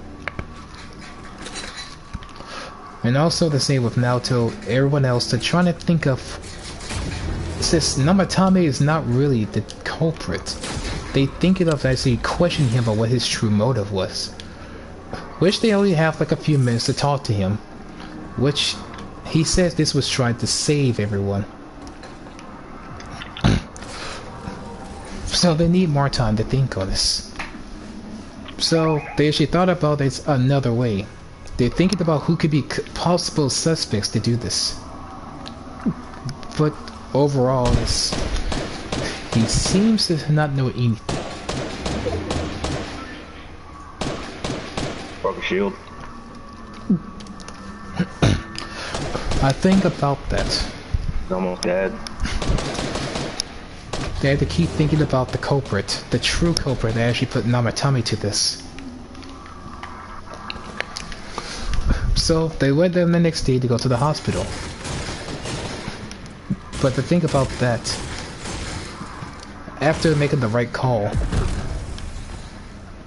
[SPEAKER 1] And also the same with Naoto, everyone else, to trying to think of, since Namatame is not really the culprit, they think of actually questioning him about what his true motive was. Which they only have like a few minutes to talk to him, which he says this was trying to save everyone. So they need more time to think on this. So they actually thought about it another way. They're thinking about who could be possible suspects to do this. But overall, he seems to not know anything.
[SPEAKER 2] Broke a shield.
[SPEAKER 1] I think about that.
[SPEAKER 2] He's almost dead.
[SPEAKER 1] They had to keep thinking about the culprit, the true culprit that actually put Namatame to this. So they went there the next day to go to the hospital. But the thing about that, after making the right call,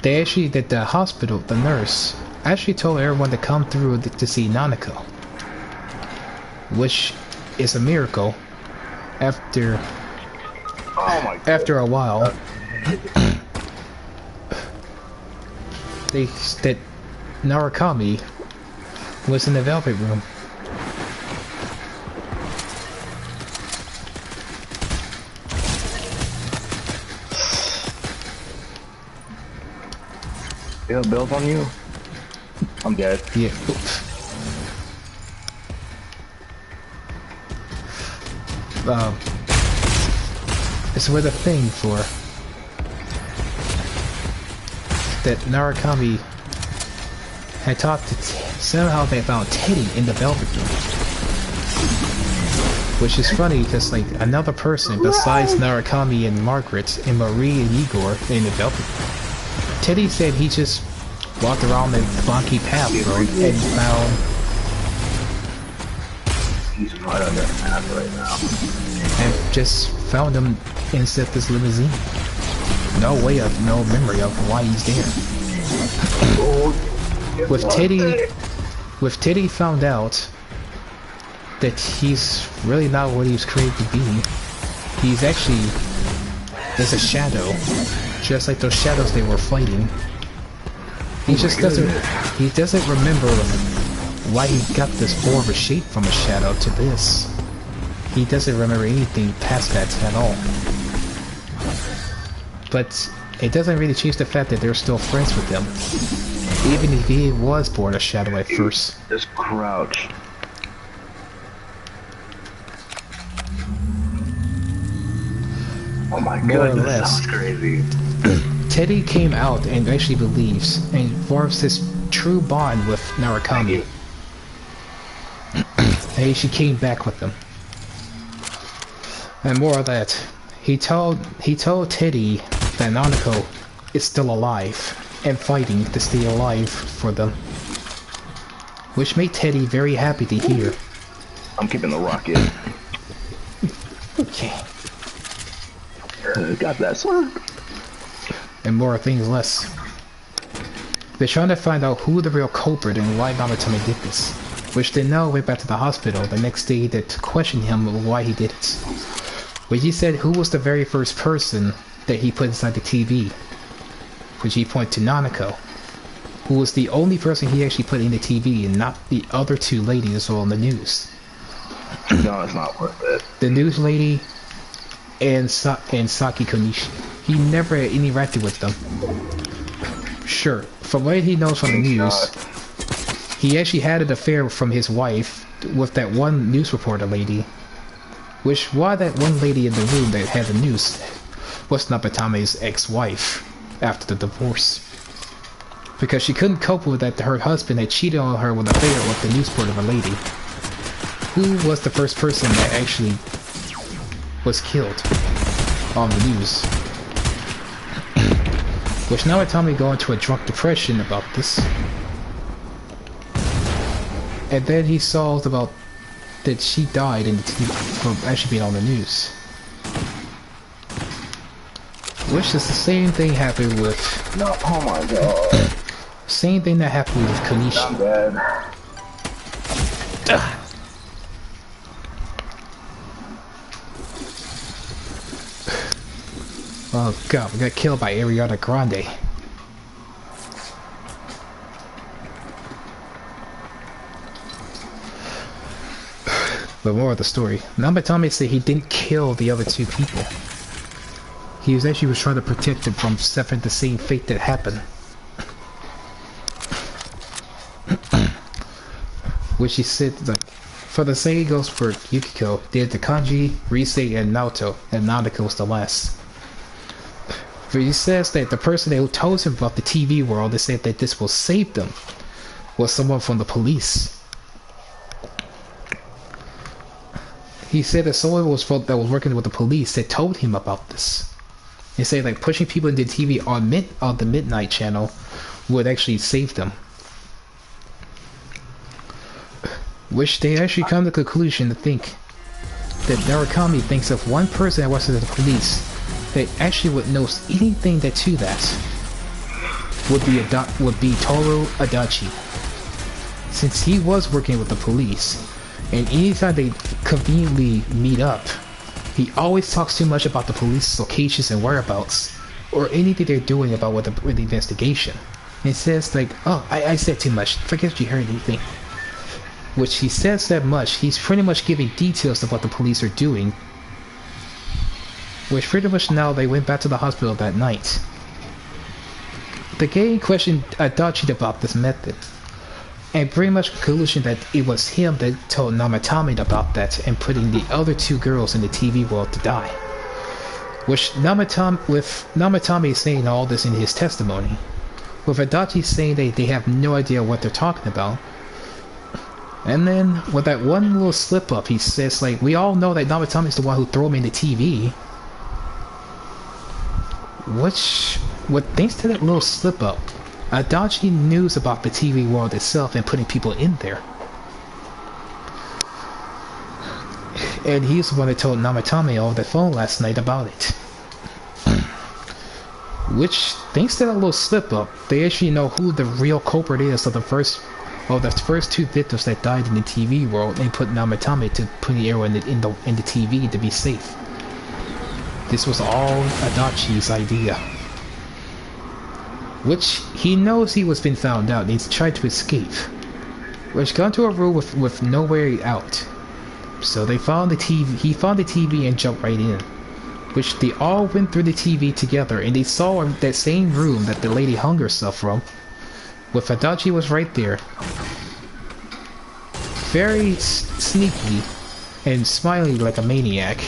[SPEAKER 1] they actually did the hospital, the nurse, actually told everyone to come through to see Nanako. Which is a miracle after a while. That Narukami was in the velvet room.
[SPEAKER 2] You have bills on you? I'm dead.
[SPEAKER 1] Yeah. It's with a thing for that Narukami had talked to somehow they found Teddy in the velvet room, which is funny because like another person besides Narukami and Margaret and Marie and Igor in the velvet room. Teddy said he just walked around the funky path road and found.
[SPEAKER 2] He's right on that path right now.
[SPEAKER 1] And just found him inside this limousine. No memory of why he's there. With Teddy found out that he's really not what he was created to be. He's actually is a shadow, just like those shadows they were fighting. He just doesn't remember why he got this more of a shape from a shadow to this. He doesn't remember anything past that at all. But it doesn't really change the fact that they're still friends with him. Even if he was born a shadow at first.
[SPEAKER 2] Just crouch. Oh my god, that sounds crazy.
[SPEAKER 1] Teddy came out and actually believes and forms his true bond with Narukami. And she came back with him. And more of that, he told Teddy that Nanako is still alive and fighting to stay alive for them, which made Teddy very happy to hear.
[SPEAKER 2] I'm keeping the rocket.
[SPEAKER 1] Okay.
[SPEAKER 2] Got that sword.
[SPEAKER 1] And more things less. They're trying to find out who the real culprit and why Namatame did this, which they now went back to the hospital the next day to question him why he did it. But he said who was the very first person that he put inside the TV, which he pointed to Nanako, who was the only person he actually put in the TV and not the other two ladies who were on the news.
[SPEAKER 2] No, it's not worth it.
[SPEAKER 1] The news lady and Saki Konishi. He never interacted with them. Sure, from what he knows from the news, he actually had an affair from his wife with that one news reporter lady. Which, why that one lady in the room that had the news was Namatame's ex-wife after the divorce. Because she couldn't cope with that her husband had cheated on her with an affair with the news reporter lady. Who was the first person that actually was killed on the news? Which now Namatame go into a drunk depression about this. And then he solved about that she died in the from actually being on the news. Which is the same thing happened with...
[SPEAKER 2] No, oh my god.
[SPEAKER 1] Same thing that happened with Konishi.
[SPEAKER 2] I'm dead.
[SPEAKER 1] Oh god, we got killed by Ariana Grande. But more of the story. Namatame said he didn't kill the other two people. He was actually trying to protect them from suffering the same fate that happened. Which he said, like, for the same goes for Yukiko, they had the Kanji, Risei, and Naoto, and Nanako was the last. But he says that the person who told him about the TV world and said that this will save them was someone from the police. he said that someone that was working with the police that told him about this. They say like pushing people into TV on the midnight channel would actually save them. Which they actually come to the conclusion to think that Narukami thinks of one person that works with the police that actually would know anything that to that would be Toru Adachi. Since he was working with the police, and anytime they conveniently meet up, he always talks too much about the police's locations and whereabouts, or anything they're doing about with the investigation. And he says like, oh, I said too much, forget if you heard anything. Which he says that much, he's pretty much giving details of what the police are doing. Which pretty much now they went back to the hospital that night. The gang questioned Adachi about this method, and pretty much conclusion that it was him that told Namatame about that and putting the other two girls in the TV world to die. Which Namatame saying all this in his testimony, with Adachi saying they have no idea what they're talking about. And then with that one little slip up, he says like, we all know that Namatame is the one who threw him in the TV. Thanks to that little slip up, Adachi knows about the TV world itself and putting people in there. And he's the one that told Namatame over the phone last night about it. Which, thanks to that little slip up, they actually know who the real culprit is of the first two victims that died in the TV world, and put Namatame to put the arrow in the TV to be safe. This was all Adachi's idea. Which he knows he was being found out and he's tried to escape. Which got into a room with no way out. So they found the TV. He found the TV and jumped right in. Which they all went through the TV together and they saw that same room that the lady hung herself from. With Adachi was right there. Very sneaky and smiling like a maniac.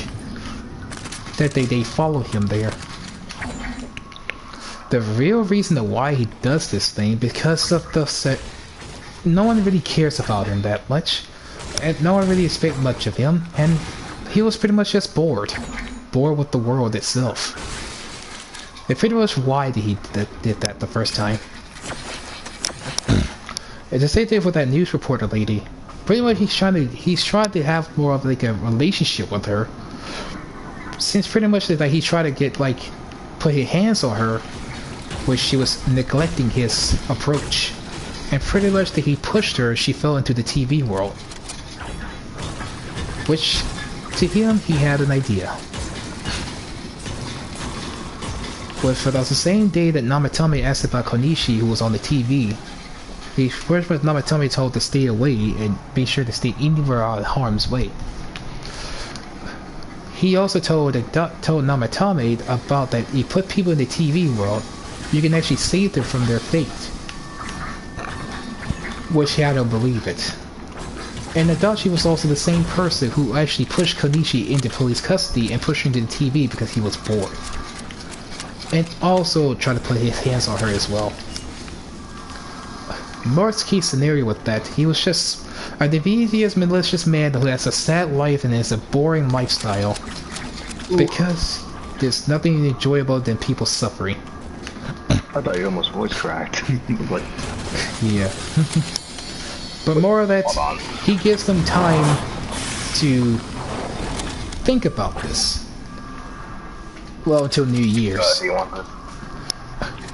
[SPEAKER 1] That they followed him there. The real reason why he does this thing, because of the set, no one really cares about him that much, and no one really expects much of him, and he was pretty much just bored with the world itself. And pretty much why he did that the first time. And the same thing with that news reporter lady. Pretty much he's trying to have more of like a relationship with her. Since pretty much that he tried to get like put his hands on her, which she was neglecting his approach, and pretty much that he pushed her, she fell into the TV world. Which to him he had an idea. But for the same day that Namatame asked about Konishi, who was on the TV, he first was Namatame told to stay away and be sure to stay anywhere out of harm's way. He also told Namatame about that you put people in the TV world, you can actually save them from their fate. Which I don't believe it. And Adachi was also the same person who actually pushed Konishi into police custody and pushed her into the TV because he was bored. And also tried to put his hands on her as well. Worst case scenario with that, he was just a devious, malicious man who has a sad life and has a boring lifestyle. Because there's nothing enjoyable than people suffering.
[SPEAKER 2] I thought you almost voice cracked. Like...
[SPEAKER 1] Yeah. But more of that, he gives them time to think about this. Well, until New Year's.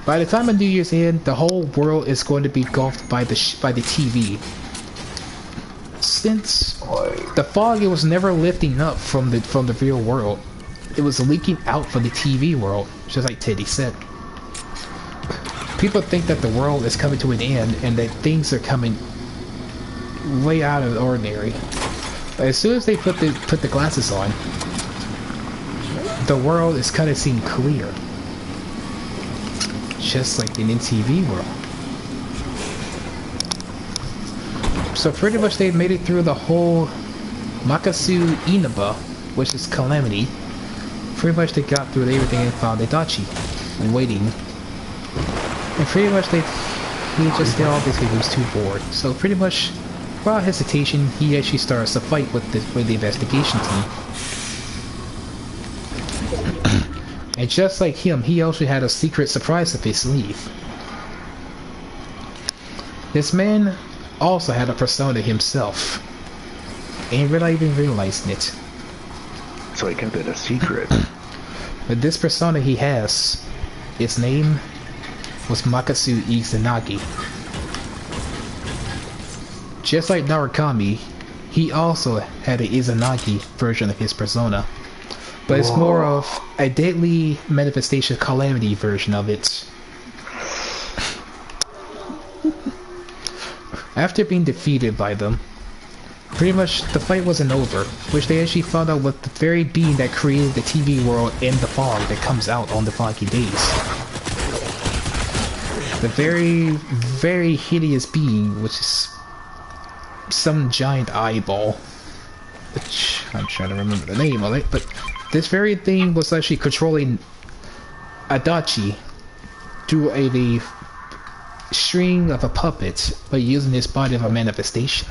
[SPEAKER 1] By the time of New Year's end, the whole world is going to be engulfed by the TV. Since the fog, it was never lifting up from the real world. It was leaking out from the TV world, just like Teddy said. People think that the world is coming to an end and that things are coming way out of the ordinary. But as soon as they put the glasses on, the world is kind of seen clear. Just like in the TV world. So pretty much they made it through the whole Makasu Inaba, which is Calamity. Pretty much they got through everything and found Adachi waiting. And pretty much he just did all this because he was too bored. So pretty much without hesitation, he actually starts a fight with the investigation team. And just like him, he also had a secret surprise up his sleeve. This man also had a persona himself, and without even realizing it.
[SPEAKER 2] So he kept it a secret.
[SPEAKER 1] But this persona he has, its name was Makatsu Izanagi. Just like Narukami, he also had an Izanagi version of his persona. But it's more of a deadly manifestation calamity version of it. After being defeated by them, pretty much the fight wasn't over, which they actually found out was the very being that created the TV world in the fog that comes out on the foggy days. The very, very hideous being, which is some giant eyeball, which I'm trying to remember the name of it, but this very thing was actually controlling Adachi through a string of a puppet by using his body of a manifestation.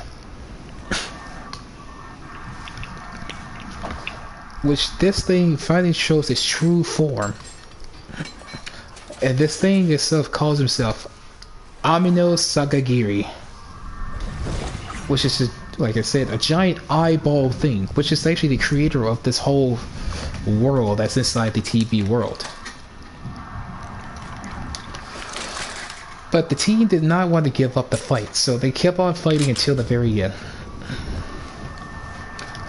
[SPEAKER 1] Which this thing finally shows its true form. And this thing itself calls himself Amino Sagagiri. Which is, like I said, a giant eyeball thing, which is actually the creator of this whole world that's inside the TV world. But the team did not want to give up the fight, so they kept on fighting until the very end,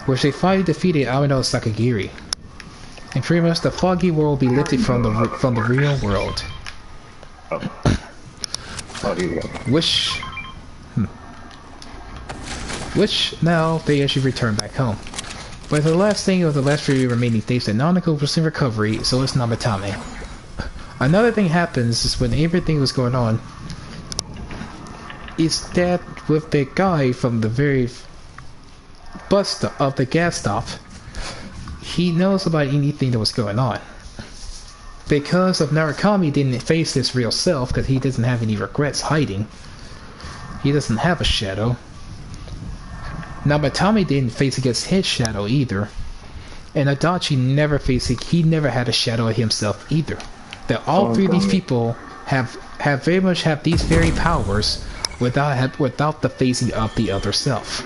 [SPEAKER 1] which they finally defeated Amino Sakagiri, and pretty much the foggy world will be lifted from the real world. Which now they actually return back home. But the last thing of the last few remaining days that Nanako was in recovery, so is Namatame. Another thing happens is when everything was going on, is that with the guy from the very bus stop of the gas stop, he knows about anything that was going on. Because of Narukami didn't face his real self, because he doesn't have any regrets hiding. He doesn't have a shadow. Namatame didn't face against his shadow either. And Adachi never faced it, he never had a shadow of himself either. That all three of these people have very much have these very powers without the facing of the other self.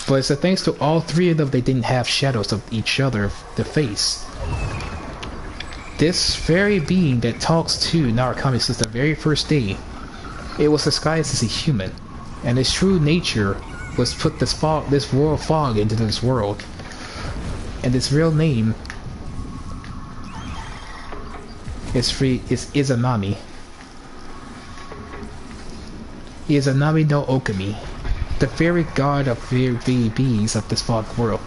[SPEAKER 1] But it's thanks to all three of them they didn't have shadows of each other to face. This very being that talks to Narukami since the very first day, it was disguised as a human, and its true nature was put this world fog into this world. And its real name is Izanami. Izanami no Okami, the very god of very beings of this fog world.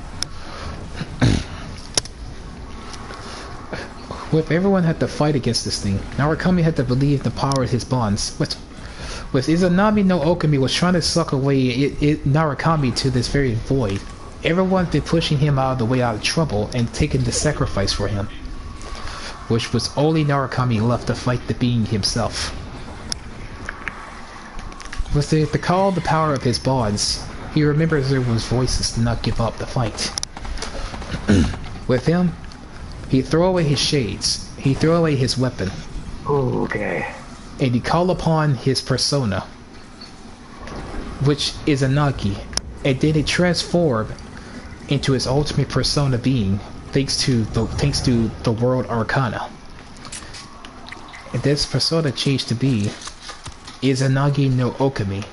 [SPEAKER 1] With everyone had to fight against this thing, Narukami had to believe the power of his bonds. With Izanami no Okami was trying to suck away Narukami to this very void. Everyone's been pushing him out of the way out of trouble and taking the sacrifice for him. Which was only Narukami left to fight the being himself. With the call of the power of his bonds, he remembers everyone's voices to not give up the fight. With him, he threw away his shades, he threw away his weapon.
[SPEAKER 2] Okay.
[SPEAKER 1] And he called upon his persona, which is Izanagi, and then it transformed into his ultimate persona being, thanks to the world Arcana. And this persona changed to be Izanagi no Okami,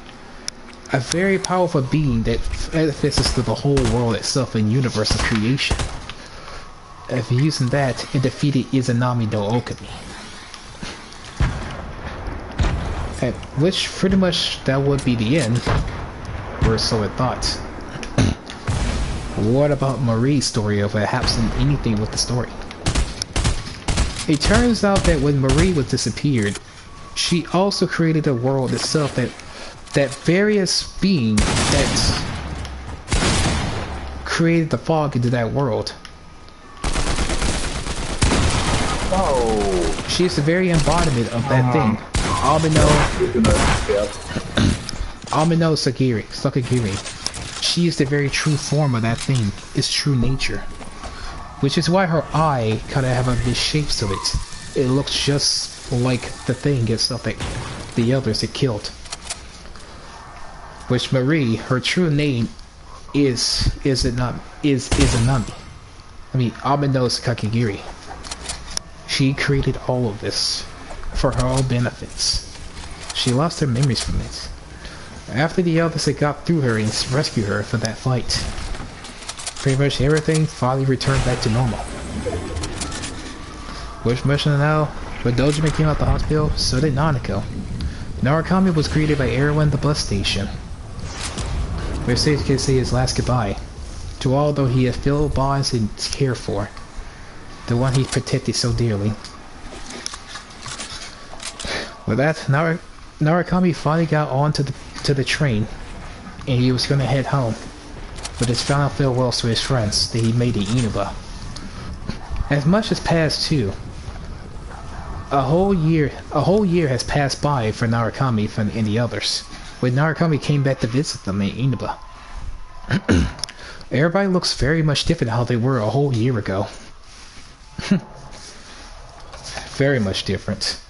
[SPEAKER 1] a very powerful being that manifests to the whole world itself and universe of creation. After using that, it defeated Izanami no Okami. At which pretty much that would be the end, or so it thought. What about Marie's story of perhaps anything with the story? It turns out that when Marie was disappeared, she also created a world itself that various being that created the fog into that world.
[SPEAKER 2] Oh,
[SPEAKER 1] she's the very embodiment of that thing. Amino Sakagiri. She is the very true form of that thing, its true nature. Which is why her eye kind of have a bit shapes to it. It looks just like the thing itself that the others it killed. Which Marie, her true name is Anami. I mean, Amino Sakagiri. She created all of this for her own benefits. She lost her memories from it. After the elders had got through her and rescued her for that fight, pretty much everything finally returned back to normal. Which much now, when Dojima came out the hospital, so did Nanako. Narukami was greeted by everyone at the bus station, where Sage could say his last goodbye to all though he had filled bonds and cared for, the one he protected so dearly. With that, Narukami finally got onto the train, and he was going to head home, with his final farewells to his friends that he made in Inaba. As much has passed too. A whole year has passed by for Narukami and the others, when Narukami came back to visit them in Inaba. Everybody looks very much different how they were a whole year ago. Very much different.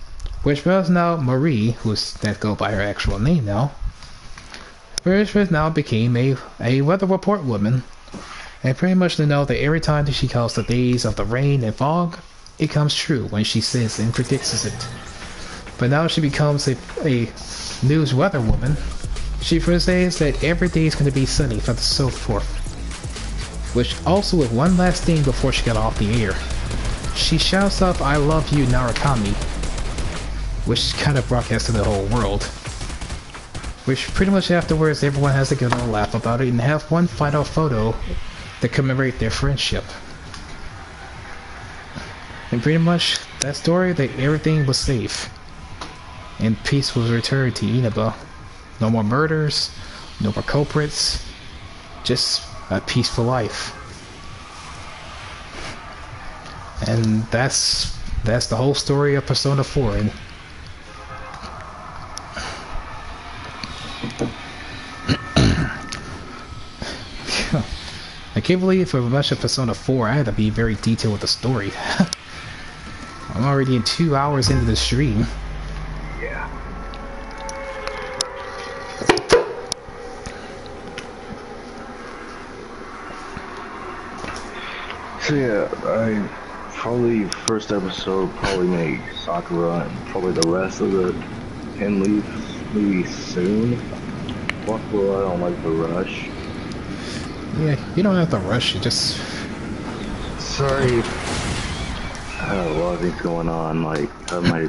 [SPEAKER 1] Which was now Marie, that go by her actual name now, which was now became a weather report woman, and pretty much to know that every time that she calls the days of the rain and fog, it comes true when she says and predicts it. But now she becomes a news weather woman. She says that every day is going to be sunny for the so forth. Which also with one last thing before she got off the air. She shouts up, "I love you, Narukami," which kind of broadcasts to the whole world. Which pretty much afterwards everyone has a good old laugh about it and have one final photo to commemorate their friendship. And pretty much that story that everything was safe. And peace was returned to Inaba. No more murders, no more culprits, just a peaceful life. And that's the whole story of Persona 4. And I can't believe for much of Persona 4 I had to be very detailed with the story. I'm already in 2 hours into the stream.
[SPEAKER 2] Yeah. So yeah, I probably first episode probably make Sakura and probably the rest of the 10 leaves maybe soon. Luckily I don't like the rush.
[SPEAKER 1] Yeah, you don't have to rush, you just...
[SPEAKER 2] Sorry. I have a lot of things going on, like I have my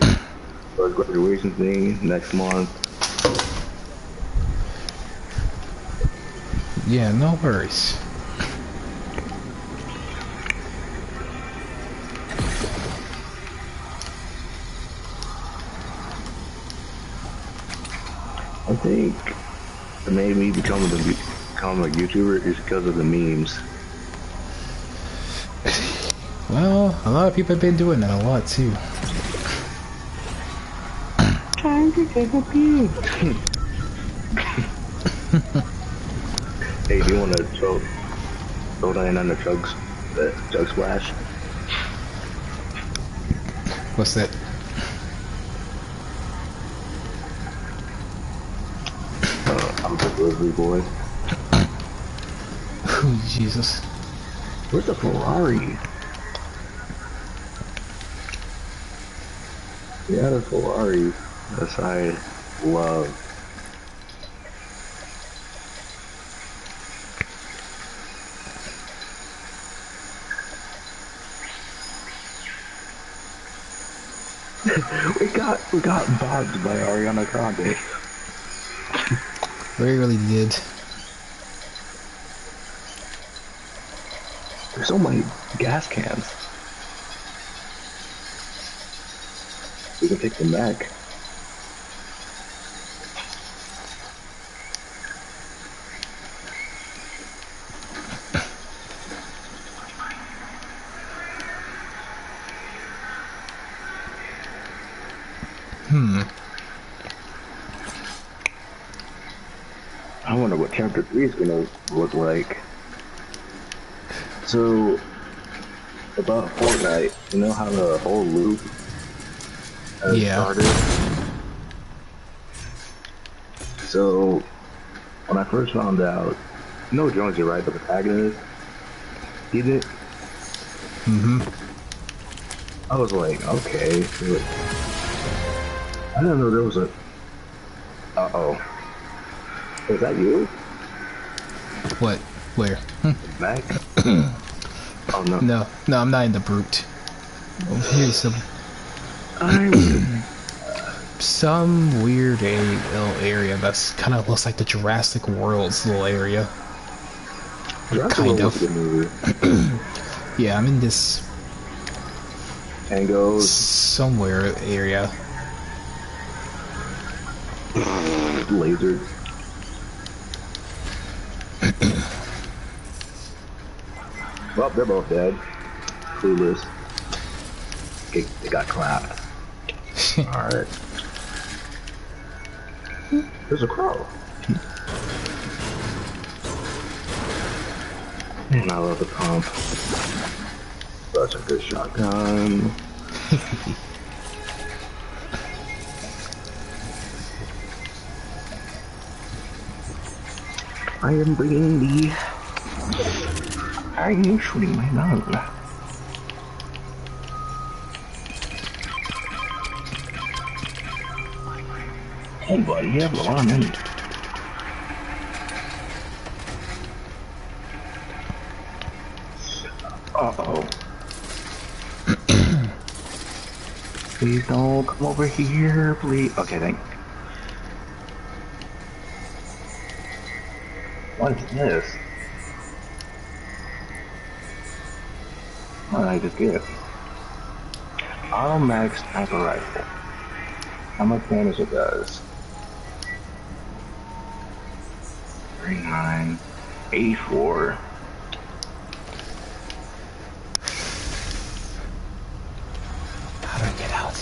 [SPEAKER 2] graduation thing next month.
[SPEAKER 1] Yeah, no worries.
[SPEAKER 2] I think it made me become a YouTuber is because of the memes.
[SPEAKER 1] Well, a lot of people have been doing that a lot too.
[SPEAKER 2] Trying to take a peek. Hey, do you want to throw that in on the chug splash?
[SPEAKER 1] What's that?
[SPEAKER 2] I'm the delivery boy.
[SPEAKER 1] Oh, Jesus.
[SPEAKER 2] Where's the Ferrari? Yeah, the Ferrari. That's I love. we got bogged by Ariana Grande.
[SPEAKER 1] We really did.
[SPEAKER 2] There's so many gas cans. We can take them back. wonder what chapter 3 is gonna look like. So, about Fortnite, you know how the whole loop started? So, when I first found out, you know Jonesy, right? The protagonist? He did?
[SPEAKER 1] Mm-hmm.
[SPEAKER 2] I was like, okay. I didn't know there was a... Uh-oh. Is that you?
[SPEAKER 1] What? Where?
[SPEAKER 2] Back? Oh, no.
[SPEAKER 1] No, I'm not in the brute. Here's some weird little area that's kind of looks like the Jurassic World's little area. Kind of. Yeah, I'm in this
[SPEAKER 2] Tangos
[SPEAKER 1] somewhere area.
[SPEAKER 2] Lasered. Well, they're both dead. Clueless. They got clapped. Alright. There's a crow. And I love the pump. Such a good shotgun. I am bringing the... I'm shooting my gun. Hey buddy, you have a lot of money. Uh-oh. Please don't come over here, please. Okay, thank you. What is this? What did I just get? Automatic sniper rifle. How much damage it does? 39, 84.
[SPEAKER 1] How do I get out?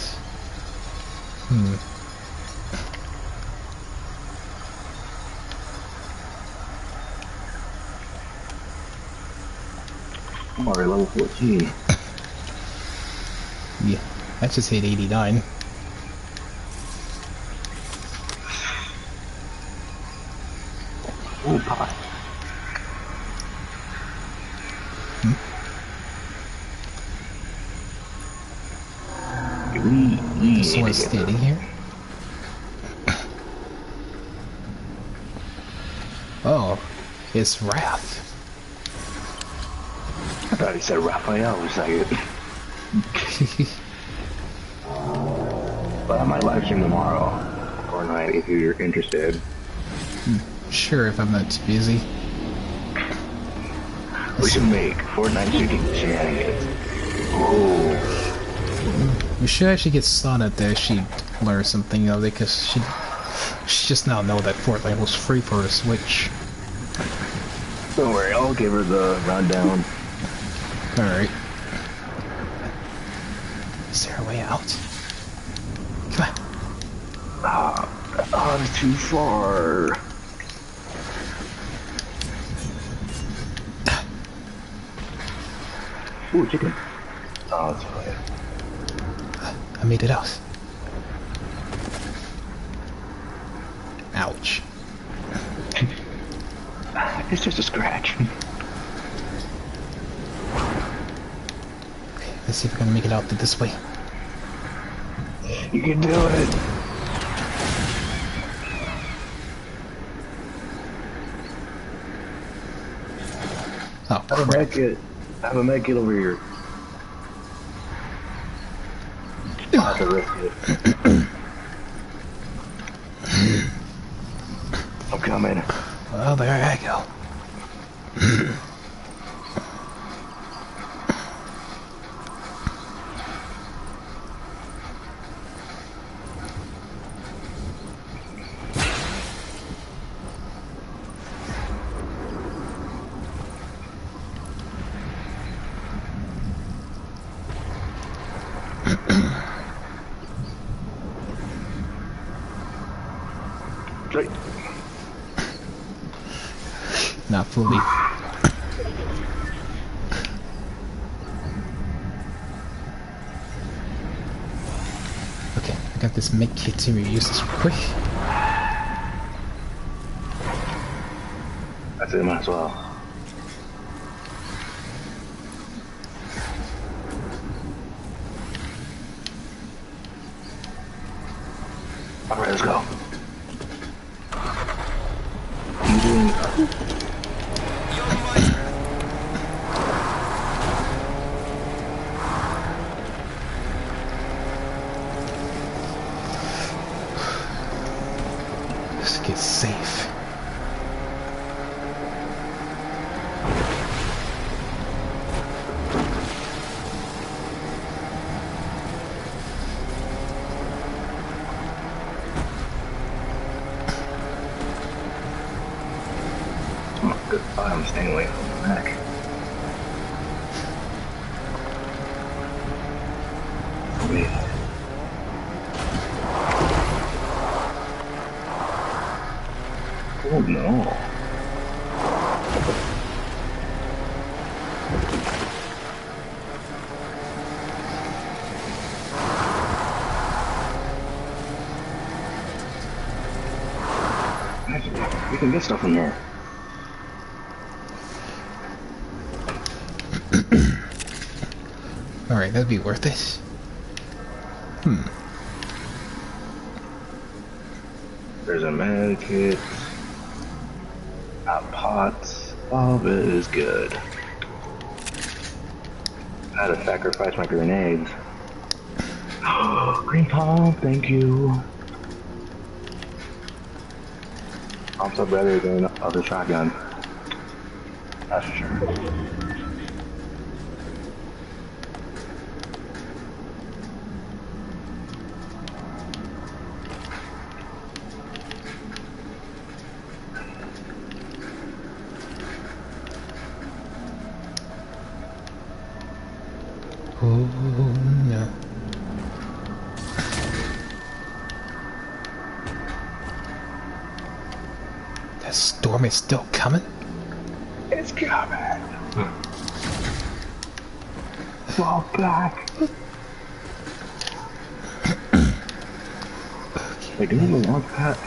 [SPEAKER 2] I'm already level 14.
[SPEAKER 1] Yeah, I just hit 89.
[SPEAKER 2] Oh, pot.
[SPEAKER 1] This one's standing here. Oh, it's Wrath.
[SPEAKER 2] I thought he said Raphael was like it. But I might live stream tomorrow. Fortnite if you're interested.
[SPEAKER 1] Sure, if I'm not too busy.
[SPEAKER 2] We should make Fortnite shooting shenanigans. Oh.
[SPEAKER 1] We should actually get Sonnet there. She learned something of it because she just now know that Fortnite was free for her Switch.
[SPEAKER 2] Don't worry, I'll give her the rundown.
[SPEAKER 1] Alright. Is there a way out? Come on.
[SPEAKER 2] Oh, it's too far. Ooh, chicken. Oh, that's fine.
[SPEAKER 1] I made it out. Ouch.
[SPEAKER 2] It's just a scratch.
[SPEAKER 1] Okay, let's see if we're gonna make it out this way.
[SPEAKER 2] You can do it.
[SPEAKER 1] Oh,
[SPEAKER 2] have a med kit. Have a med kit over here. I'll have to risk it. I'm coming.
[SPEAKER 1] Well, there I go. Not fully. Okay, I got this make kit to use this quick.
[SPEAKER 2] That's it, might as well. Alright, let's go. I'm doing...
[SPEAKER 1] Let's get safe.
[SPEAKER 2] I'm staying away from the back. Wait. Oh no. We can get stuff in there.
[SPEAKER 1] Alright, that'd be worth it.
[SPEAKER 2] There's a med kit. Got pots. All of it is good. I had to sacrifice my grenades. Green pump, thank you. Pumps are better than other shotgun. That's for sure.
[SPEAKER 1] Oh no. That storm is still coming?
[SPEAKER 2] It's coming. Fall back. Wait, do you have a launch pad?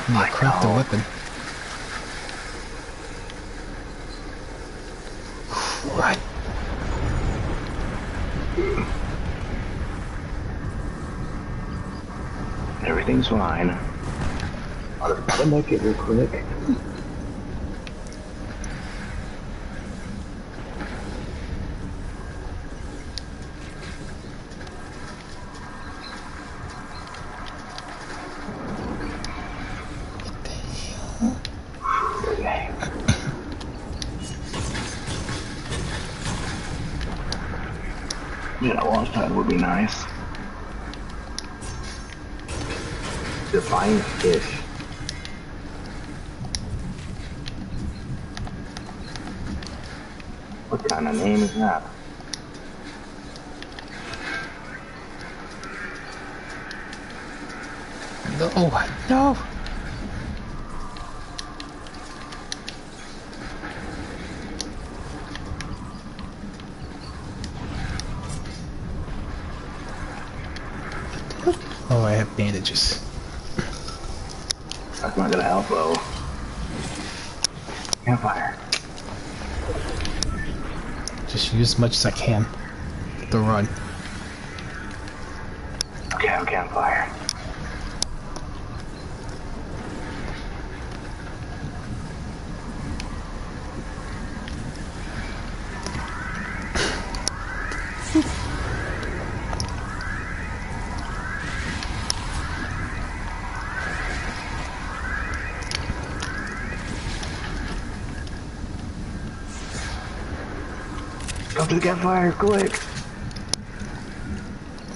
[SPEAKER 1] I cracked the weapon. Right.
[SPEAKER 2] Everything's fine. I'll make it real quick. Yeah, a launch pad would be nice. Defiant fish. What kind of name is that?
[SPEAKER 1] No, no. Oh, I have bandages.
[SPEAKER 2] That's not gonna help though. Campfire.
[SPEAKER 1] Just use as much as I can to run.
[SPEAKER 2] Okay, I'm campfire. Come to the campfire, quick!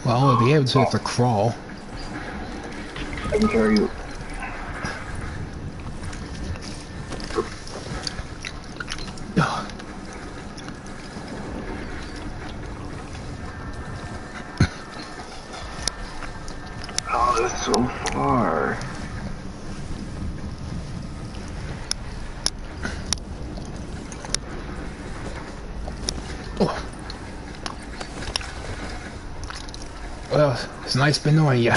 [SPEAKER 1] Well, I'll be able to have to crawl.
[SPEAKER 2] I can carry you. Oh, that's so far.
[SPEAKER 1] Well, it's nice been knowing ya.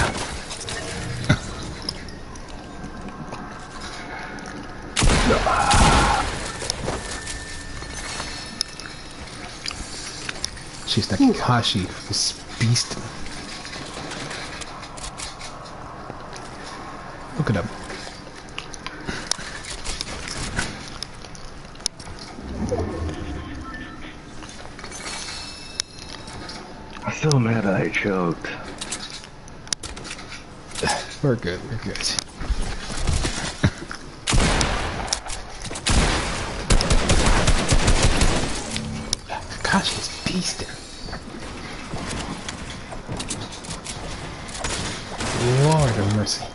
[SPEAKER 1] She's the Kakashi, this beast. Look at him.
[SPEAKER 2] I'm still mad that I choked.
[SPEAKER 1] We're good, we're good. Kakashi's beasting. Lord of mercy.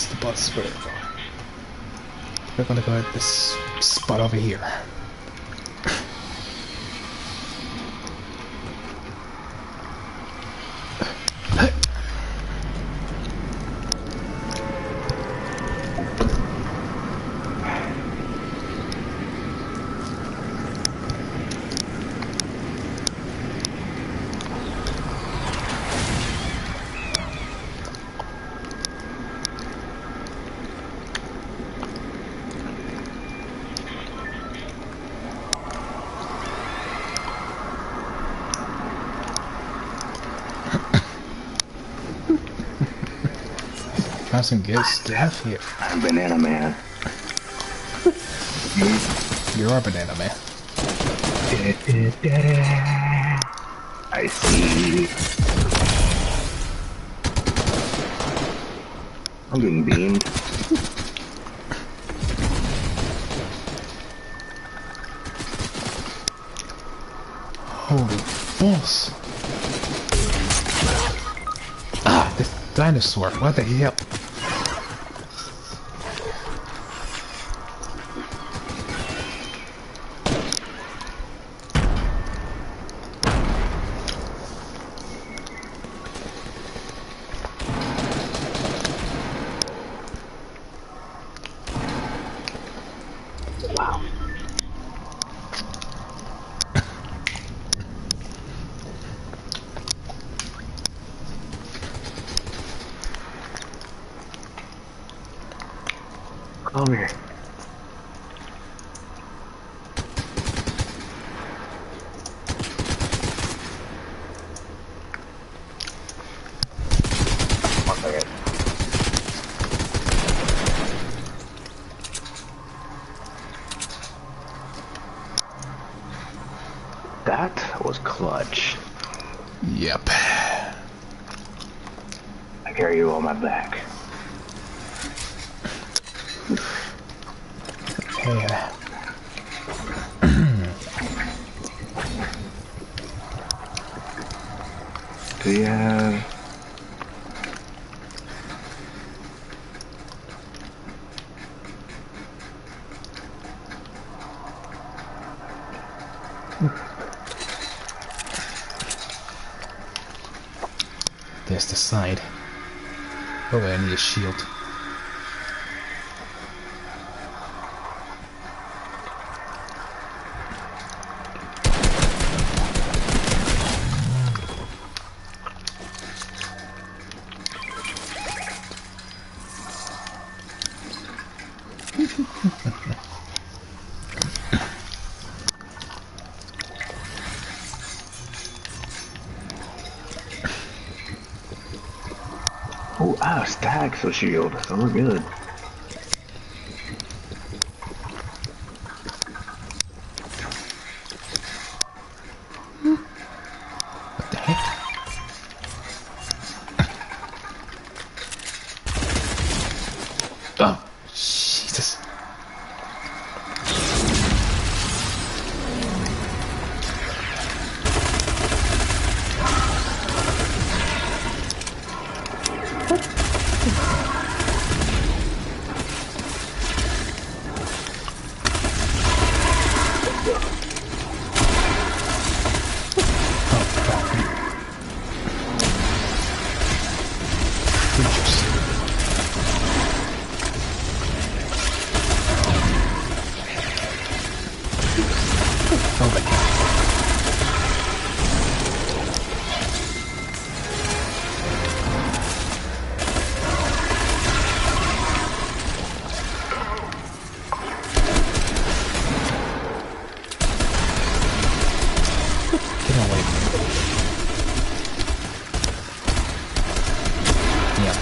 [SPEAKER 1] The bus, where we're gonna go at this spot over here. Found some good stuff here.
[SPEAKER 2] I'm Banana Man.
[SPEAKER 1] You're our Banana Man.
[SPEAKER 2] I see. I'm getting beamed.
[SPEAKER 1] Holy balls. Ah, this dinosaur. What the hell?
[SPEAKER 2] Wow. Come here. One second. That was clutch.
[SPEAKER 1] Yep.
[SPEAKER 2] I carry you on my back.
[SPEAKER 1] Yeah.
[SPEAKER 2] Do you have...
[SPEAKER 1] There's the side. Oh, I need a shield.
[SPEAKER 2] Ooh, I have stacks of shield, so we're good.
[SPEAKER 1] What the heck? Oh, Jesus. Oh my god. Get away. Yeah.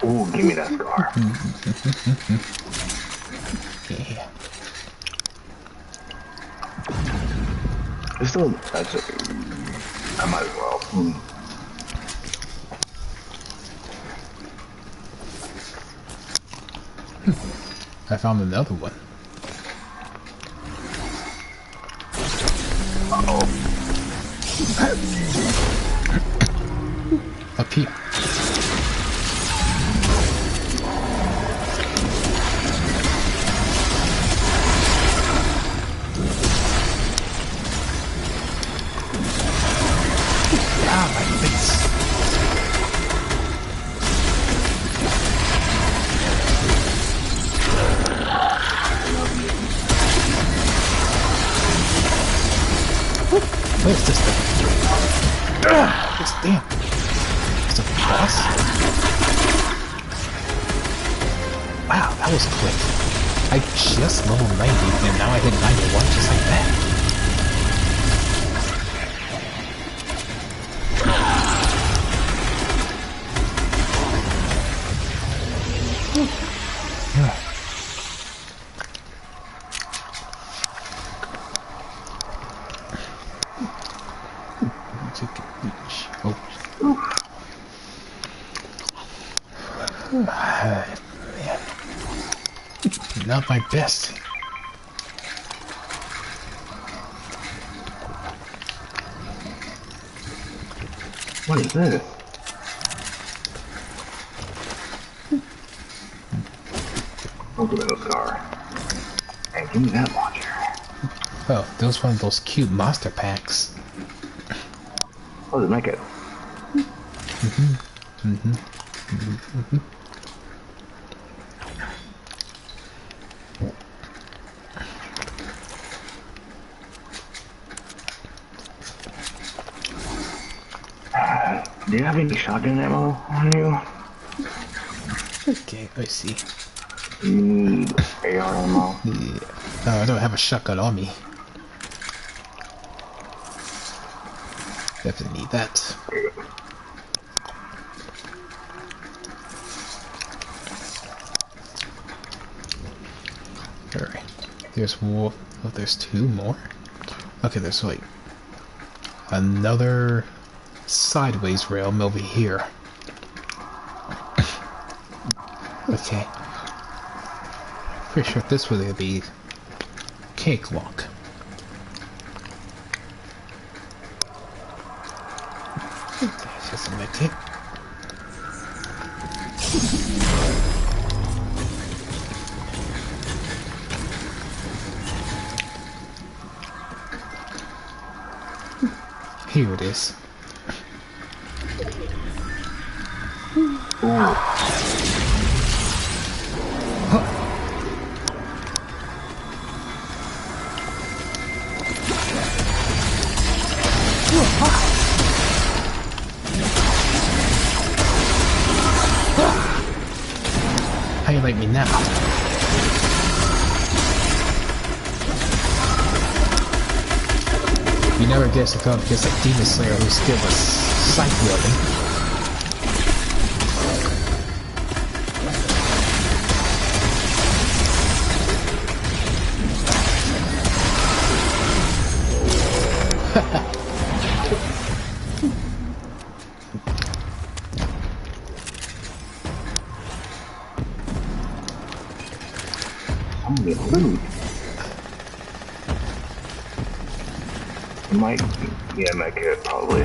[SPEAKER 2] Ooh, give me that scar.
[SPEAKER 1] Yeah.
[SPEAKER 2] It's still, that's it. I might as well.
[SPEAKER 1] I found another one.
[SPEAKER 2] Uh-oh.
[SPEAKER 1] Up here. Ah, my face. Where's this thing? This damn. It's a boss? Wow, that was quick. I just leveled 90 and now I hit 91 just like that. Man. Not my best.
[SPEAKER 2] What is this? Look at that scar. Hey, give me that launcher.
[SPEAKER 1] Oh, that was one of those cute monster packs.
[SPEAKER 2] Oh, did make it? Do you have any shotgun ammo on you?
[SPEAKER 1] Okay, I see.
[SPEAKER 2] You need AR ammo?
[SPEAKER 1] Yeah. No, I don't have a shotgun on me. Definitely need that. Alright. There's one. Oh, there's two more. Okay, there's like another sideways realm over here. Okay. Pretty sure this would be cakewalk. That's just a medkit. Here it is. annihilate me now. You never guess to come against a demon slayer who's still a psyche weapon.
[SPEAKER 2] Yeah, my kid probably.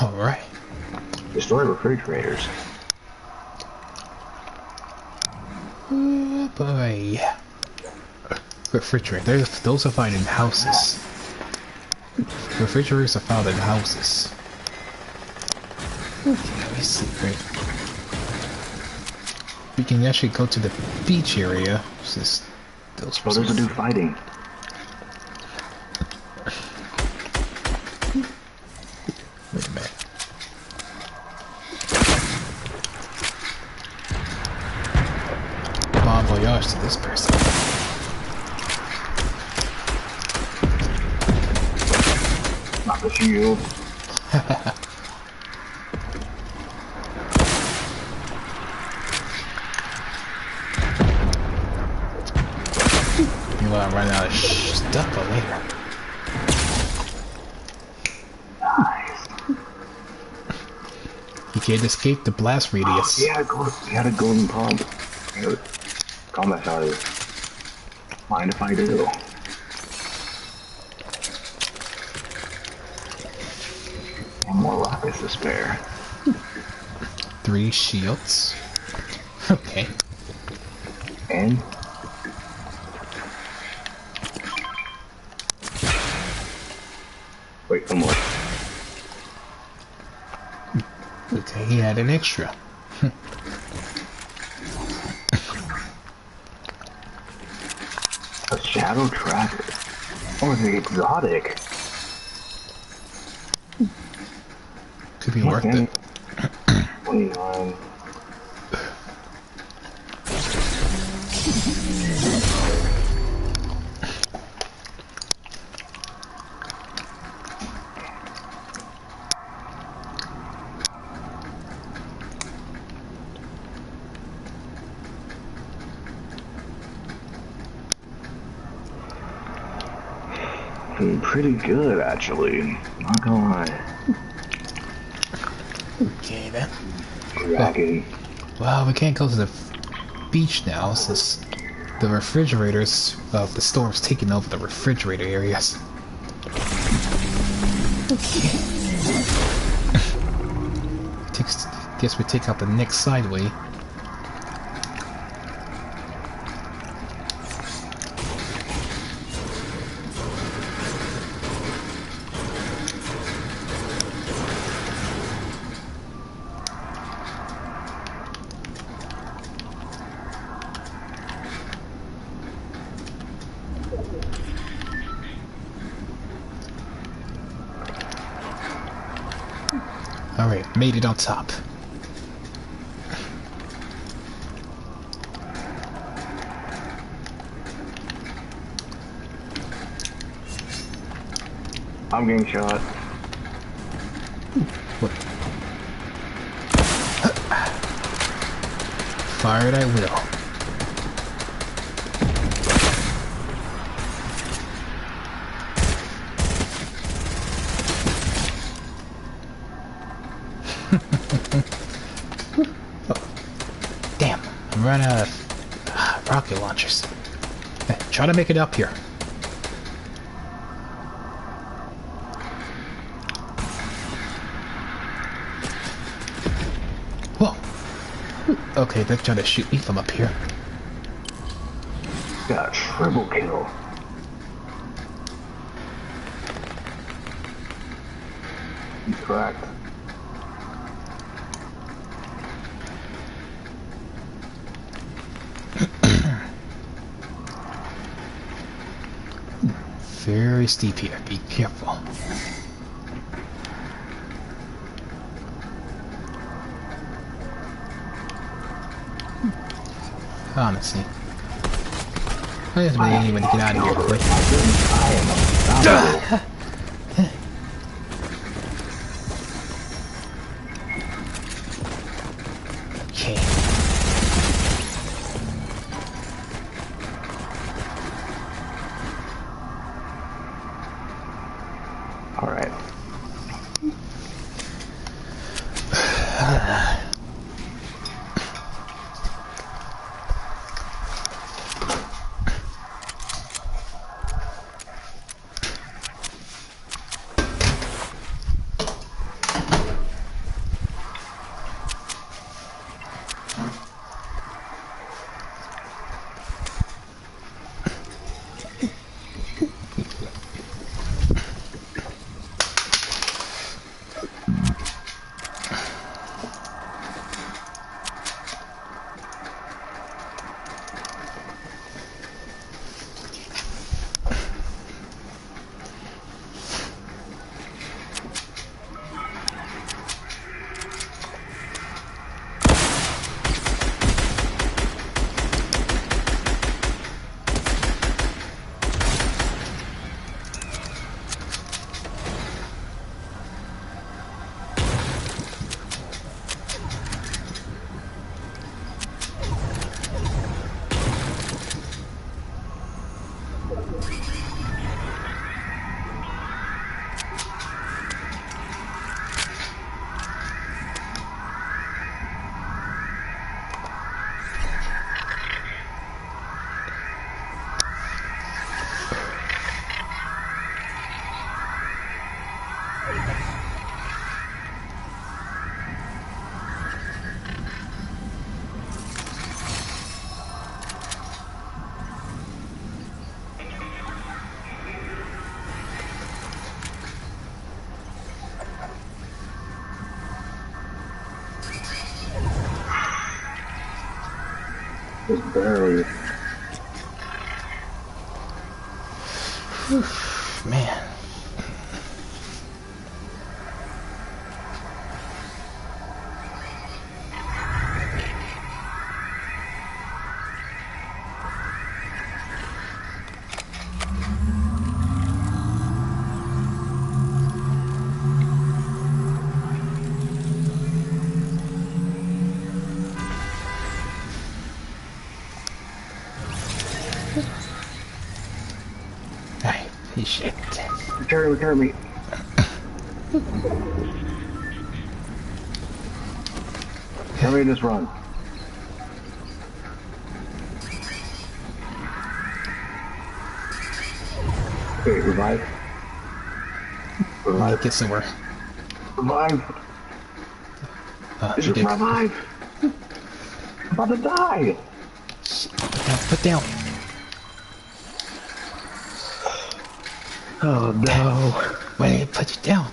[SPEAKER 1] Alright.
[SPEAKER 2] Destroy refrigerators.
[SPEAKER 1] Oh boy. Refrigerator. Those are found in houses. Refrigerators are found in houses. Okay, let me see. Right. We can actually go to the beach area. Just those.
[SPEAKER 2] Oh, there's a dude fighting.
[SPEAKER 1] Wait a minute. Bon voyage to this person.
[SPEAKER 2] Not the shield.
[SPEAKER 1] I'm running out of stuff over here.
[SPEAKER 2] Nice.
[SPEAKER 1] You can't escape the blast radius.
[SPEAKER 2] He had a golden pump. Combat shot is. Mind if I do? And more rockets to spare.
[SPEAKER 1] 3 shields. Okay.
[SPEAKER 2] And wait, come on.
[SPEAKER 1] Okay, he had an extra.
[SPEAKER 2] A shadow tracker. Oh, it's exotic.
[SPEAKER 1] Could be worth it.
[SPEAKER 2] 29. Pretty good, actually. Not gonna lie.
[SPEAKER 1] Okay then.
[SPEAKER 2] Dragon.
[SPEAKER 1] Well, we can't go to the beach now since the refrigerators of the storm's taking over the refrigerator areas. Okay. Guess we take out the next sideway. Alright, made it on top.
[SPEAKER 2] I'm getting shot.
[SPEAKER 1] What? Fired I will. Damn, I'm running out of rocket launchers. Hey, try to make it up here. Whoa. Okay, they're trying to shoot me from up here.
[SPEAKER 2] Got a triple kill. He's cracked.
[SPEAKER 1] Very steep here, be careful. Honestly. I just really need to get out of here quick. Okay.
[SPEAKER 2] Alright. Just barely.
[SPEAKER 1] Man. Alright, he shit.
[SPEAKER 2] Return me. Can we just run? Okay, revive. Revive.
[SPEAKER 1] Get somewhere.
[SPEAKER 2] Revive. Just revive. I'm about to die.
[SPEAKER 1] Put down.
[SPEAKER 2] Oh no.
[SPEAKER 1] Why did it put you down?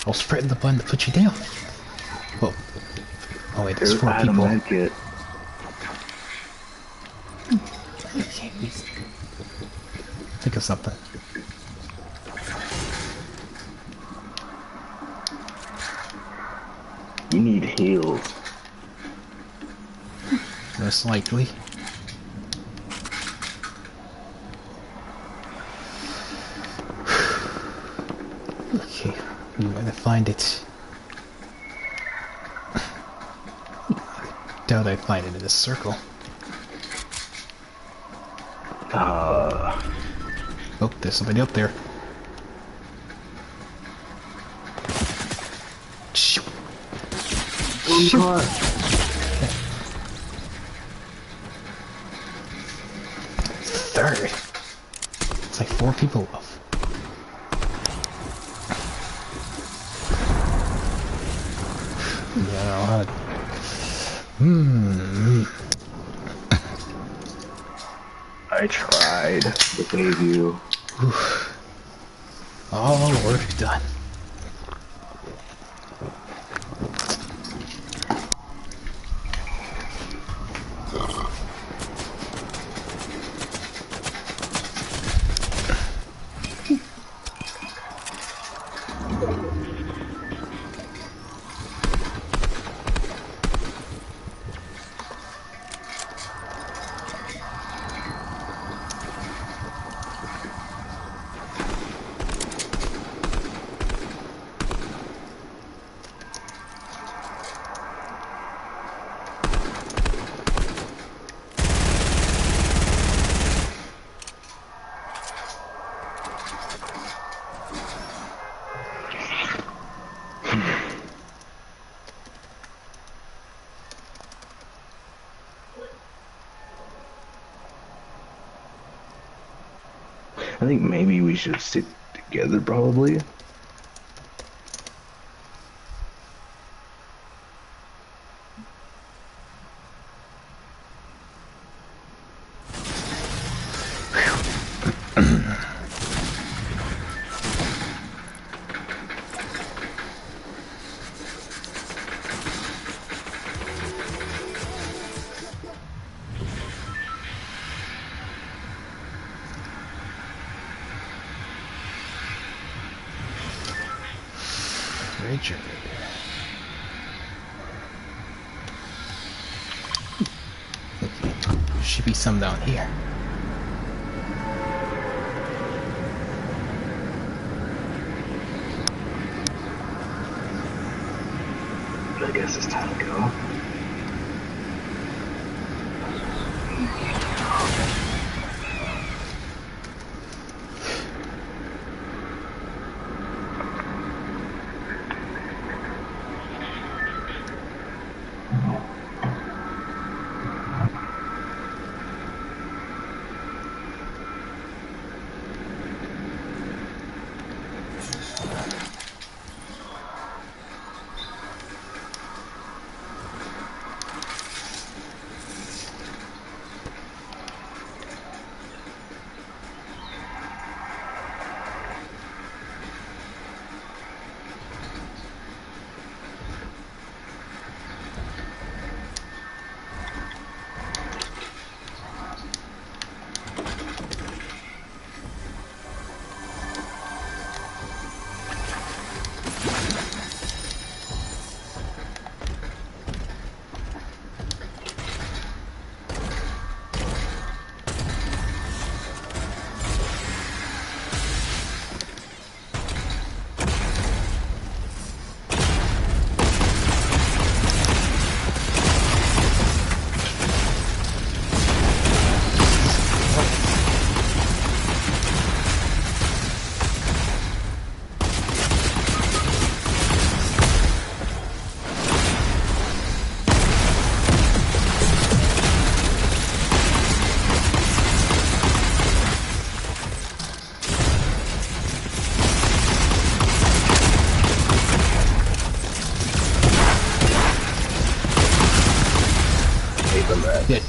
[SPEAKER 1] I was pressing the button to put you down. Oh. Oh wait, there's 4 people.
[SPEAKER 2] Medkit.
[SPEAKER 1] Think of something.
[SPEAKER 2] You need heals.
[SPEAKER 1] Most likely. Okay, I'm gonna find it. Doubt I find it in this circle. Oh, there's somebody up there. Shoot.
[SPEAKER 2] Shoot.
[SPEAKER 1] Third. It's like 4 people left. Yeah.
[SPEAKER 2] I tried to save you.
[SPEAKER 1] All work done.
[SPEAKER 2] I think maybe we should sit together, probably.
[SPEAKER 1] Richard. Should be some down here.
[SPEAKER 2] I guess it's time to go.
[SPEAKER 1] Yeah.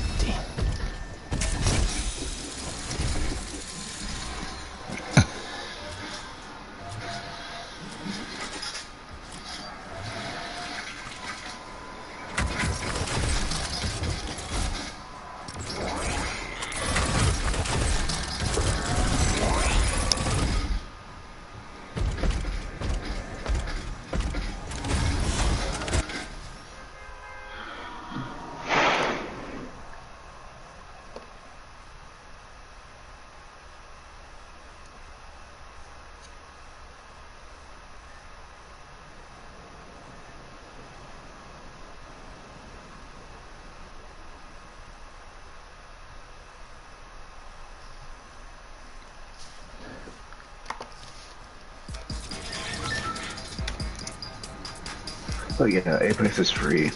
[SPEAKER 2] Oh yeah, Apex is free.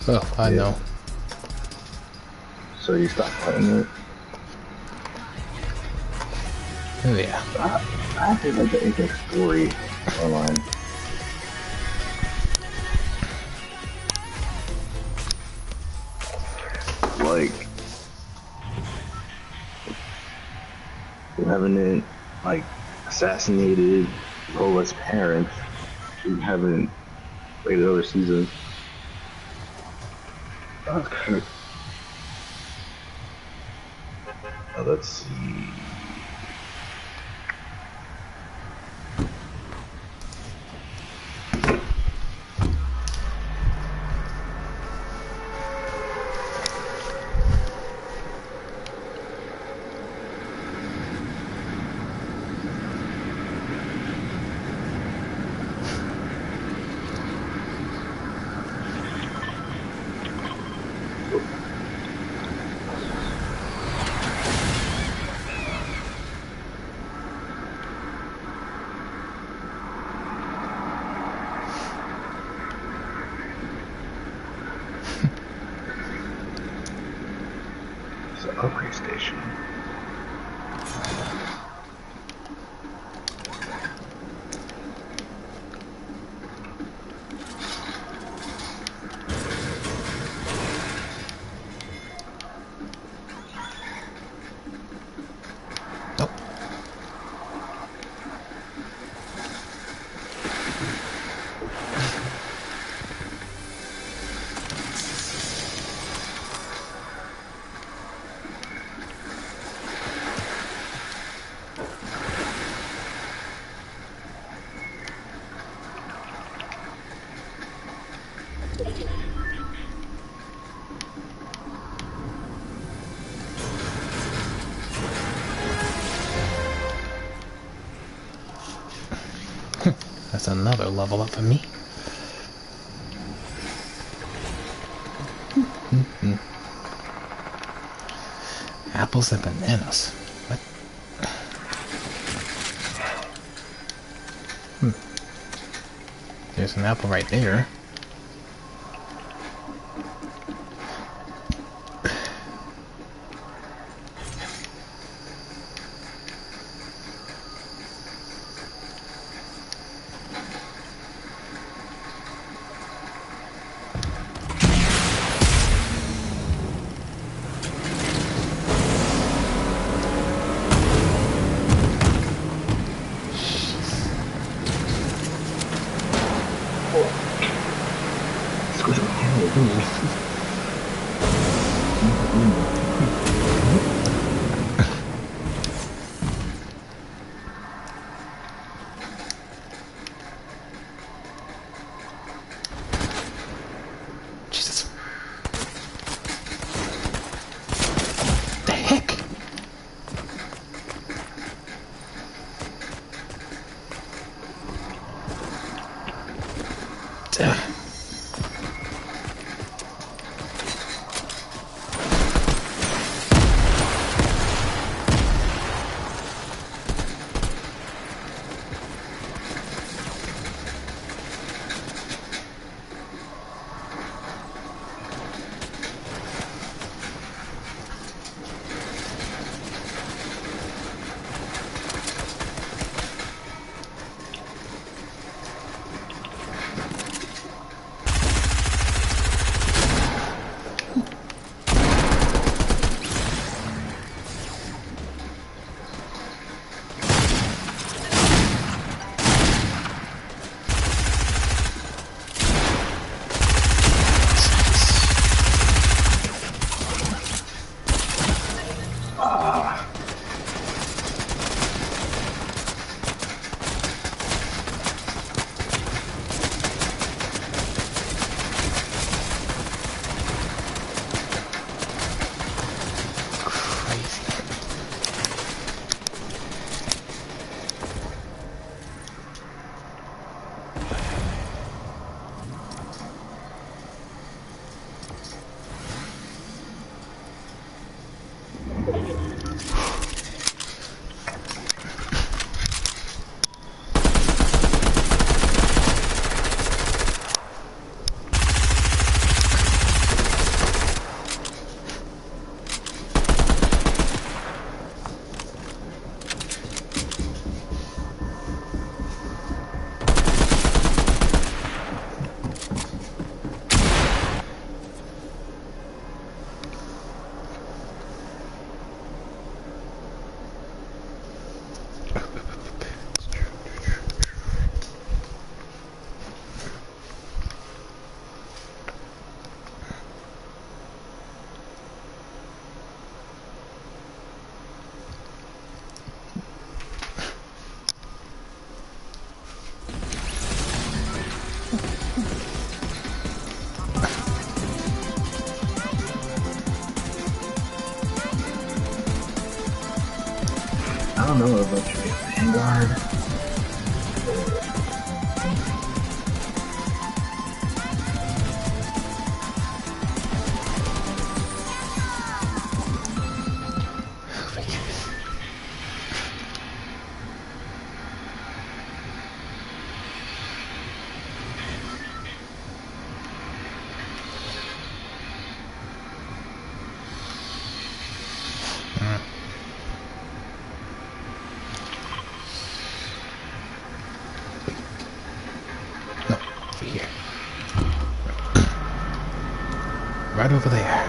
[SPEAKER 1] Oh, I know.
[SPEAKER 2] So you stop playing it.
[SPEAKER 1] Oh yeah.
[SPEAKER 2] I actually like the Apex story online. Like having it like assassinated Lola's parents. We haven't played another season. Okay. Now let's see. Upgrade station.
[SPEAKER 1] That's another level up for me. Apples and bananas. What? There's an apple right there. Jesus. The heck?
[SPEAKER 2] I don't know about you, Vanguard.
[SPEAKER 1] right over there.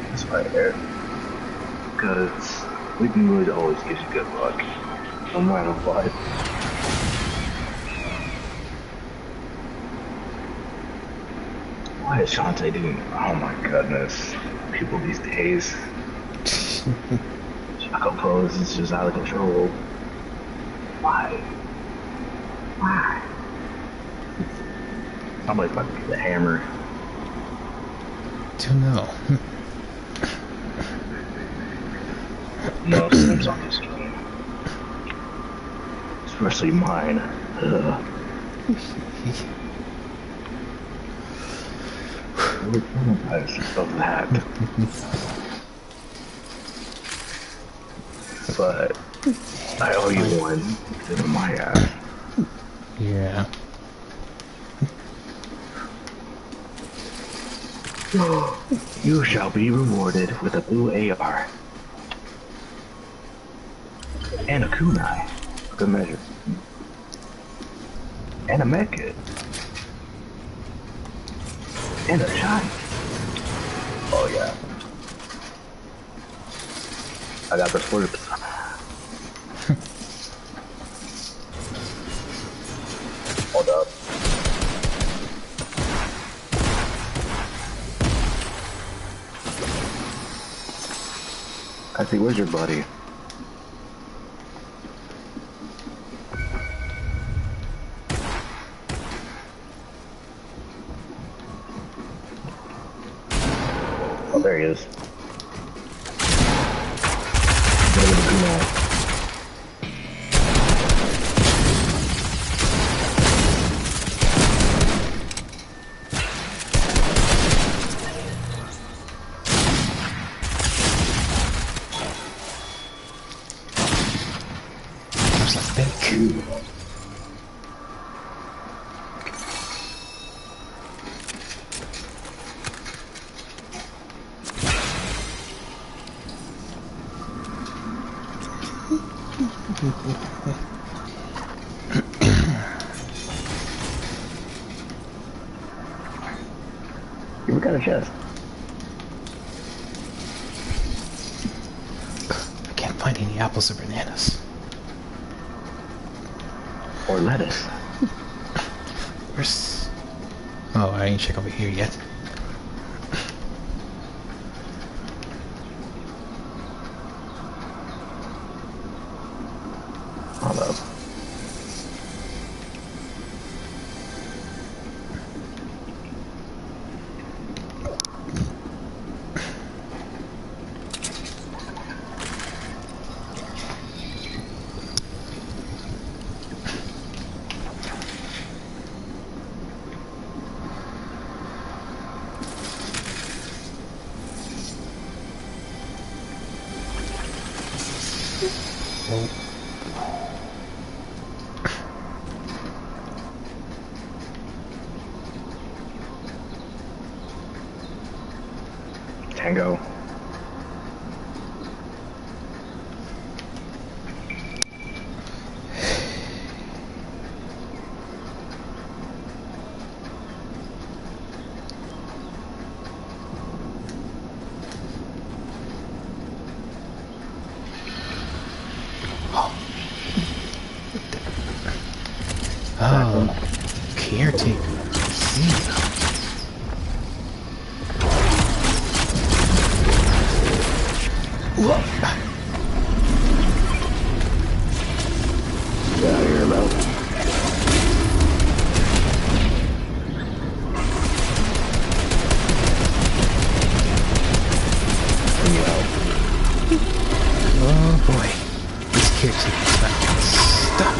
[SPEAKER 2] That's right there. Because we can really always get you good luck. No matter what. Why is Shantae doing? Oh my goodness. People these days. Choco pose is just out of control. Why? Why? Somebody's about to get the hammer.
[SPEAKER 1] Don't know.
[SPEAKER 2] No Sims on this game. Especially mine. Ugh. Of that. But I owe you one because of my ass.
[SPEAKER 1] Yeah.
[SPEAKER 2] You shall be rewarded with a blue AR. And a kunai. Good measure. And a medkit. And a shot. Oh yeah. I got the slurps. Hold up. I see, where's your buddy? Oh, there he is.
[SPEAKER 1] There's a fake.
[SPEAKER 2] We got a chest.
[SPEAKER 1] I can't find any apples or bananas.
[SPEAKER 2] Or lettuce.
[SPEAKER 1] Where's... Oh, I ain't check over here yet.
[SPEAKER 2] Hold up. Tango.
[SPEAKER 1] Oh, caretaker. Whoa.
[SPEAKER 2] Get out of here, bro.
[SPEAKER 1] Oh boy. This caretaker's not gonna stop.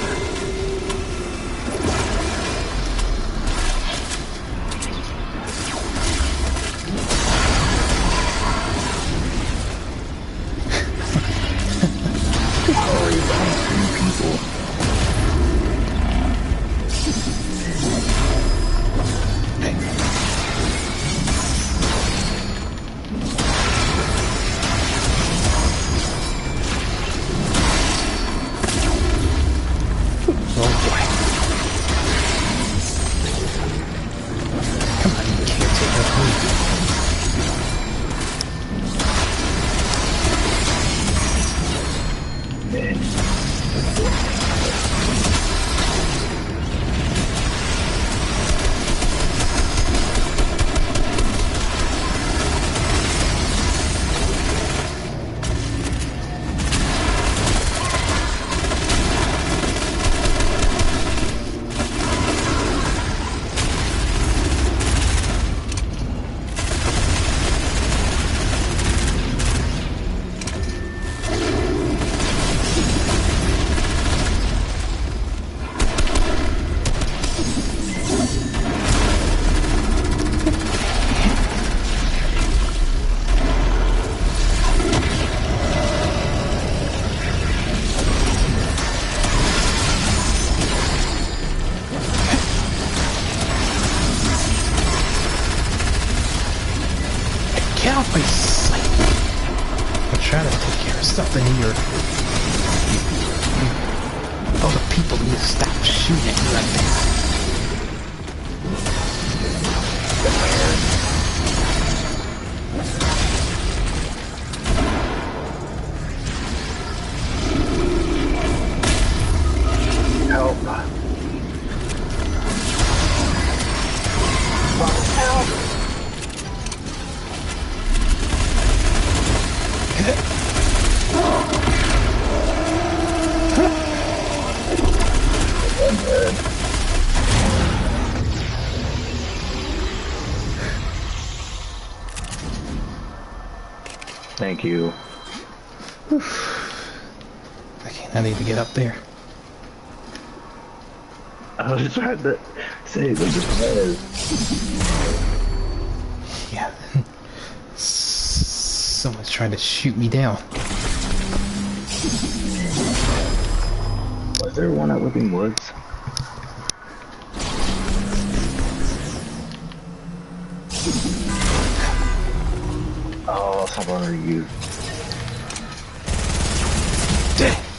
[SPEAKER 1] my sight. I'm trying to take care of something here. All the people need to stop shooting at me like that.
[SPEAKER 2] Help. Help. Thank you.
[SPEAKER 1] Okay, I need to get up there.
[SPEAKER 2] I was trying to say the players.
[SPEAKER 1] Yeah. Someone's trying to shoot me down.
[SPEAKER 2] Was there one at Whipping Woods? Oh, someone are you.
[SPEAKER 1] Dang.